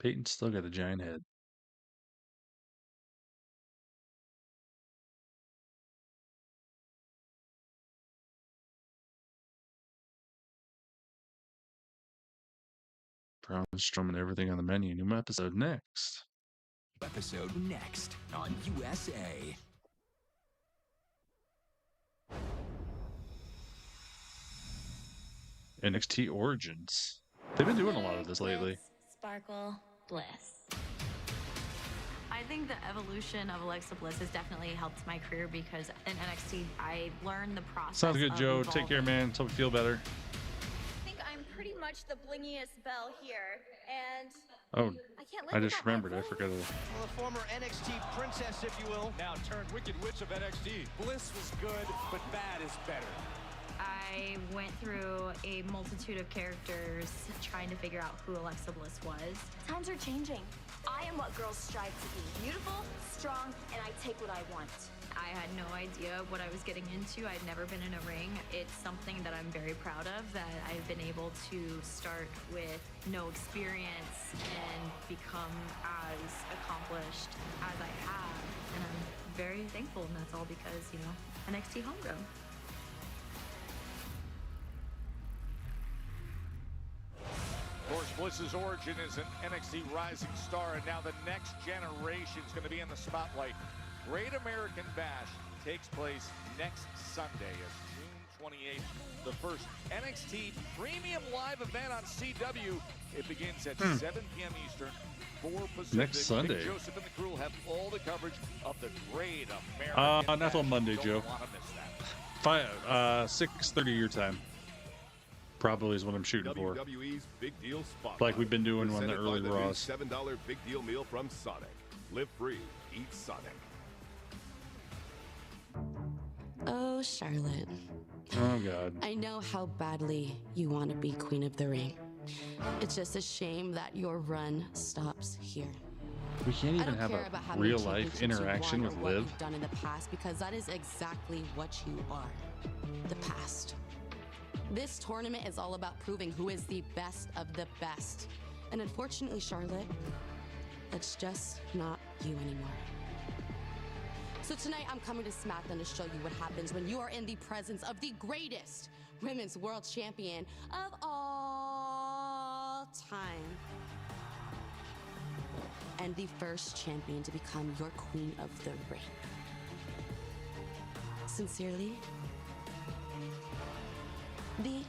Peyton's still got a giant head. Braun Strowman, everything on the menu. New episode next. Episode next on USA. NXT Origins. They've been doing a lot of this lately. Sparkle, bliss. I think the evolution of Alexa Bliss has definitely helped my career because in NXT, I learned the process. Sounds good, of Joe. evolving. Take care, man. Hope you feel better. I think I'm pretty much the blingiest belle here, and Oh, I can't live I just without my remembered. I voice. forgot to. Well, the former NXT princess, if you will, now turned Wicked Witch of NXT. Bliss was good, but bad is better. I went through a multitude of characters trying to figure out who Alexa Bliss was. Times are changing. I am what girls strive to be. Beautiful, strong, and I take what I want. I had no idea what I was getting into. I'd never been in a ring. It's something that I'm very proud of, that I've been able to start with no experience and become as accomplished as I have. And I'm very thankful, and that's all because, you know, NXT homegrown. Of course, Bliss's origin is an NXT rising star, and now the next generation is going to be in the spotlight. Great American Bash takes place next Sunday, June 28th. The first NXT premium live event on CW. It begins at 7 p.m. Eastern, 4 Pacific. Next Sunday. Nick Joseph and the crew will have all the coverage of the Great American Bash. Not on Monday, Don't Joe. want to miss that. 6:30 your time. Probably is what I'm shooting for. WWE's Big Deal Spotlight. Like we've been doing on the Presented early by the new Raws. $7 Big Deal meal from Sonic. Live free, eat Sonic. Oh, Charlotte. Oh, God. I know how badly you want to be Queen of the Ring. It's just a shame that your run stops here. We can't I even don't have care a about how many real life championships you've interaction won with or what Liv. you've done in the past, because that is exactly what you are. The past. This tournament is all about proving who is the best of the best. And unfortunately, Charlotte, that's just not you anymore. So tonight, I'm coming to SmackDown to show you what happens when you are in the presence of the greatest women's world champion of all time. And the first champion to become your queen of the ring. Sincerely, the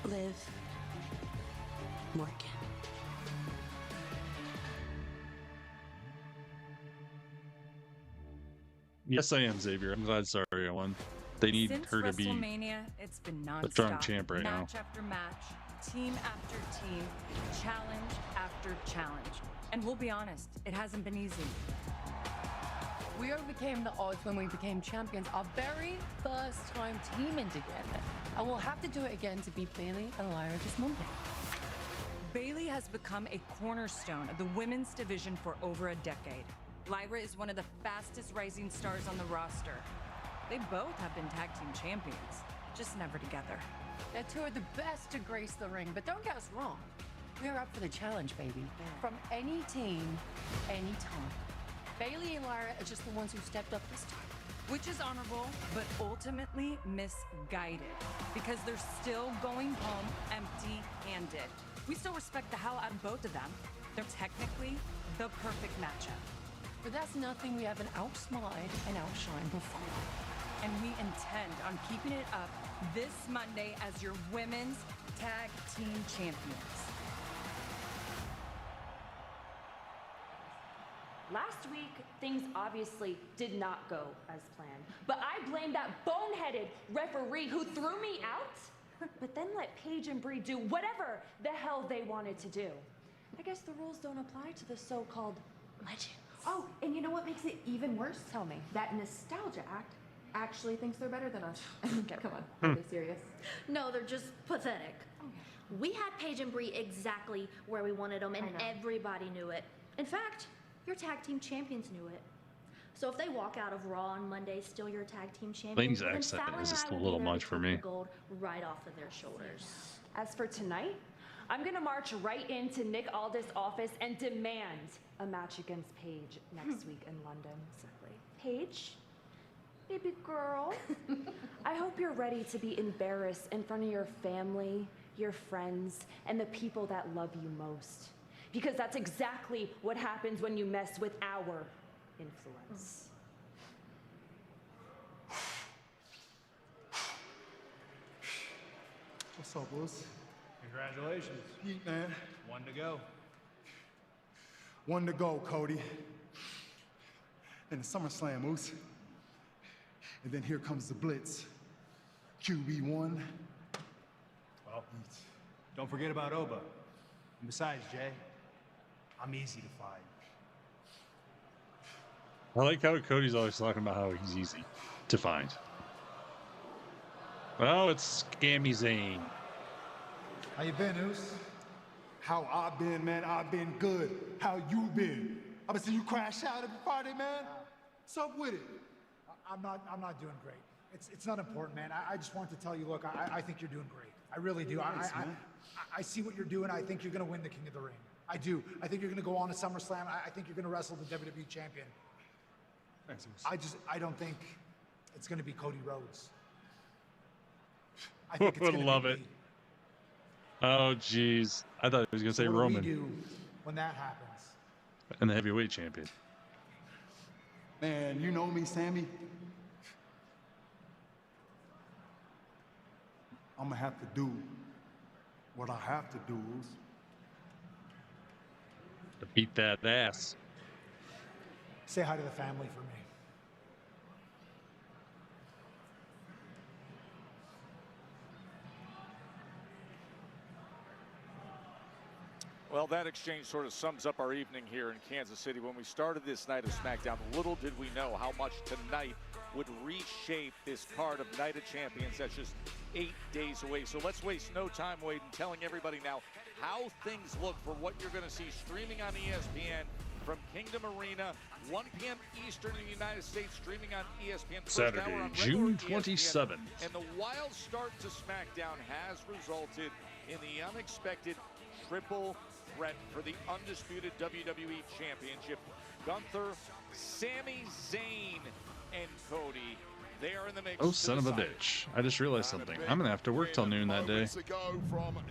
Liv Morgan. Yes, I am, Xavier. I'm glad Saria won. They need Since her to be WrestleMania, it's been a strong nonstop. champ right now. Match after match, team after team, challenge after challenge. And we'll be honest, it hasn't been easy. We overcame the odds when we became champions our very first time teaming together. And we'll have to do it again to beat Bayley and Lyra this Monday. Bayley has become a cornerstone of the women's division for over a decade. Lyra is one of the fastest rising stars on the roster. They both have been tag team champions, just never together. They're two of the best to grace the ring, but don't get us wrong. We're up for the challenge, baby. From any team, anytime. Bayley and Lyra are just the ones who stepped up this time. Which is honorable, but ultimately misguided, because they're still going home empty-handed. We still respect the hell out of both of them. They're technically the perfect matchup. But that's nothing we haven't outsmarted and outshined before. And we intend on keeping it up this Monday as your women's tag team champions. Last week, things obviously did not go as planned. But I blame that boneheaded referee who threw me out, but then let Paige and Bree do whatever the hell they wanted to do. I guess the rules don't apply to the so-called legends. Oh, and you know what makes it even worse? Tell me. That Nostalgia Act actually thinks they're better than us. Come on, are they serious? No, they're just pathetic. We had Paige and Bree exactly where we wanted them, and everybody knew it. In fact, your tag team champions knew it. So if they walk out of Raw on Monday still your tag team champions, Lane's then accent Fallon is and just I a will be little there to much for take me. the gold right off of their shoulders. As for tonight, I'm gonna march right into Nick Aldis' office and demand a match against Paige next week in London. Exactly. Paige, baby girl, I hope you're ready to be embarrassed in front of your family, your friends, and the people that love you most. Because that's exactly what happens when you mess with our influence. What's up, Bruce? Congratulations. Yeet, man. One to go. One to go, Cody. And the SummerSlam, Moose. And then here comes the Blitz. QB1. Well, don't forget about Oba. And besides, Jay, I'm easy to find. I like how Cody's always talking about how he's easy to find. Oh, it's Scammy Zane. How you been, Oos? How I been, man? I've been good. How you been? I've been seeing you crash out every Friday, man. What's up with it? I'm not doing great. It's not important, man. I just wanted to tell you, look, I think you're doing great. I really do. Thanks, man. I see what you're doing. I think you're going to win the King of the Ring. I do. I think you're going to go on to SummerSlam. I think you're going to wrestle the WWE champion. Thanks, Oos. I don't think it's going to be Cody Rhodes. I think it's Would going love to be it. Oh, jeez. I thought he was going to say what do Roman. we do when that happens? And the heavyweight champion. Man, you know me, Sammy. I'm gonna have to do what I have to do. To beat that ass. Say hi to the family for me. Well, that exchange sort of sums up our evening here in Kansas City. When we started this night of SmackDown, little did we know how much tonight would reshape this card of Night of Champions that's just 8 days away. So let's waste no time, Wade, in telling everybody now how things look for what you're going to see streaming on ESPN from Kingdom Arena, 1 p.m. Eastern in the United States, streaming on ESPN. Saturday, June 27th. And the wild start to SmackDown has resulted in the unexpected triple threat for the undisputed WWE Championship. Gunther, Sami Zayn, and Cody. They are in the mix. Oh, son of a bitch. I just realized something. I'm going to have to work till noon that day.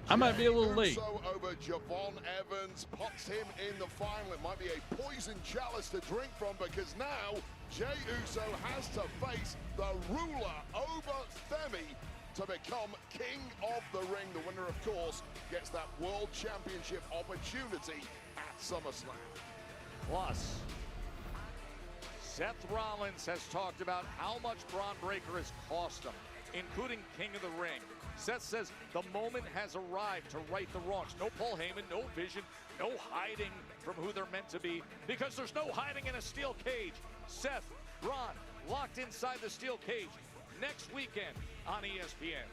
I might be a little late. Over Javon Evans, puts him in the final. It might be a poison chalice to drink from, because now Jey Uso has to face the ruler over Themi to become king of the ring. The winner, of course, gets that world championship opportunity at SummerSlam. Plus, Seth Rollins has talked about how much Braun Breaker has cost him, including King of the Ring. Seth says the moment has arrived to right the wrongs. No Paul Heyman, no Vision, no hiding from who they're meant to be, because there's no hiding in a steel cage. Seth, Braun, locked inside the steel cage next weekend on ESPN.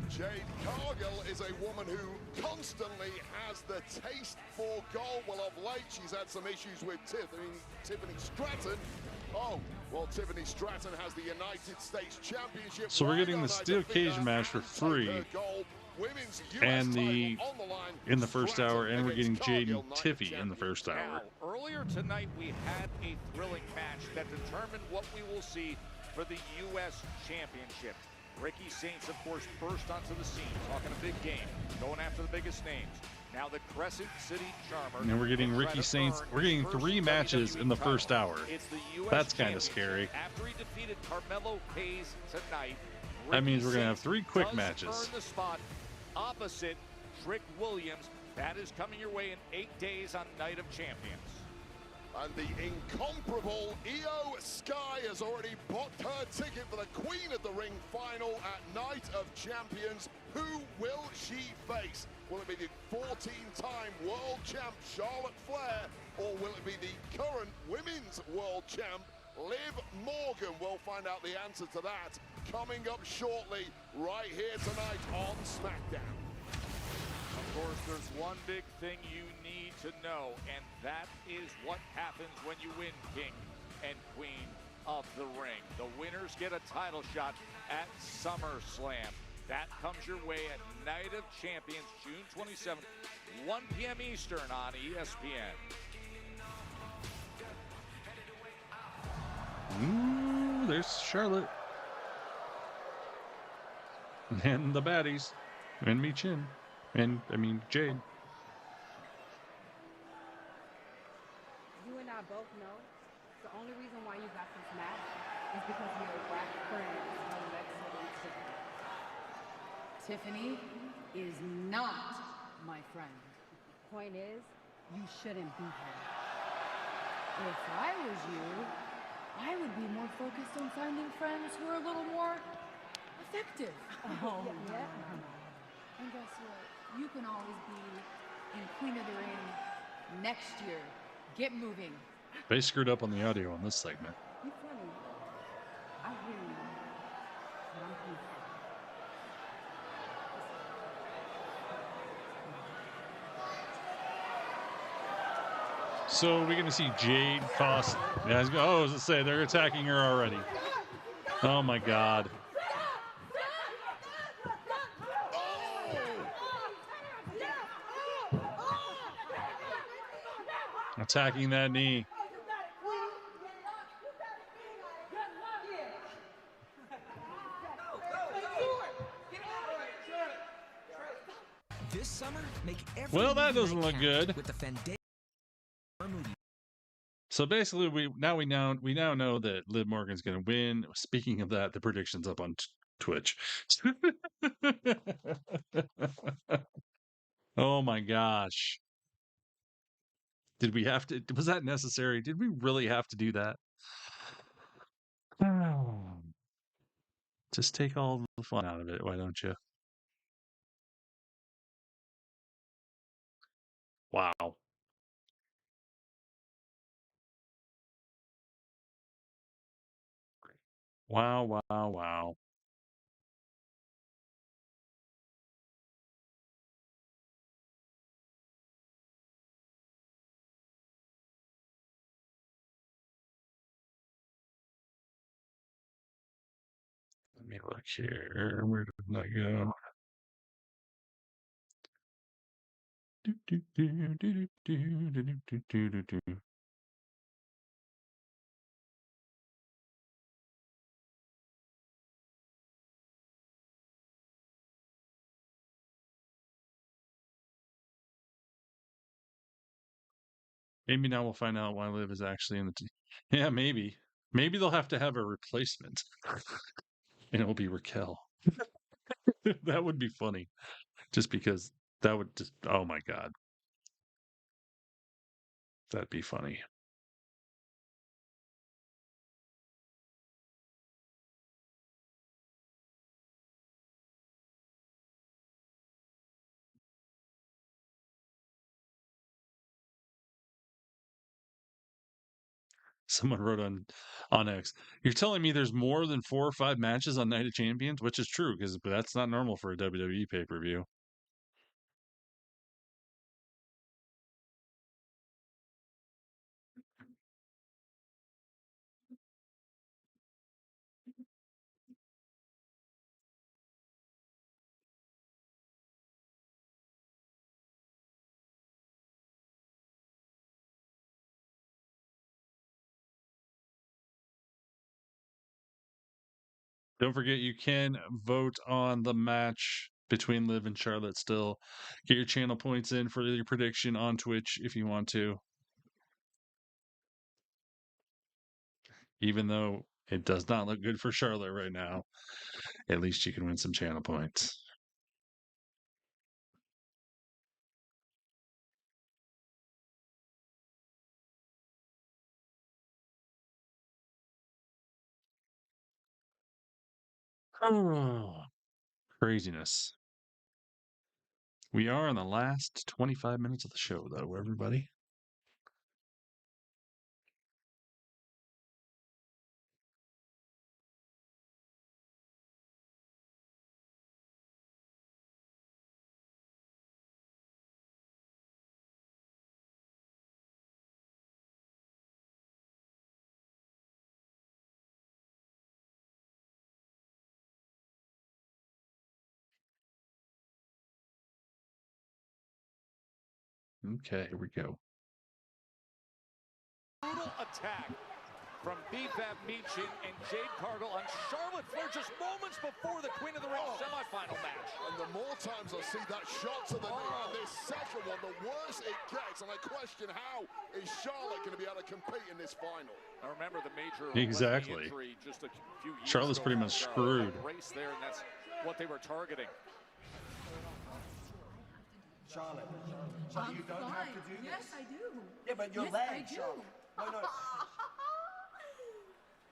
Jade Cargill is a woman who constantly has the taste for gold. Well, of late, she's had some issues with Tiffany Stratton. Oh, well, Tiffany Stratton has the United States Championship. So we're getting the steel cage match for free, and in the first hour, and we're getting Jade and Tiffy in the first hour. Now, earlier tonight, we had a thrilling match that determined what we will see for the U.S. Championship. Ricky Saints, of course, burst onto the scene, talking a big game, going after the biggest names. Now the Crescent City Charmer. And we're getting Ricky Saints. We're getting 3 matches in the first hour. That's kind of scary. After he defeated Carmelo Hayes tonight, that means we're going to have 3 quick matches. Earn the spot opposite Trick Williams. That is coming your way in 8 days on Night of Champions. And the incomparable Io Sky has already booked her ticket for the Queen of the Ring final at Night of Champions. Who will she face? Will it be the 14-time world champ Charlotte Flair, or will it be the current women's world champ Liv Morgan? We'll find out the answer to that coming up shortly, right here tonight on SmackDown. Of course, there's one big thing you need to know, and that is what happens when you win King and Queen of the Ring. The winners get a title shot at SummerSlam. That comes your way at Night of Champions, June 27th, 1 p.m. Eastern on ESPN. Ooh, there's Charlotte. And the baddies. And me Chin. And, I mean, Jade. You and I both know the only reason why you got this match is because you're black friends of Alexa and Tiffany. Tiffany is not my friend. Point is, you shouldn't be here. If I was you, I would be more focused on finding friends who are a little more effective. Oh, yeah. And guess what? You can always be in Queen of the Ring next year. Get moving. They screwed up on the audio on this segment. You're funny. I hear you. But I'm confused. So we're going to see Jade cost. Yeah, I was going to say, they're attacking her already. Oh, my God. Attacking that knee. This summer, make every Well, that movie doesn't night look count good. With the foundation. So basically, we now know that Liv Morgan's going to win. Speaking of that, the prediction's up on Twitch. Oh my gosh. Did we have to? Was that necessary? Did we really have to do that? Just take all the fun out of it, why don't you? Wow. Wow, wow, wow. me look here. Where did that go? Maybe now we'll find out why Liv is actually in the team. Yeah, maybe. Maybe they'll have to have a replacement. And it'll be Raquel. That would be funny. Just because that would just, oh my God. That'd be funny. Someone wrote on X, you're telling me there's more than 4 or 5 matches on Night of Champions, which is true because that's not normal for a WWE pay-per-view. Don't forget you can vote on the match between Liv and Charlotte still. Get your channel points in for your prediction on Twitch if you want to. Even though it does not look good for Charlotte right now, at least you can win some channel points. Oh, craziness. We are in the last 25 minutes of the show, though, everybody. Okay, here we go. Brutal attack from BFAB Meechin and Jade Cargill on Charlotte Flair just moments before the Queen of the Ring semifinal match. And the more times I see that shot to the knee and this second one, the worse it gets. And I question, how is Charlotte going to be able to compete in this final? I remember the major Exactly. injury just a few years Charlotte's ago pretty much screwed. race there, and that's what they were targeting. Charlotte, you don't have to do this. Yes, I do. Yeah, but your yes, legs, I do. Charlotte. No.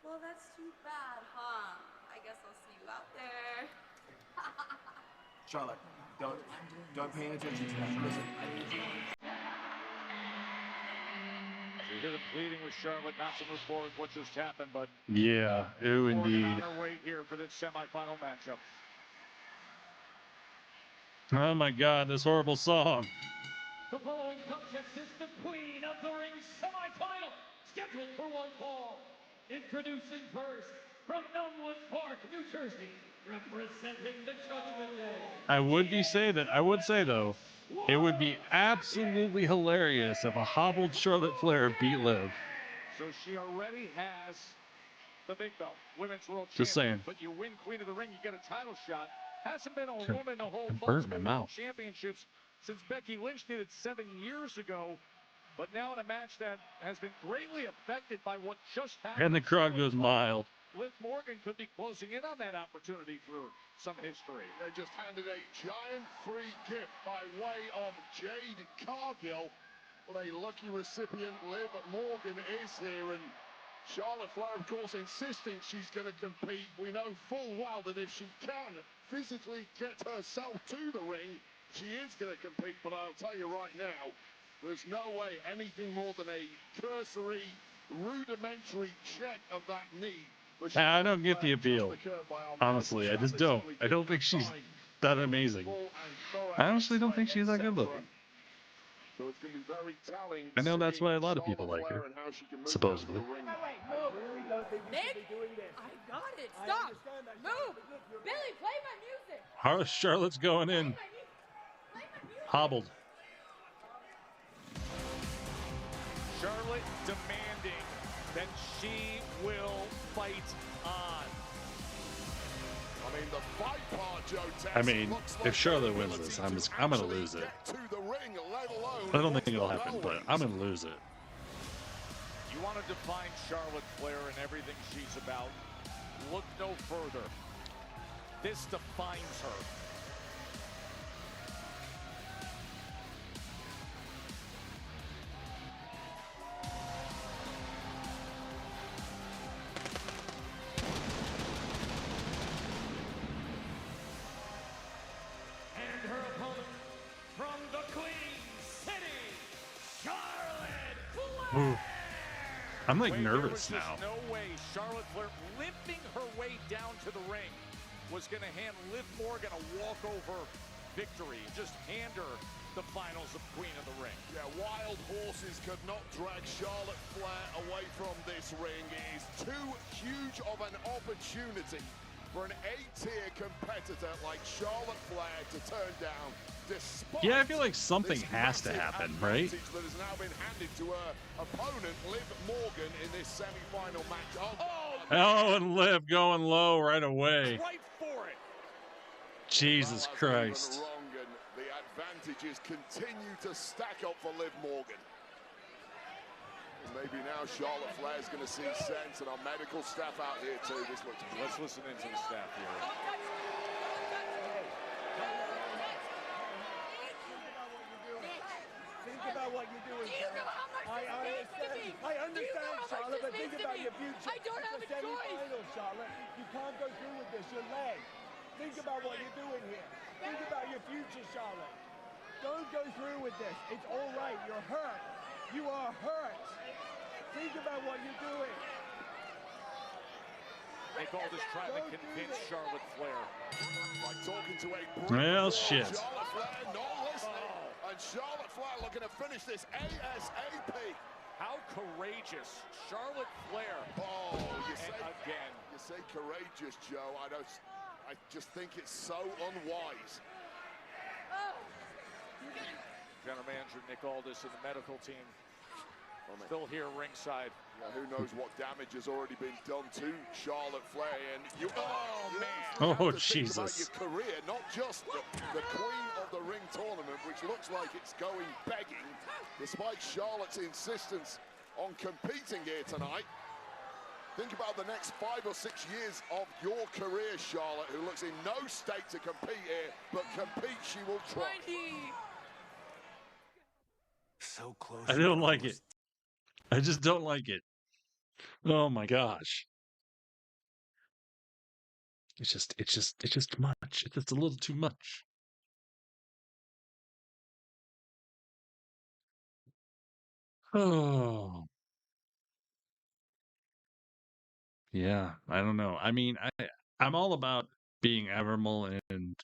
Well, that's too bad, huh? I guess I'll see you out there. Charlotte, don't pay any attention to that. Listen, I need you. You hear them pleading with Charlotte not to move forward with what just happened, but Yeah, oh, indeed. on their way here for this semifinal matchup. Oh my God, this horrible song. The following contest is the Queen of the Ring semifinal, scheduled for one fall. Introducing first, from Elmwood Park, New Jersey, representing the Judgment Day. I would say though, it would be absolutely hilarious if a hobbled Charlotte Flair beat Liv. So she already has the big belt, women's world Just champion. saying. But you win Queen of the Ring, you get a title shot. Hasn't been a woman to hold burnt my multiple mouth. championships since Becky Lynch did it 7 years ago. But now in a match that has been greatly affected by what just happened. And the crowd goes mild. Liv Morgan could be closing in on that opportunity through some history. They just handed a giant free gift by way of Jade Cargill. What a lucky recipient Liv Morgan is here, and Charlotte Flair, of course, insisting she's going to compete. We know full well that if she can physically get herself to the ring, she is going to compete. But I'll tell you right now, there's no way anything more than a cursory, rudimentary check of that knee. I don't get the appeal. Honestly, I just don't. I don't think she's that amazing. I honestly don't think she's that good looking. So it's going to be very telling. I know that's why a lot of people like her, supposedly. don't think we should be doing this. I got it. I Stop. understand that, Move. but look, you're Billy, play my music. Charlotte's going in. Hobbled. Charlotte demanding that she will fight on. I mean, the fight part, Joe Tess, I mean, looks if like Charlotte the wins ability this, to I'm gonna actually lose it. get to the ring, let alone I don't think win it'll the happen, but goings. I'm gonna lose it. You want to define Charlotte Flair and everything she's about? Look no further. This defines her. And her opponent from the Queen City, Charlotte Flair. Ooh. I'm like Wait, nervous there was now. just no way Charlotte Flair limping her way down to the ring was going to hand Liv Morgan a walkover victory. Just hand her the finals of Queen of the Ring. Yeah, wild horses could not drag Charlotte Flair away from this ring. It is too huge of an opportunity for an A-tier competitor like Charlotte Flair to turn down, despite Yeah, I feel like something this has to massive happen, right? advantage that has now been handed to her opponent, Liv Morgan, in this semi-final match. Oh, and Liv going low right away. Right for it. Jesus Christ. Wrong, and the advantages continue to stack up for Liv Morgan. And maybe now Charlotte Flair's going to see sense, and our medical staff out here too. This looks. Let's listen into the staff here. Think about what you're doing, Charlotte. I understand, Charlotte, but think about your future. I don't have a It's choice. semi-final, Charlotte. You can't go through with this. Your leg. Think about what you're doing here. Think about your future, Charlotte. Don't go through with this. It's all right. You're hurt. You are hurt. Think about what you're doing. Nick Aldis trying to convince Charlotte Flair. Like talking to a Well, shit. Charlotte Flair not listening, and Charlotte Flair looking to finish this ASAP. How courageous Charlotte Flair. Oh, you say again. You say courageous, Joe. I just think it's so unwise. General Manager Nick Aldis and the medical team still here ringside. Yeah, who knows what damage has already been done to Charlotte Flair, and you. Oh man! Oh, have to think Jesus. about your career, not just the Queen of the Ring tournament, which looks like it's going begging, despite Charlotte's insistence on competing here tonight. Think about the next 5 or 6 years of your career, Charlotte, who looks in no state to compete here, but compete she will try. So close. I don't like it. I just don't like it. Oh my gosh. It's just too much. It's just a little too much. Oh. Yeah, I don't know. I mean, I'm all about being admirable and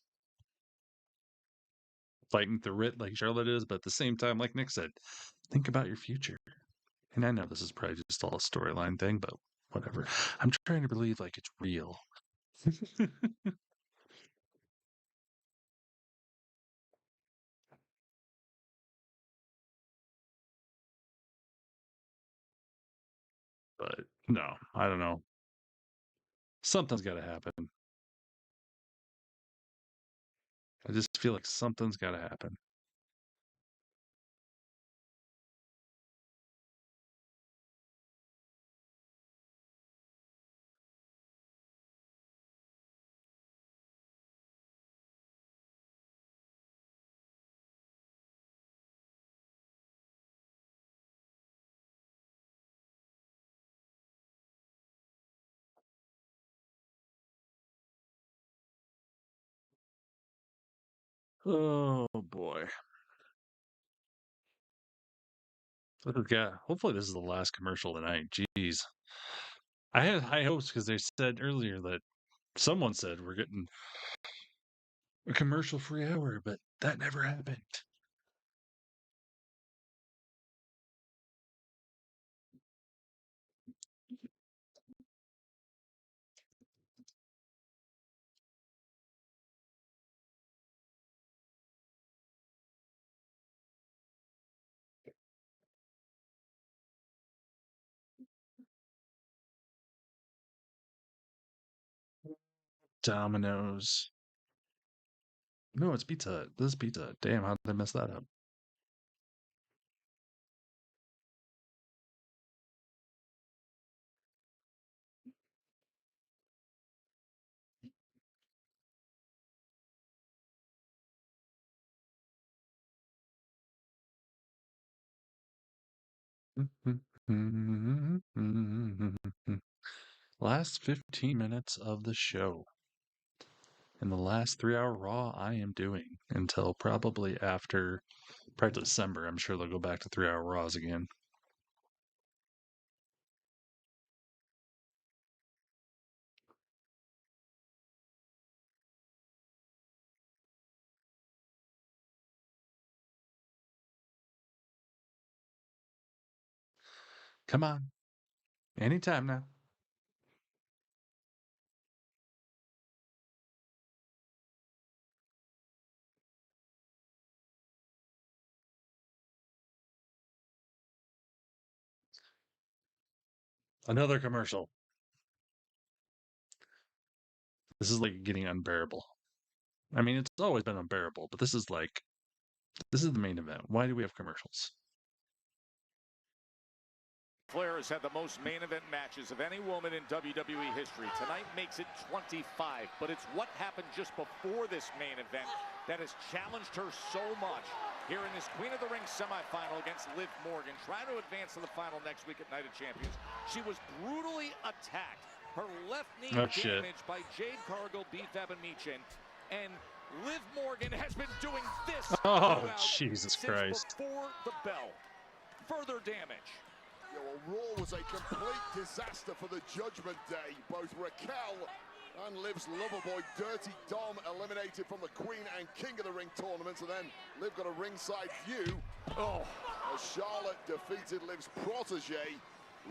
fighting through it like Charlotte is, but at the same time, like Nick said, think about your future. And I know this is probably just all a storyline thing, but whatever. I'm trying to believe like it's real. But no, I don't know. Something's got to happen. I just feel like something's got to happen. Oh boy. Yeah, hopefully this is the last commercial tonight. Jeez. I had high hopes because they said earlier that someone said we're getting a commercial free hour, but that never happened. Domino's. No, it's Pizza Hut. This is Pizza Hut. Damn, how did I mess that up? Last 15 minutes of the show. In the last 3-hour Raw, I am doing until probably after December. I'm sure they'll go back to 3-hour Raws again. Come on. Anytime now. Another commercial. This is like getting unbearable. I mean, it's always been unbearable, but this is the main event. Why do we have commercials? Flair has had the most main event matches of any woman in WWE history. Tonight makes it 25, but it's what happened just before this main event that has challenged her so much. Here in this Queen of the Ring semifinal against Liv Morgan, trying to advance to the final next week at Night of Champions, she was brutally attacked. Her left knee damaged by Jade Cargill, B-Fab, and Michin. And Liv Morgan has been doing this Jesus Christ. before the bell. Further damage. Yeah, well, Raw was a complete disaster for the Judgment Day. Both Raquel and Liv's lover boy, Dirty Dom, eliminated from the Queen and King of the Ring tournaments, and then Liv got a ringside view. As Charlotte defeated Liv's protege,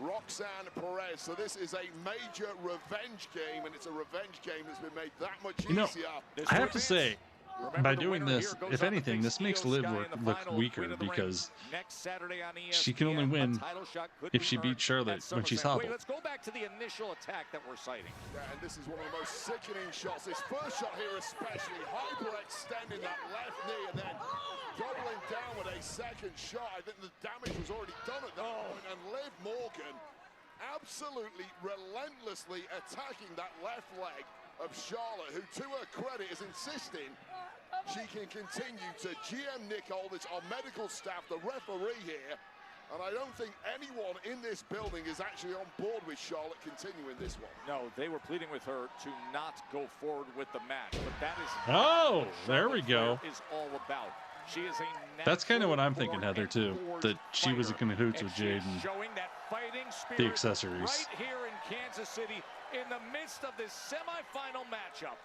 Roxanne Perez. So this is a major revenge game, and it's a revenge game that's been made that much easier. I have to say, by doing this, if anything, this makes Liv look weaker because she can only win if she beats Charlotte when she's hobbled. Let's go back to the initial attack that we're citing. Yeah, and this is one of the most sickening shots. This first shot here especially, hyperextending that left knee and then doubling down with a second shot. I think the damage was already done at that point, and Liv Morgan absolutely relentlessly attacking that left leg of Charlotte, who to her credit is insisting she can continue to GM Nick Aldis, our medical staff, the referee here, and I don't think anyone in this building is actually on board with Charlotte continuing this one. No, they were pleading with her to not go forward with the match, but that is there we go. Is all about. She is a That's kind of what I'm thinking, Heather, too, that she was in cahoots with Jade and showing that fighting spirit the accessories. Right here in Kansas City in the midst of this semifinal matchup.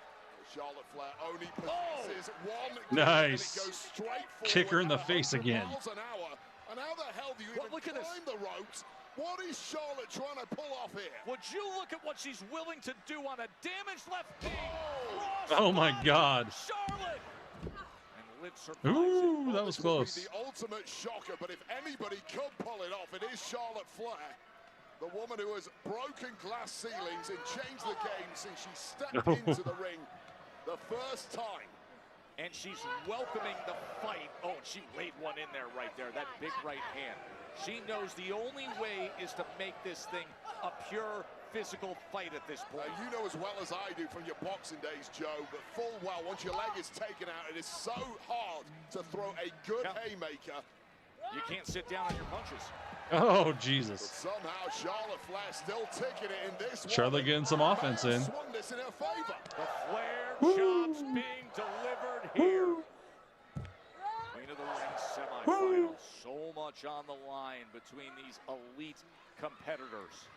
Charlotte Flair only possesses one nice. And it goes straight kick her in the face again. And how the hell do you even climb the ropes? What is Charlotte trying to pull off here? Would you look at what she's willing to do on a damaged left knee? Oh my God. Charlotte. Ooh, that was close. The ultimate shocker, but if anybody could pull it off, it is Charlotte Flair. The woman who has broken glass ceilings and changed the game since she stepped into the ring the first time. And she's welcoming the fight. Oh, and she laid one in there right there, that big right hand. She knows the only way is to make this thing a pure physical fight at this point. You know as well as I do from your boxing days, Joe, but full well, once your leg is taken out, it is so hard to throw a good haymaker. You can't sit down on your punches. Oh, Jesus. But somehow Charlotte Flair still ticking it in this Charlotte one. getting some offense in. Swung this in her favor. The Flair chops being delivered here. Queen of the Ring semifinal. So much on the line between these elite competitors.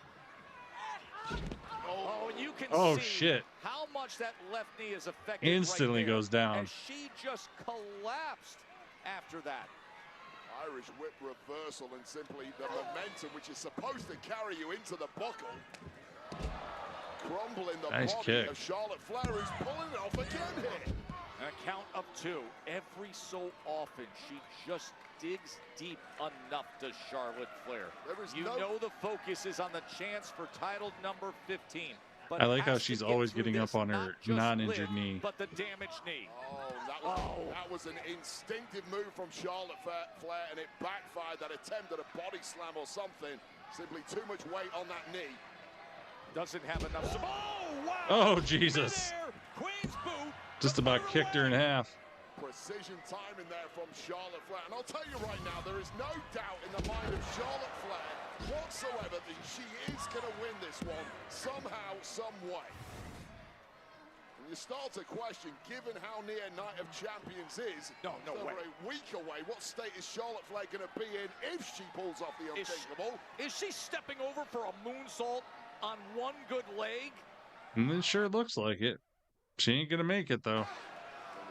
Oh, and you can see how much that left knee is affected. Instantly goes down. As she just collapsed after that. Irish whip reversal and simply the momentum which is supposed to carry you into the buckle. Crumbling the body of Charlotte Flair, who's pulling it off again here. A count of two. Every so often, she just digs deep enough to Charlotte Flair. You know the focus is on the chance for title number 15. but I like how has to she's get always through getting this, up on her not just non-injured Liv, knee. but the damaged knee. That was an instinctive move from Charlotte Flair, and it backfired. That attempt at a body slam or something. Simply too much weight on that knee. Doesn't have enough. Oh, wow. Oh, Jesus. Queen's boot. Just about kicked her in half. Precision timing there from Charlotte Flair. And I'll tell you right now, there is no doubt in the mind of Charlotte Flair whatsoever that she is going to win this one somehow, some way. And you start to question, given how near Night of Champions is, no way. a week away, what state is Charlotte Flair going to be in if she pulls off the unthinkable? Is she stepping over for a moonsault on one good leg? And it sure looks like it. She ain't going to make it, though.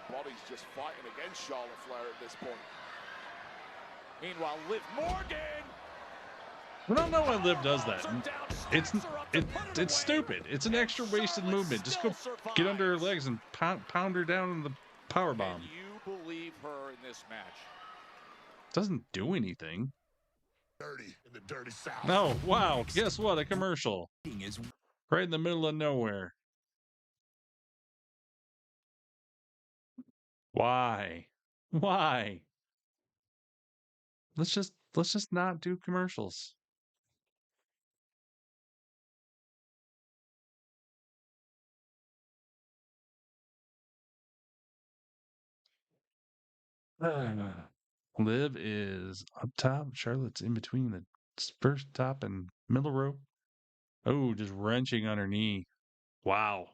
The body's just fighting against Charlotte Flair at this point. Meanwhile, Liv Morgan. I don't know why Liv does that. It's stupid. It's an extra wasted movement. Just go get under her legs and pound her down in the power bomb. Can you believe her in this match? Doesn't do anything. Dirty in the dirty South. No, wow. Guess what? A commercial. Right in the middle of nowhere. Why? Why? Let's just not do commercials. Liv is up top. Charlotte's in between the first top and middle rope. Oh, just wrenching on her knee. Wow.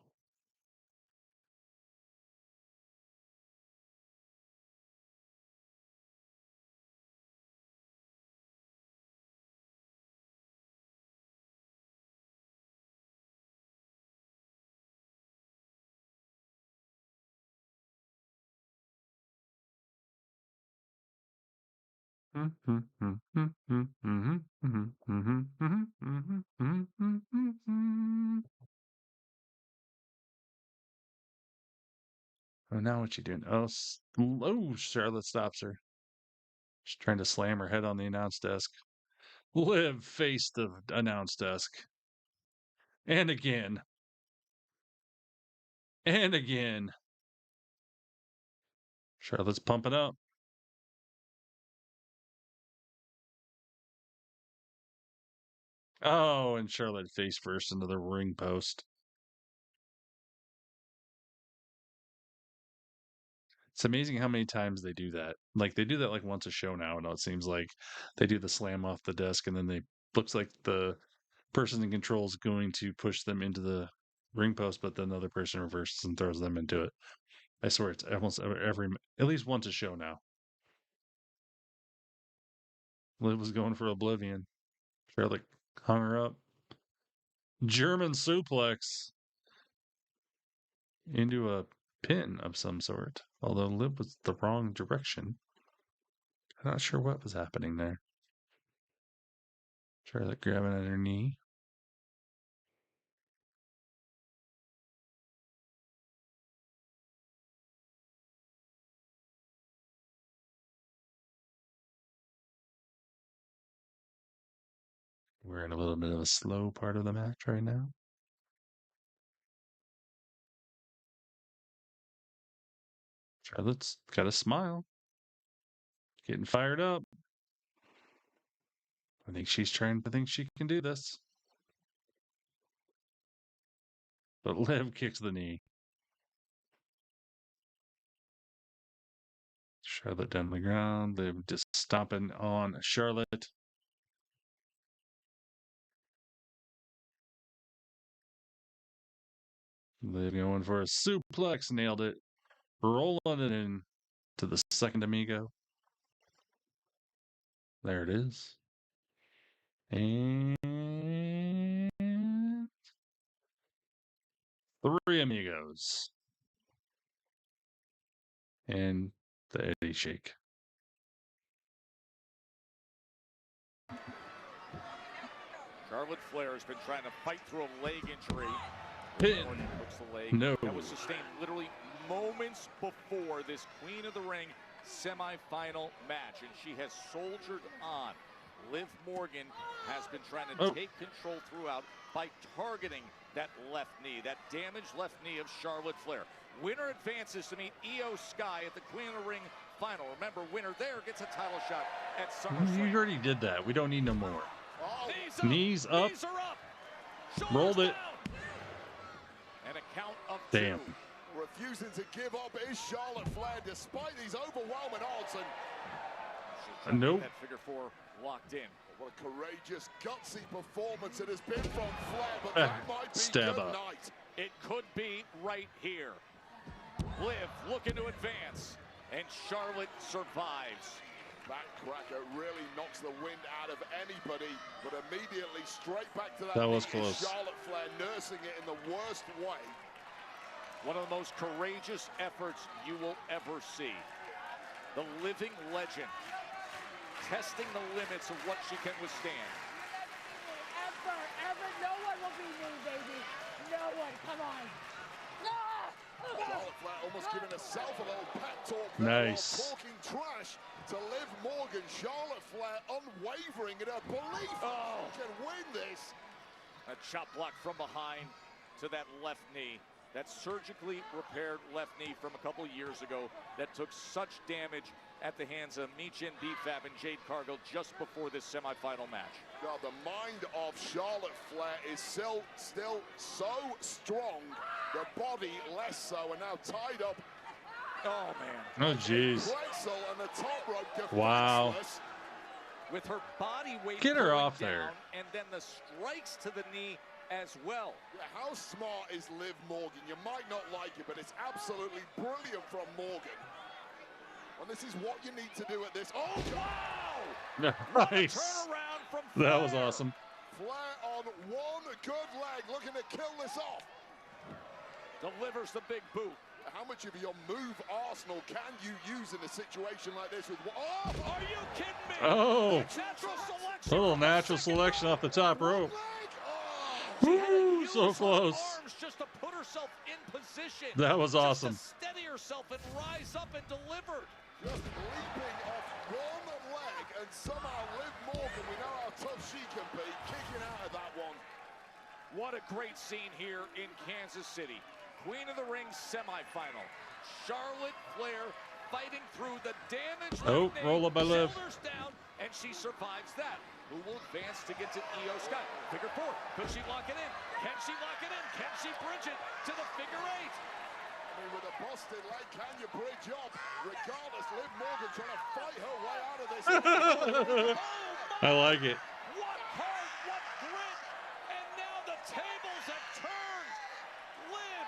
Oh, now what's she doing? Oh, Charlotte stops her. She's trying to slam her head on the announce desk. Liv faced the announce desk. And again. And again. Charlotte's pumping up. Oh, and Charlotte face first into the ring post. It's amazing how many times they do that. Like they do that like once a show now, and it seems like they do the slam off the desk, and then they looks like the person in control is going to push them into the ring post, but then the other person reverses and throws them into it. I swear it's almost every at least once a show now. Liv was going for Oblivion. Charlotte hung her up. German suplex into a pin of some sort. Although Liv was the wrong direction. I'm not sure what was happening there. Charlotte grabbing at her knee. We're in a little bit of a slow part of the match right now. Charlotte's got a smile. Getting fired up. I think she's trying to think she can do this. But Liv kicks the knee. Charlotte down the ground. Liv just stomping on Charlotte. Liv going for a suplex. Nailed it. Rolling it in to the second amigo. There it is. And 3 amigos. And the Eddie Shake. Charlotte Flair has been trying to fight through a leg injury. Pin. The leg. No. That was sustained literally moments before this Queen of the Ring semifinal match, and she has soldiered on. Liv Morgan has been trying to take control throughout. by targeting that left knee, that damaged left knee of Charlotte Flair. Winner advances to meet Io Sky at the Queen of the Ring final. Remember, winner there gets a title shot at SummerSlam. You already did that. We don't need no more. Oh, knees up. Knees are up. Rolled it. And a count of Damn. 2. Refusing to give up is Charlotte Flair despite these overwhelming odds. And Nope. That figure 4 locked in. What a courageous, gutsy performance it has been from Flair, but that might be Stab good up. night. It could be right here. Liv looking to advance, and Charlotte survives. Backcracker really knocks the wind out of anybody, but immediately straight back to that. That was knee is close. Charlotte Flair nursing it in the worst way. One of the most courageous efforts you will ever see. The living legend, testing the limits of what she can withstand. Ever, no one will be me, baby. No one, come on. Charlotte Flair almost giving herself a little pep talk there Nice. while talking trash to Liv Morgan. Charlotte Flair unwavering in her belief she can win this. A chop block from behind to that left knee. That surgically repaired left knee from a couple years ago that took such damage at the hands of Michin Bfab and Jade Cargill just before this semifinal match. God, the mind of Charlotte Flair is still so strong. The body less so, and now tied up. Oh, man. Oh, jeez. Pretzel and the top rope Wow. defenseless. With her body weight Get her going off there. down, and then the strikes to the knee as well. Yeah, how smart is Liv Morgan? You might not like it, but it's absolutely brilliant from Morgan. And this is what you need to do at this. Oh, wow! Nice. Turnaround from Flair. That was awesome. Flair on one good leg, looking to kill this off. Delivers the big boot. How much of your move arsenal can you use in a situation like this? With are you kidding me? Oh. Natural selection. A little natural selection off the top rope. Woo, so close. Arms just to put herself in position. That was awesome. Just to steady herself and rise up and deliver. Just leaping off one leg, and somehow Liv Morgan, we know how tough she can be, kicking out of that one. What a great scene here in Kansas City. Queen of the Ring semifinal. Charlotte Flair fighting through the damage. Oh, roll up by Liv. Shoulders down, and she survives that. Who will advance to get to Io Sky? Figure 4. Could she lock it in? Can she lock it in? Can she bridge it to the figure 8? I mean, with a busted leg, can you bridge up? Regardless, Liv Morgan trying to fight her way out of this. I like it. What heart, what grit, and now the tables have turned. Liv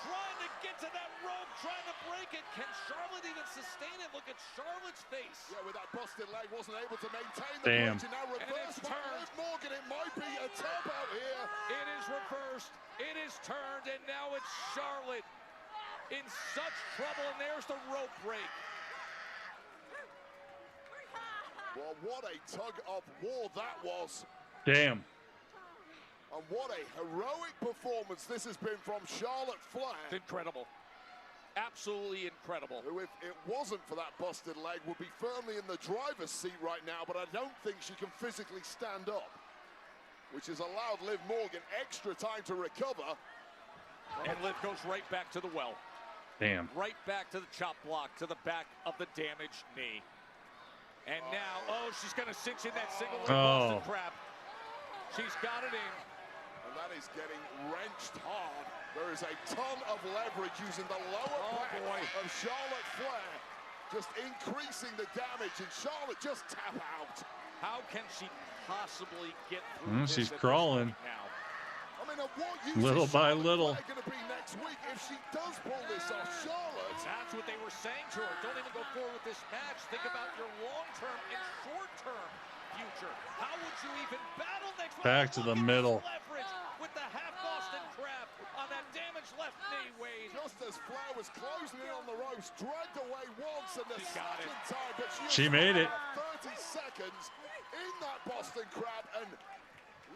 trying to get to that rope, trying to break it. Can Charlotte even sustain it? Look at Charlotte's face. Yeah, with that busted leg, wasn't able to maintain the Damn. bridge, and now reverse by Liv Morgan. It might be a tap out here. It is reversed, it is turned, and now it's Charlotte in such trouble, and there's the rope break. Well, what a tug of war that was. Damn. And what a heroic performance this has been from Charlotte Flair. Incredible. Absolutely incredible. Who, if it wasn't for that busted leg, would be firmly in the driver's seat right now, but I don't think she can physically stand up, which has allowed Liv Morgan extra time to recover. And Liv goes right back to the well. Damn. Right back to the chop block, to the back of the damaged knee. And now, she's going to cinch in that single leg Boston Crab. She's got it in. And that is getting wrenched hard. There is a ton of leverage using the lower back of Charlotte Flair, just increasing the damage, and Charlotte just tap out. How can she possibly get through this She's at this crawling. point now? I mean, what use Little is by Charlotte little. Flair going to be next week if she does pull this off? Charlotte. That's what they were saying to her. Don't even go forward with this match. Think about your long-term and short-term future. How would you even battle next week? Back to the middle. Leverage with the half Boston Crab on that damaged left knee, Wade. Just as Flair was closing in on the ropes, dragged away once and the second time, but She made it. 30 seconds in that Boston Crab, and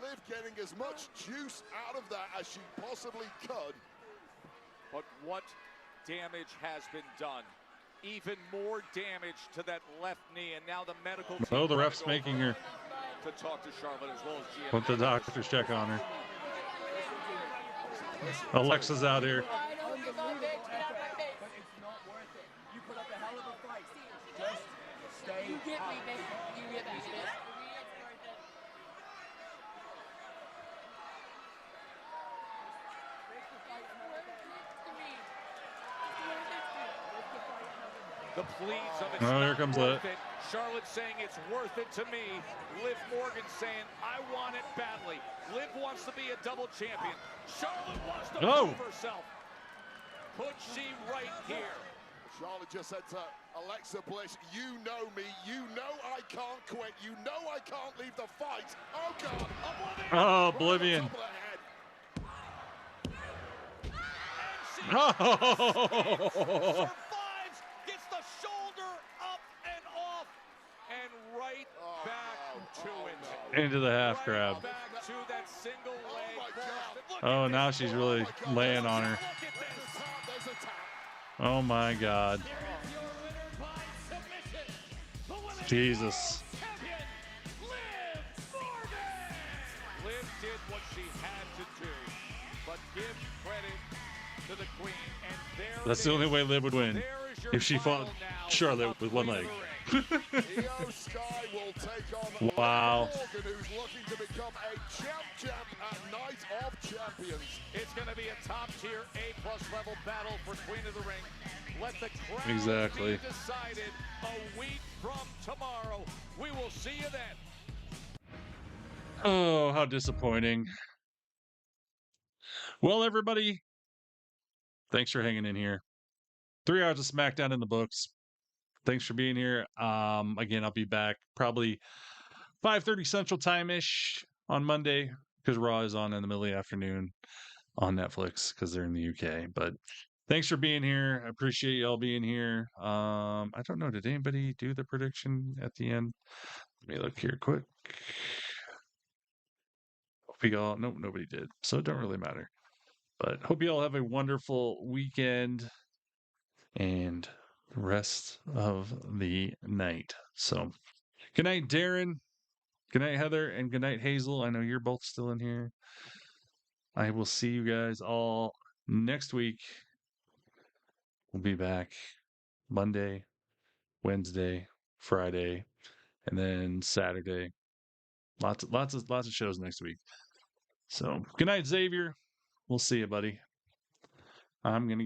Liv getting as much juice out of that as she possibly could. But what damage has been done? Even more damage to that left knee, and now the medical team. Oh, the ref's making her. To talk to Charlotte as well as GM. Put the doctor's check on her. Alexa's out here. Unbelievable effort, but it's not worth it. You put up a hell of a fight. Just stay You get me, up. baby. You get me, baby. The pleas of it's Oh, here not comes worth it. it. Charlotte saying it's worth it to me. Liv Morgan saying I want it badly. Liv wants to be a double champion. Charlotte wants to prove herself. Could she right here? Charlotte just said to Alexa Bliss, you know me, you know I can't quit, you know I can't leave the fight. Oh God, Oblivion! Oh, Oblivion. Oh! Survives, gets the shoulder up and off, and right back to it. Into the half crab. Back to that single leg. Oh, now she's really laying on her. Oh my God. Jesus. Liv did what she had to do, but give credit to the queen. And there That's the only way Liv would win. If she fought Charlotte with one leg. Wow. Morgan, who's looking to become a champ at Night of Champions. It's going to be a top-tier A+ level battle for Queen of the Ring. Let the crown Exactly. be decided a week from tomorrow. We will see you then. Oh, how disappointing. Well, everybody, thanks for hanging in here. 3 hours of SmackDown in the books. Thanks for being here. Again, I'll be back probably 5:30 Central Time-ish on Monday because Raw is on in the middle of the afternoon on Netflix because they're in the UK. But thanks for being here. I appreciate y'all being here. I don't know. Did anybody do the prediction at the end? Let me look here quick. Hope y'all, nope, nobody did. So it don't really matter. But hope you all have a wonderful weekend and the rest of the night. So good night, Darren. Good night, Heather, and good night, Hazel. I know you're both still in here. I will see you guys all next week. We'll be back Monday, Wednesday, Friday, and then Saturday. Lots of shows next week. So good night, Xavier. We'll see you, buddy. I'm gonna